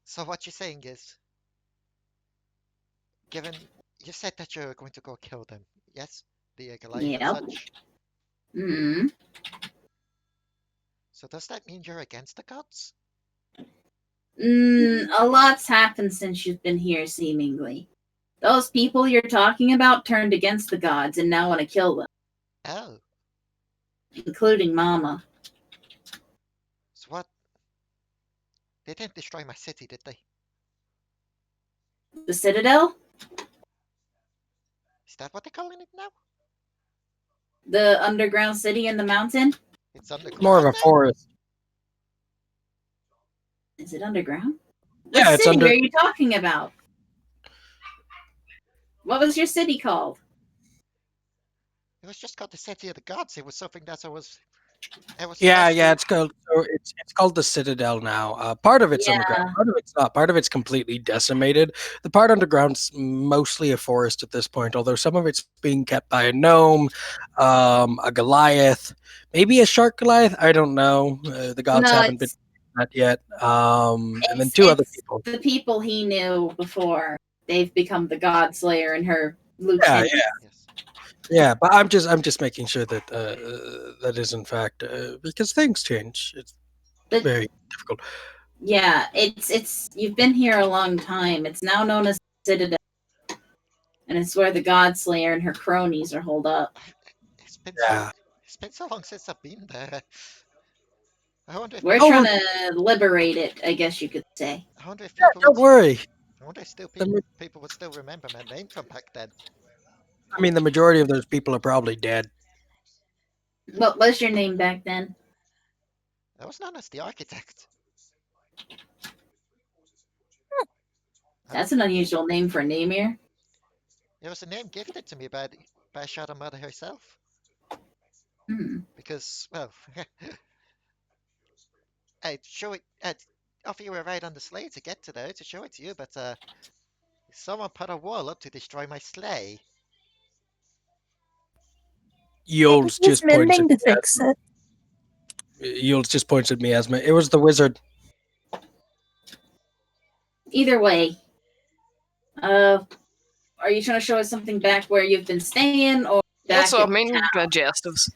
So what you're saying is, given you said that you're going to go kill them, yes, the Goliath and Yep. such. Hmm. So does that mean you're against the gods? A lot's happened since you've been here, seemingly. Those people you're talking about turned against the gods and now want to kill them, Oh, including Mama. so what? They didn't destroy my city, did they? The Citadel? Is that what they're calling it now? The underground city in the mountain? It's underground More of a now? forest. Is it underground? Yeah, What it's city under. are you talking about? What was your city called? It was just called the City of the Gods. It was something that I was Yeah, supposed yeah. to. It's called. So it's called the Citadel now. Part of it's underground. Yeah. Part of it's not. Part of it's completely decimated. The part underground's mostly a forest at this point. Although some of it's being kept by a gnome, a Goliath, maybe a shark Goliath. I don't know. The gods No, haven't been that yet. And then it's, two other it's people. the people he knew before. They've become the God Slayer and her Yeah, lieutenant. yeah. Yes. Yeah, but I'm just making sure that that is in fact because things change. It's But very difficult. yeah, it's you've been here a long time. It's now known as Citadel, and it's where the God Slayer and her cronies are holed up. It's been Yeah. so long since I've been there. I wonder if We're Oh, trying to liberate it, I guess you could say. I wonder if Yeah, people don't would. worry. I wonder if still The, ma- people would still remember my name from back then. I mean, the majority of those people are probably dead. What was your name back then? I was known as the Architect. That's an unusual name for a Namir. It was a name gifted to me by Shadow Mother herself. Hmm. Because, well, I'd show it. I'd offer you a ride on the sleigh to get to there to show it to you, but someone put a wall up to destroy my sleigh. Maybe Uylz he's just points at mending to fix it. Uylz just points at me as it was the wizard. Either way, are you trying to show us something back where you've been staying, or That's back what at I mean, digestives.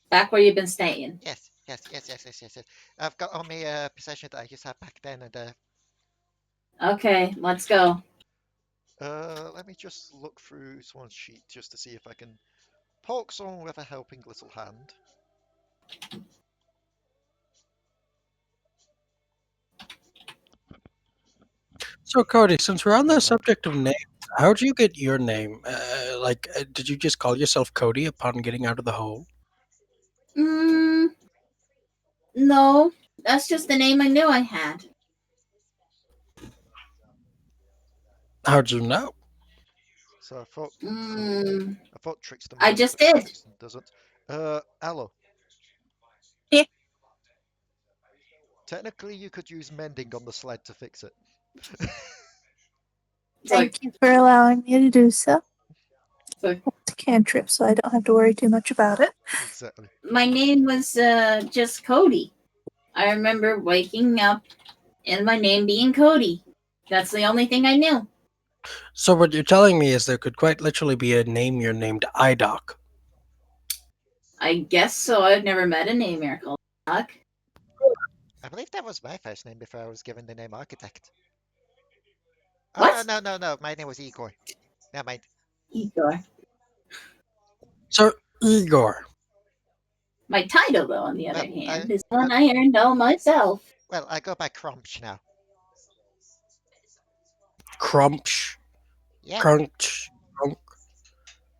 back where you've been staying? Yes. I've got all my possessions that I used to have back then, and Okay, let's go. let me just look through someone's sheet just to see if I can poke someone with a helping little hand. So, Cody, since we're on the Never mind. subject of names, how'd you get your name? Did you just call yourself Cody upon getting out of the hole? No, that's just the name I knew I had. How'd you know? So I thought Trickstem I would, just but did. Trickstem doesn't. Allo. Yeah. Technically, you could use mending on the sled to fix it. It's like, Thank you for allowing me to do so. it's like It's a cantrip, so I don't have to worry too much about it. Exactly. my name was just Cody. I remember waking up and my name being Cody. That's the only thing I knew. So, what you're telling me is there could quite literally be a name you're named Idoc. I guess so. I've never met a name called Doc. I believe that was my first name before I was given the name Architect. What? Oh, no. My name was Igor. Never mind. Igor. So, Igor. My title, though, on the other Well, hand, is one I earned all myself. Well, I go by Chromch now. Chromch. Yeah. Crunch. Crunk.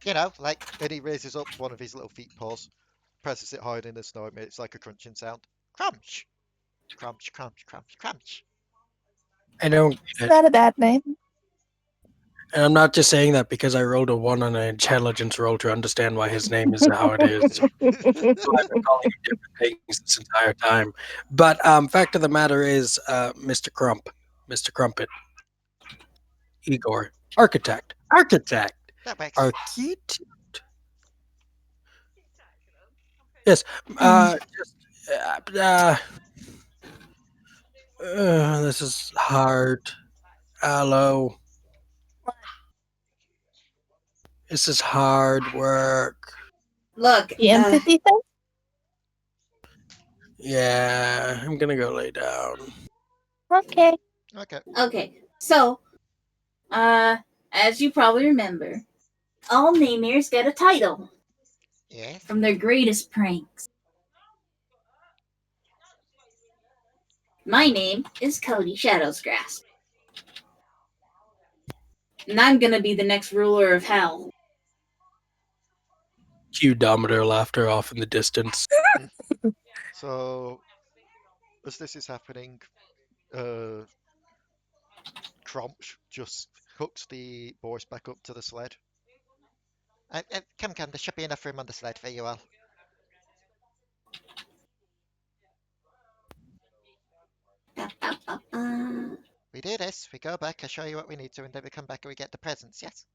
You know, like when he raises up one of his little feet paws, presses it hard in the snow, it's like a crunching sound. Crunch! Crunch, crunch, crunch, crunch. I don't It's get it. not a bad name. And I'm not just saying that because I rolled a 1 on an intelligence roll to understand why his name is how it is. So I've been calling him different things this entire time. But fact of the matter is, Mr. Crump, Mr. Crumpet, Igor, architect, That works. architect. Yes, Mm. just This is hard. Allo, this is hard work. Look, The empathy thing? Yeah, I'm gonna go lay down. Okay. Okay. okay. So, as you probably remember, all Namers get a title Yes. from their greatest pranks. My name is Codi Shadowsgrasp. And I'm gonna be the next ruler of hell. Cue Damadur laughter off in the distance. So, as this is happening, Chromch just hooks the boys back up to the sled. Come, there should be enough room on the sled for you all. We do this, we go back, I show you what we need to, and then we come back and we get the presents, yes?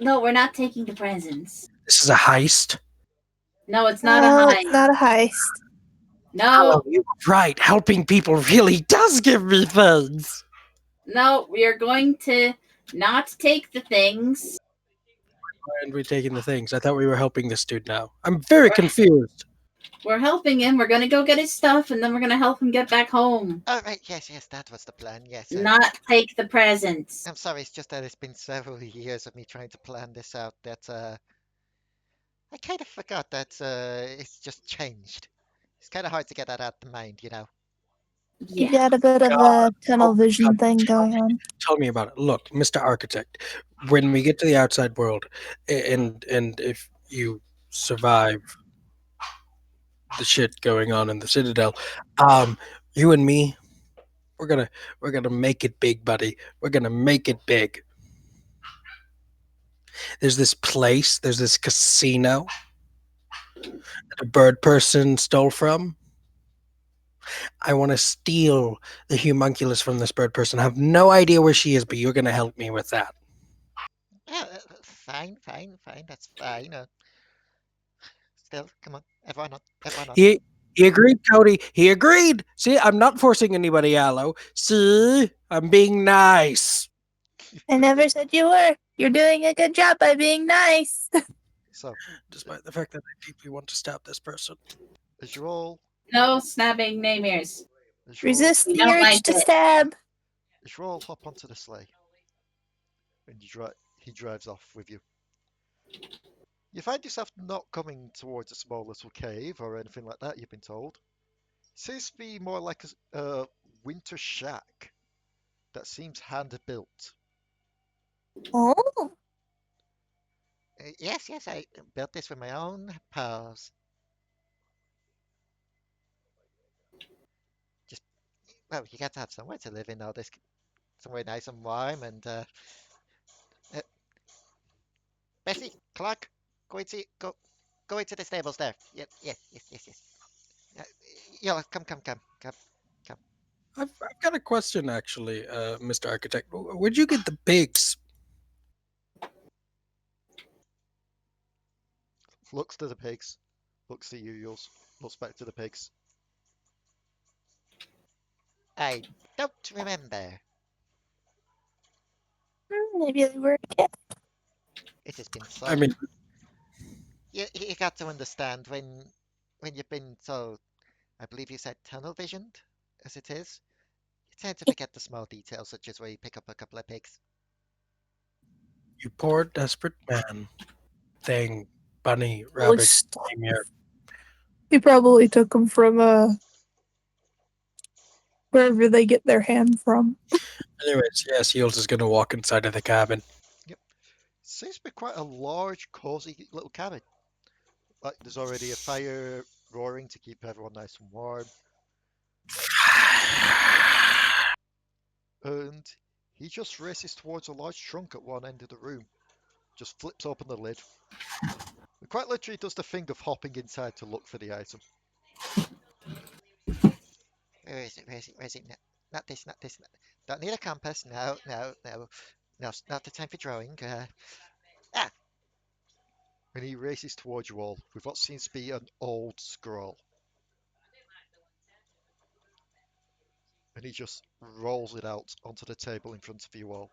No, we're not taking the presents. This is a heist. No, it's not No, a it's heist. not a heist. No, You were right. Helping people really does give me things. no, we are going to not take the things. Why aren't we taking the things? I thought we were helping this dude now. I'm very confused. We're helping him. We're gonna go get his stuff, and then we're gonna help him get back home. Oh, right, yes, that was the plan, yes. Not take the presents. I'm sorry, it's just that it's been several years of me trying to plan this out that, I kind of forgot that, it's just changed. It's kind of hard to get that out of the mind, you know? You Yeah. got a bit of God. a tunnel vision God. thing going on. Tell me about it. Look, Mr. Architect, when we get to the outside world, and if you survive the shit going on in the Citadel, you and me, we're gonna make it big, buddy. We're gonna make it big. There's this place, there's this casino that a bird person stole from. I want to steal the homunculus from this bird person. I have no idea where she is, but you're gonna help me with that. Yeah, fine, that's fine. Still, come on, everyone on. He agreed, Cody. He agreed. See, I'm not forcing anybody, Allo. See, I'm being nice. I never said you were. You're doing a good job by being nice. So, Despite the fact that I deeply want to stab this person. as you all, No snapping Namers. as you all, Resist the Don't urge like to it. stab. as you all hop onto the sleigh, and he drives off with you. You find yourself not coming towards a small little cave or anything like that, you've been told. It seems to be more like a winter shack that seems hand-built. Oh, Yes, I built this with my own paws. Just, well, you got to have somewhere to live in all this, somewhere nice and warm, and, uh, Bessie, Clark, go into the stables there. Yes. Uh, yeah, come. I've got a question, actually, Mr. Architect. Where'd you get the pigs? Looks to the pigs, looks to you, Uylz, looks back to the pigs. I don't remember. maybe they were a cat. It has been so. I mean, You got to understand when you've been so. I believe you said tunnel visioned, as it is. You tend to forget the small details, such as where you pick up a couple of pigs. you poor, desperate man. Thing, bunny, Holy rabbit, stuff. came here. He probably took them from wherever they get their ham from. Anyways, yes, Uylz is going to walk inside of the cabin. Yep. Seems to be quite a large, cozy little cabin. Like there's already a fire roaring to keep everyone nice and warm. And he just races towards a large trunk at one end of the room. Just flips open the lid. And quite literally does the thing of hopping inside to look for the item. Where is it? No, not this. Don't need a compass. No. No, it's not the time for drawing. Ah! And he races towards you all with what seems to be an old scroll. he just rolls it out onto the table in front of you all.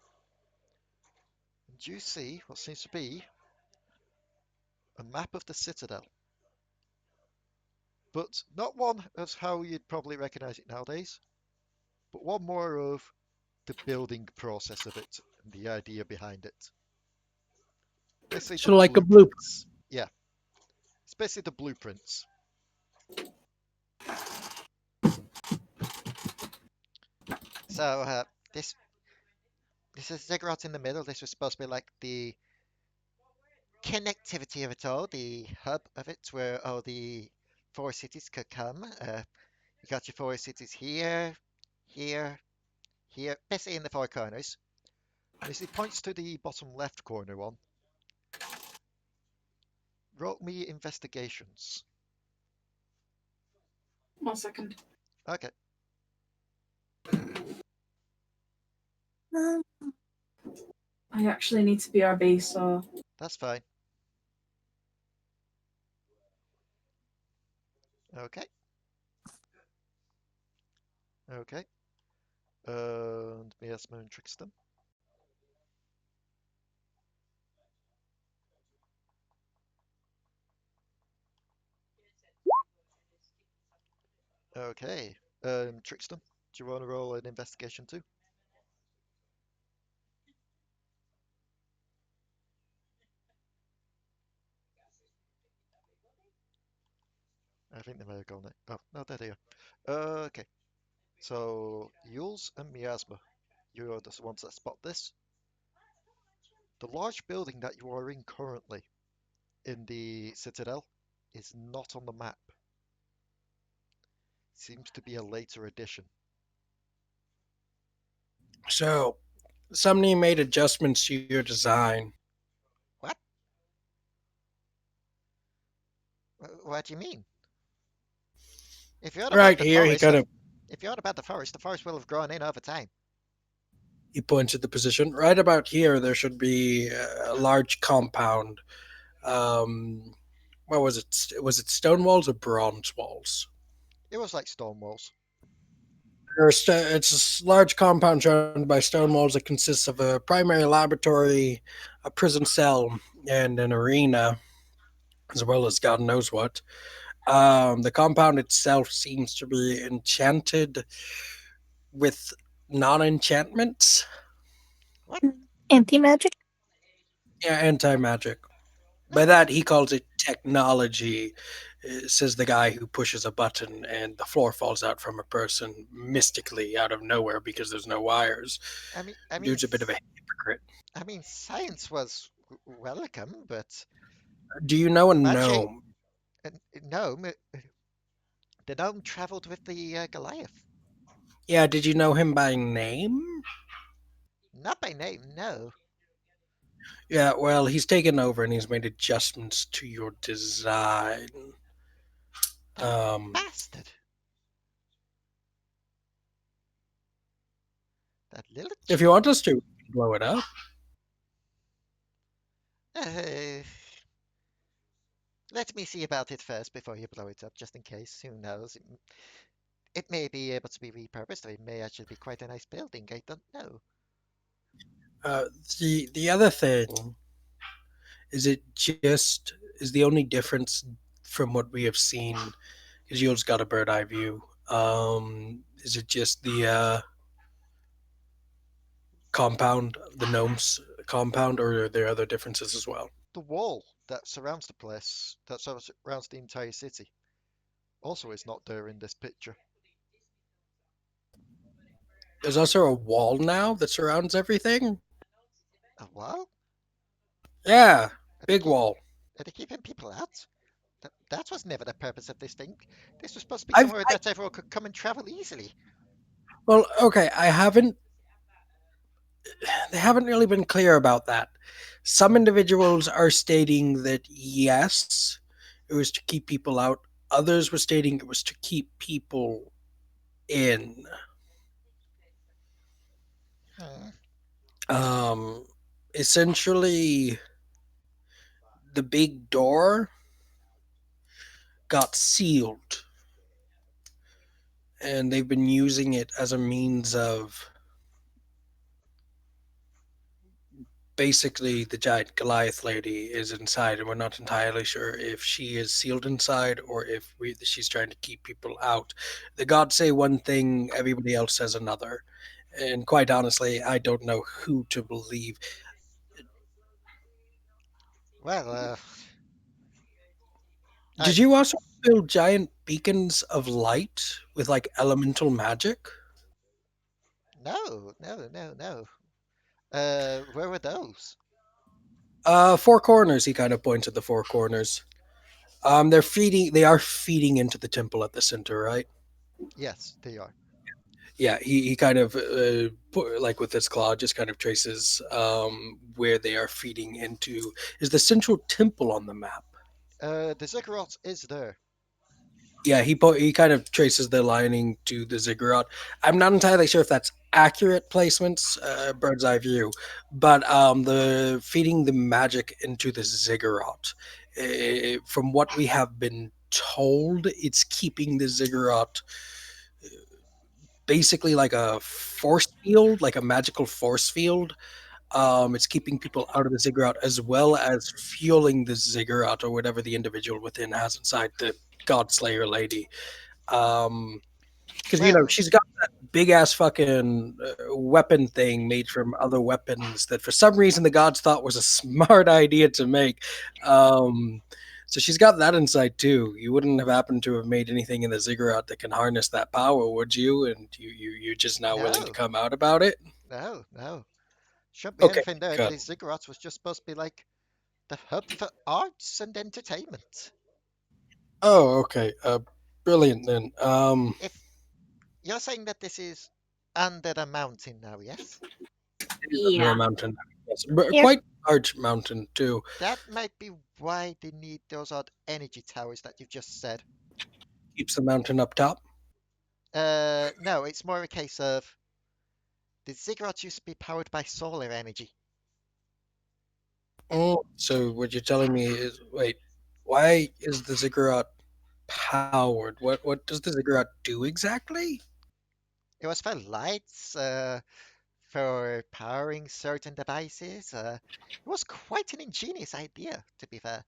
And you see what seems to be a map of the Citadel. But not one as how you'd probably recognize it nowadays, but one more of the building process of it and the idea behind it. Basically the So like a blueprint. blueprints. Yeah, it's basically the blueprints. So this is ziggurat in the middle. This was supposed to be like the connectivity of it all, the hub of it, where all the four cities could come. You got your four cities here, here, here, basically in the four corners. And as he points to the bottom left corner one, roll me investigations. 1 second. Okay, Um, I actually need to BRB, so that's fine. Okay. Okay. And Miasma and Trickstem. Okay. Trickstem, do you want to roll an investigation too? I think they may have gone there. Oh, no, there they are. Okay. So, Uylz and Miasma, you are the ones that spot this. The large building that you are in currently in the Citadel is not on the map. Seems to be a later addition. So somebody made adjustments to your design. What? What do you mean? If you're Right here, he kind of if you're about the forest will have grown in over time. he points at the position. Right about here, there should be a large compound. What was it? Was it stone walls or bronze walls? It was like stone walls. It's a large compound surrounded by stone walls that consists of a primary laboratory, a prison cell, and an arena, as well as God knows what. The compound itself seems to be enchanted with non-enchantments. What? Anti magic? Yeah, anti-magic. By No. that, he calls it technology, says the guy who pushes a button and the floor falls out from a person mystically out of nowhere because there's no wires. I mean, Dude's a bit of a hypocrite. I mean, science was welcome, but Do you know a magic, gnome? no, the gnome travelled with the Goliath. Yeah, did you know him by name? Not by name, no. Yeah, well, he's taken over and he's made adjustments to your design. That Um, bastard. That little. if you want us to, we can blow it up. Uh, let me see about it first before you blow it up, just in case. Who knows? It may be able to be repurposed, or it may actually be quite a nice building. I don't know. Uh, the other thing is it just is the only difference from what we have seen because Yule's got a bird eye view. Is it just the compound, the gnomes compound, or are there other differences as well? The wall that surrounds the place, that surrounds the entire city, also is not there in this picture. There's also a wall now that surrounds everything. A wall? Yeah, Are they big keep, wall. are they keeping people out? That was never the purpose of this thing. This was supposed to be I've somewhere I, that everyone could come and travel easily. well, okay, I haven't. They haven't really been clear about that. Some individuals are stating that yes, it was to keep people out. Others were stating it was to keep people in. Hmm. Um, essentially, the big door got sealed, and they've been using it as a means of basically the giant Goliath lady is inside, and we're not entirely sure if she is sealed inside or if she's trying to keep people out. The gods say one thing, everybody else says another. And quite honestly, I don't know who to believe. Well, Did I'm you also build giant beacons of light with like elemental magic? no, no, no, no. Where were those? Four corners. He kind of points at the four corners. They're feeding. They are feeding into the temple at the center, right? Yes, they are. Yeah. He kind of like with his claw, just kind of traces where they are feeding into. Is the central temple on the map? The ziggurat is there. Yeah, he kind of traces the lining to the ziggurat. I'm not entirely sure if that's accurate placements, bird's eye view, but the feeding the magic into the ziggurat. From what we have been told, it's keeping the ziggurat basically like a force field, like a magical force field. It's keeping people out of the ziggurat as well as fueling the ziggurat or whatever the individual within has inside the Godslayer lady. Because Well, she's got that big ass fucking weapon thing made from other weapons that for some reason the gods thought was a smart idea to make. Um, so she's got that inside too. You wouldn't have happened to have made anything in the ziggurat that can harness that power, would you? And you're just now willing to no, come out about it? no, no. Shouldn't be Okay, anything there. good. The ziggurat was just supposed to be like the hub for arts and entertainment. Oh, okay. Brilliant then. If you're saying that this is under the mountain now, yes? Under a Yeah. mountain. Yes, but Yep. quite large mountain too. That might be why they need those odd energy towers that you've just said. Keeps the mountain up top. No, it's more a case of the ziggurat used to be powered by solar energy. So what you're telling me is, wait, why is the ziggurat powered? What does the ziggurat do exactly? It was for lights, for powering certain devices. It was quite an ingenious idea, to be fair.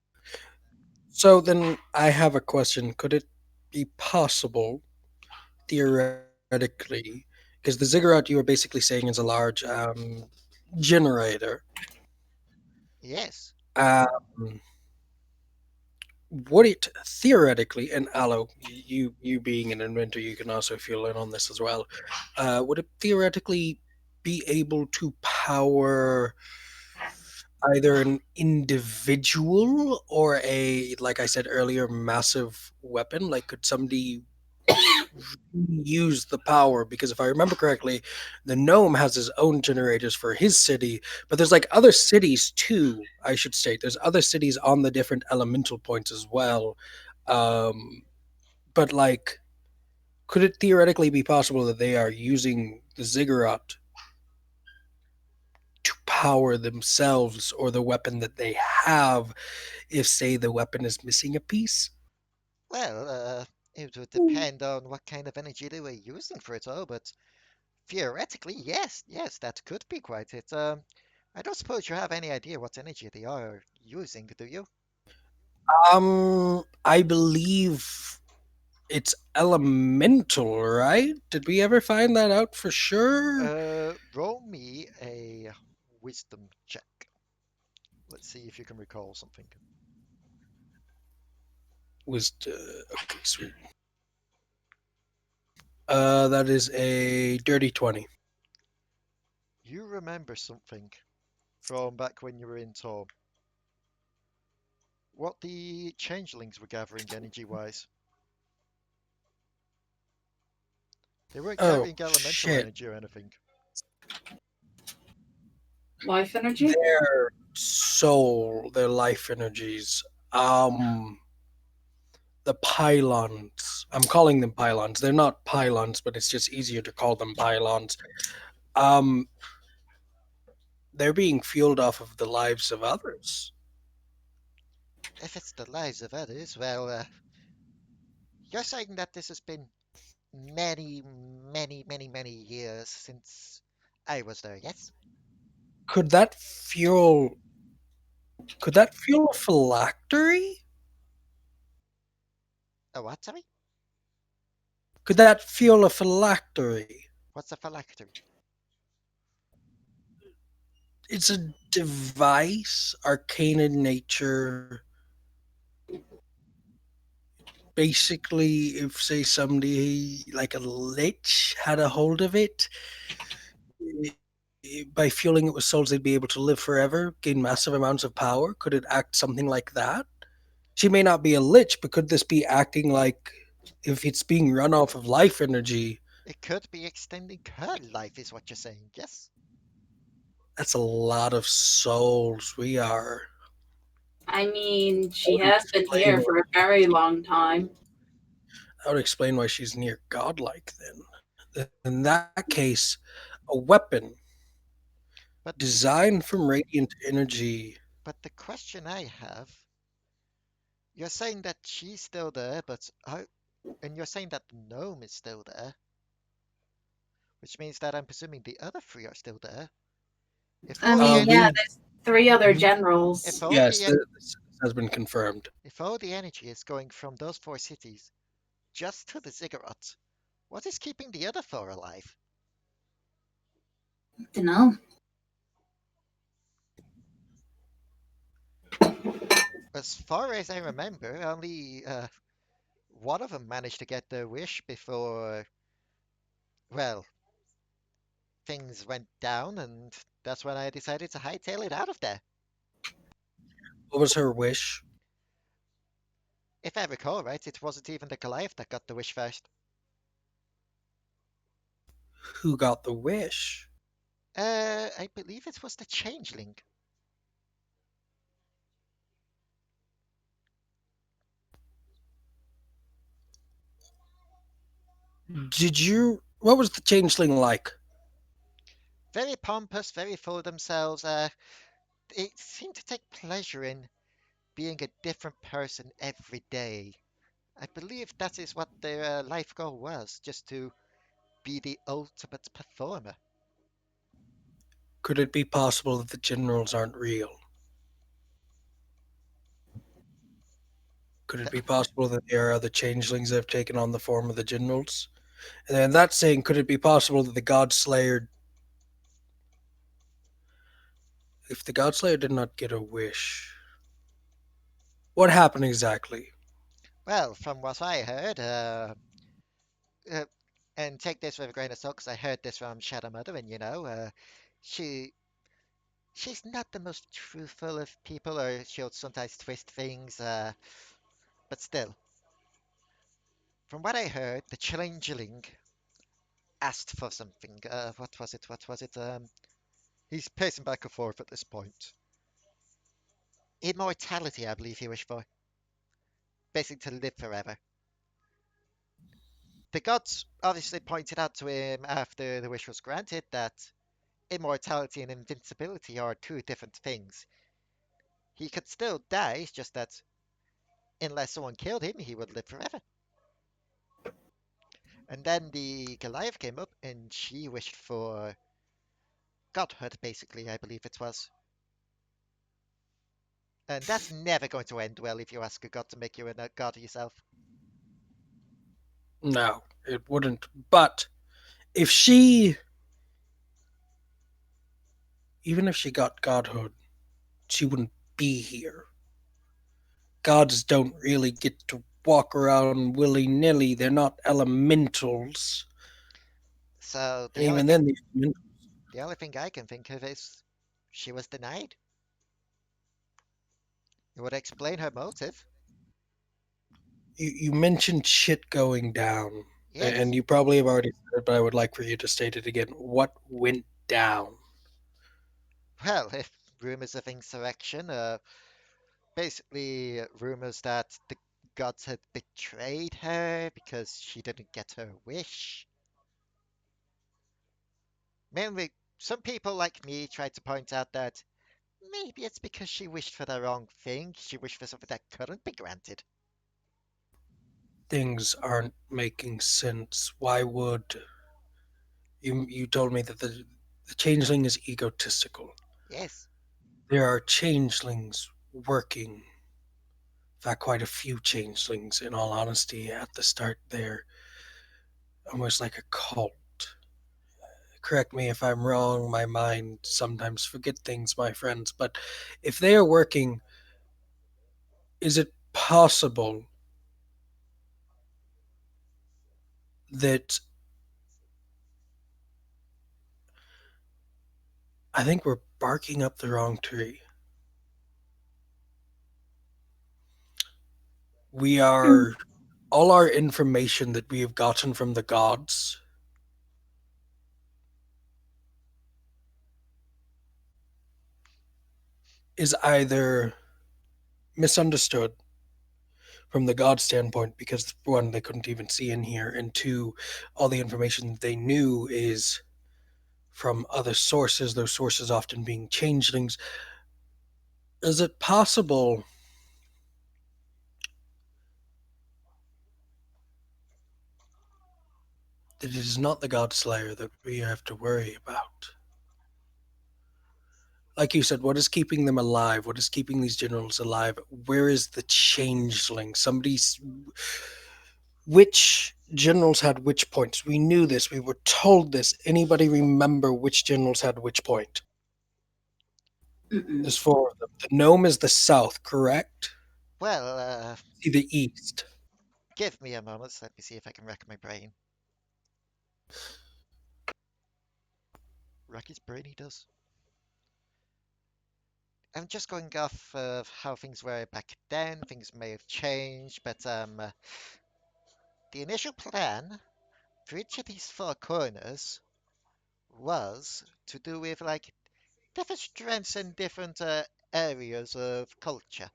So then I have a question. Could it be possible, theoretically, because the ziggurat you were basically saying is a large generator, Yes. um, would it theoretically, and Allo, you being an inventor, you can also fill in on this as well. Would it theoretically be able to power either an individual or a, like I said earlier, massive weapon? Like, could somebody use the power? Because if I remember correctly, the gnome has his own generators for his city, but there's like other cities too. I should state there's other cities on the different elemental points as well. Um, but like, could it theoretically be possible that they are using the ziggurat to power themselves or the weapon that they have if, say, the weapon is missing a piece? Well, it would depend on what kind of energy they were using for it all, but theoretically, yes, yes, that could be quite it. I don't suppose you have any idea what energy they are using, do you? I believe it's elemental, right? Did we ever find that out for sure? Roll me a wisdom check. Let's see if you can recall something. Was okay, sweet. That is a dirty 20. You remember something from back when you were in Torm. What the changelings were gathering energy-wise. They weren't Oh carrying elemental shit! energy or anything. Life energy? Their soul, their life energies. Um, the pylons. I'm calling them pylons. They're not pylons, but it's just easier to call them pylons. Um, they're being fueled off of the lives of others. If it's the lives of others, well, you're saying that this has been many, many years since I was there, yes? Could that fuel a phylactery? A what, sorry? Could that fuel a phylactery? What's a phylactery? It's a device, arcane in nature. Basically, if say somebody like a lich had a hold of it, by fueling it with souls, they'd be able to live forever, gain massive amounts of power. Could it act something like that? She may not be a lich, but could this be acting like if it's being run off of life energy? It could be extending her life, is what you're saying, yes? That's a lot of souls. I mean, she would has been explain here for a very long time. That would explain why she's near godlike. Then, in that case, a weapon But designed from radiant energy. the question I have, you're saying that she's still there, but and you're saying that the gnome is still there, which means that I'm presuming the other three are still there. If I all the mean, We yeah, there's 3 other generals. if all Yes, the this has been confirmed. if all the energy is going from those 4 cities just to the ziggurat, what is keeping the other 4 alive? Dunno. As far as I remember, only one of them managed to get their wish before, well, things went down, and that's when I decided to hightail it out of there. What was her wish? If I recall right, it wasn't even the Goliath that got the wish first. Who got the wish? I believe it was the Changeling. Did you? What was the changeling like? Very pompous, very full of themselves. They seem to take pleasure in being a different person every day. I believe that is what their life goal was, just to be the ultimate performer. Could it be possible that the generals aren't real? Could it Th- be possible that there are other changelings that have taken on the form of the generals? And then that's saying, could it be possible that the God Slayer, if the God Slayer did not get a wish, what happened exactly? Well, from what I heard, uh, and take this with a grain of salt, 'cause I heard this from Shadow Mother, and she she's not the most truthful of people, or she'll sometimes twist things. But still, from what I heard, the changeling asked for something. What was it? What was it? He's pacing back and forth at this point. Immortality, I believe he wished for. Basically, to live forever. The gods obviously pointed out to him after the wish was granted that immortality and invincibility are 2 different things. He could still die, it's just that unless someone killed him, he would live forever. And then the Goliath came up and she wished for godhood, basically, I believe it was. And that's never going to end well if you ask a god to make you a god yourself. No, it wouldn't. But if she, even if she got godhood, she wouldn't be here. Gods don't really get to walk around willy nilly. They're not elementals. So And even then, the elementals. the only thing I can think of is she was denied. It would explain her motive. You mentioned shit going down, Yes. and you probably have already said it, but I would like for you to state it again. What went down? Well, if rumors of insurrection, basically rumors that the gods had betrayed her because she didn't get her wish. Mainly, some people like me tried to point out that maybe it's because she wished for the wrong thing. She wished for something that couldn't be granted. things aren't making sense. Why would you told me that the changeling is egotistical. Yes. There are changelings working. In fact, quite a few changelings, in all honesty, at the start there, almost like a cult. Correct me if I'm wrong, my mind sometimes forget things, my friends, but if they are working, is it possible that I think we're barking up the wrong tree? We are all our information that we have gotten from the gods is either misunderstood from the god standpoint because one, they couldn't even see in here, and two, all the information they knew is from other sources, those sources often being changelings. Is it possible that it is not the god slayer that we have to worry about? Like you said, what is keeping them alive? What is keeping these generals alive? Where is the changeling? Somebody's. Which generals had which points? We knew this. We were told this. Anybody remember which generals had which point? Mm-mm. There's four of them. The gnome is the south, correct? Well, See the east. give me a moment. Let me see if I can rack my brain. Rack his brain, he does. I'm just going off of how things were back then. Things may have changed, but the initial plan for each of these four corners was to do with like different strengths and different areas of culture.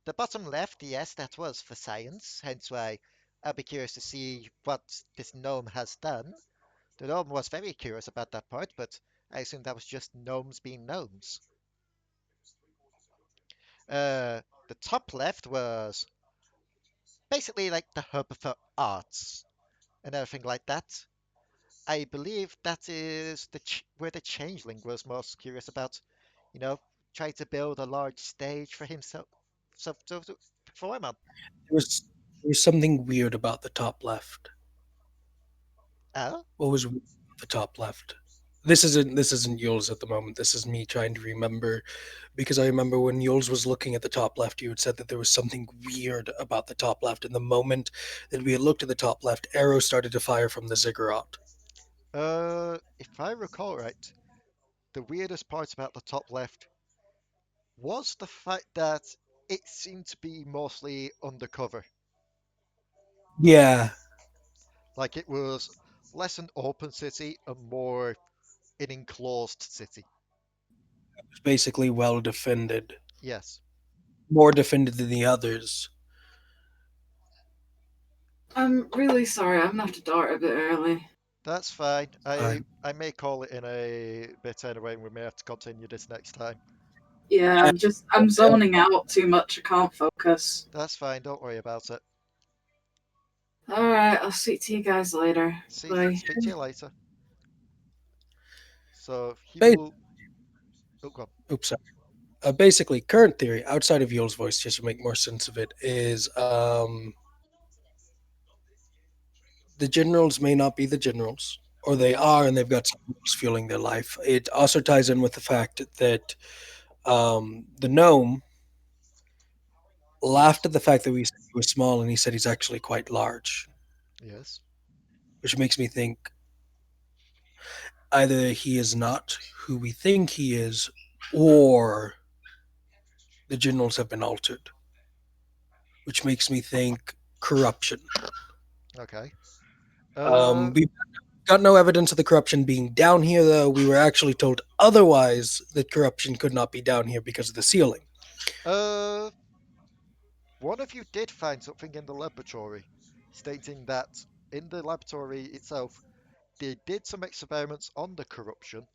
The bottom left, yes, that was for science, hence why I'll be curious to see what this gnome has done. The gnome was very curious about that part, but I assume that was just gnomes being gnomes. The top left was basically like the hub for arts and everything like that. I believe that is where the changeling was most curious about, you know, trying to build a large stage for himself to perform on. There was something weird about the top left. Oh, What was weird about the top left? This isn't Uylz at the moment. This is me trying to remember because I remember when Uylz was looking at the top left, you had said that there was something weird about the top left. And the moment that we had looked at the top left, arrows started to fire from the ziggurat. if I recall right, the weirdest part about the top left was the fact that it seemed to be mostly undercover. Yeah, Like it was less an open city and more an enclosed city. it was basically well defended, Yes, more defended than the others. I'm really sorry. I'm gonna have to dart a bit early. that's fine. I Fine. I may call it in a bit anyway, and we may have to continue this next time. Yeah, I'm zoning out too much. I can't focus. That's fine. Don't worry about it. All right, I'll speak to you guys later. Bye. Speak to you later. So he Ba- will. Oh, go on. Oops, sorry. Basically, current theory outside of Yule's voice, just to make more sense of it, is the generals may not be the generals, or they are, and they've got someone else fueling their life. It also ties in with the fact that the gnome laughed Yes. at the fact that we said he was small, and he said he's actually quite large, Yes. which makes me think either he is not who we think he is, or the generals have been altered, which makes me think corruption. Okay. We got no evidence of the corruption being down here, though. We were actually told otherwise that corruption could not be down here because of the ceiling. uh, one of you did find something in the laboratory, stating that in the laboratory itself they did some experiments on the corruption,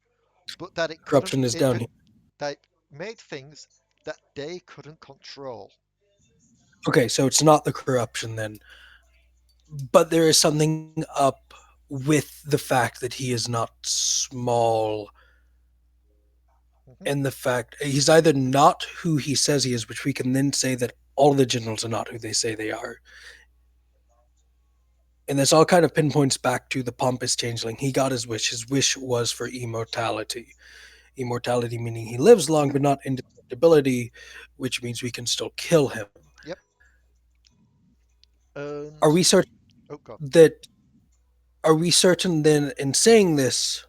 but that Corruption is it down could, here. that it made things that they couldn't control. Okay, so it's not the corruption then. but there is something up with the fact that he is not small, Mhm. and the fact he's either not who he says he is, which we can then say that all the generals are not who they say they are. And this all kind of pinpoints back to the pompous changeling. He got his wish. His wish was for immortality. Immortality meaning he lives long, but not indestructibility, which means we can still kill him. Yep. Are And we certain oh god. that? Are we certain then in saying this?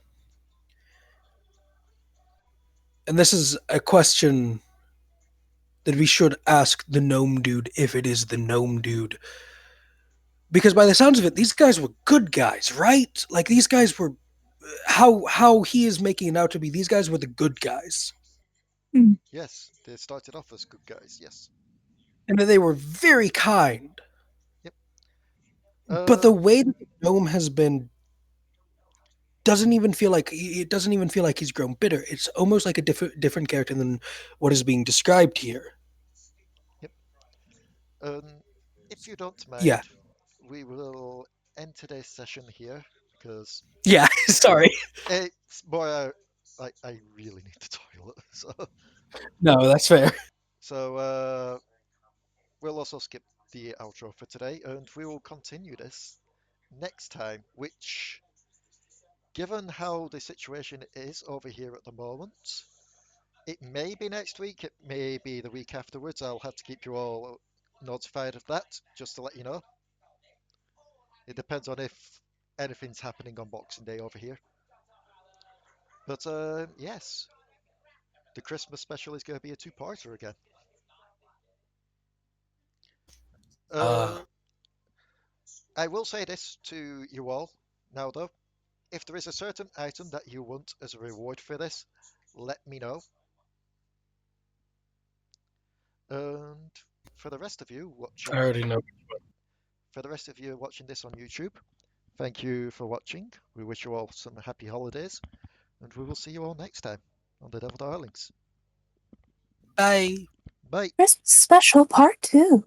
And this is a question that we should ask the gnome dude if it is the gnome dude. Because by the sounds of it, these guys were good guys, right? Like these guys were how he is making it out to be. These guys were the good guys, Yes, they started off as good guys. Yes. and that they were very kind. Yep. But the way that the gnome has been doesn't even feel like he's grown bitter. It's almost like a different character than what is being described here. Yep. If you don't Yeah, mind, we will end today's session here because yeah. Sorry. it's more. I really need the toilet, No, that's fair. so we'll also skip the outro for today, and we will continue this next time. Which, given how the situation is over here at the moment, it may be next week. It may be the week afterwards. I'll have to keep you all notified of that, just to let you know. It depends on if anything's happening on Boxing Day over here. But yes, the Christmas special is going to be a two-parter again. Uh, Uh, I will say this to you all now, though. If there is a certain item that you want as a reward for this, let me know. And for the rest of you I watching, already know. for the rest of you watching this on YouTube, thank you for watching. We wish you all some happy holidays, and we will see you all next time on the Devil Darlings. Bye. Bye. Christmas special part 2.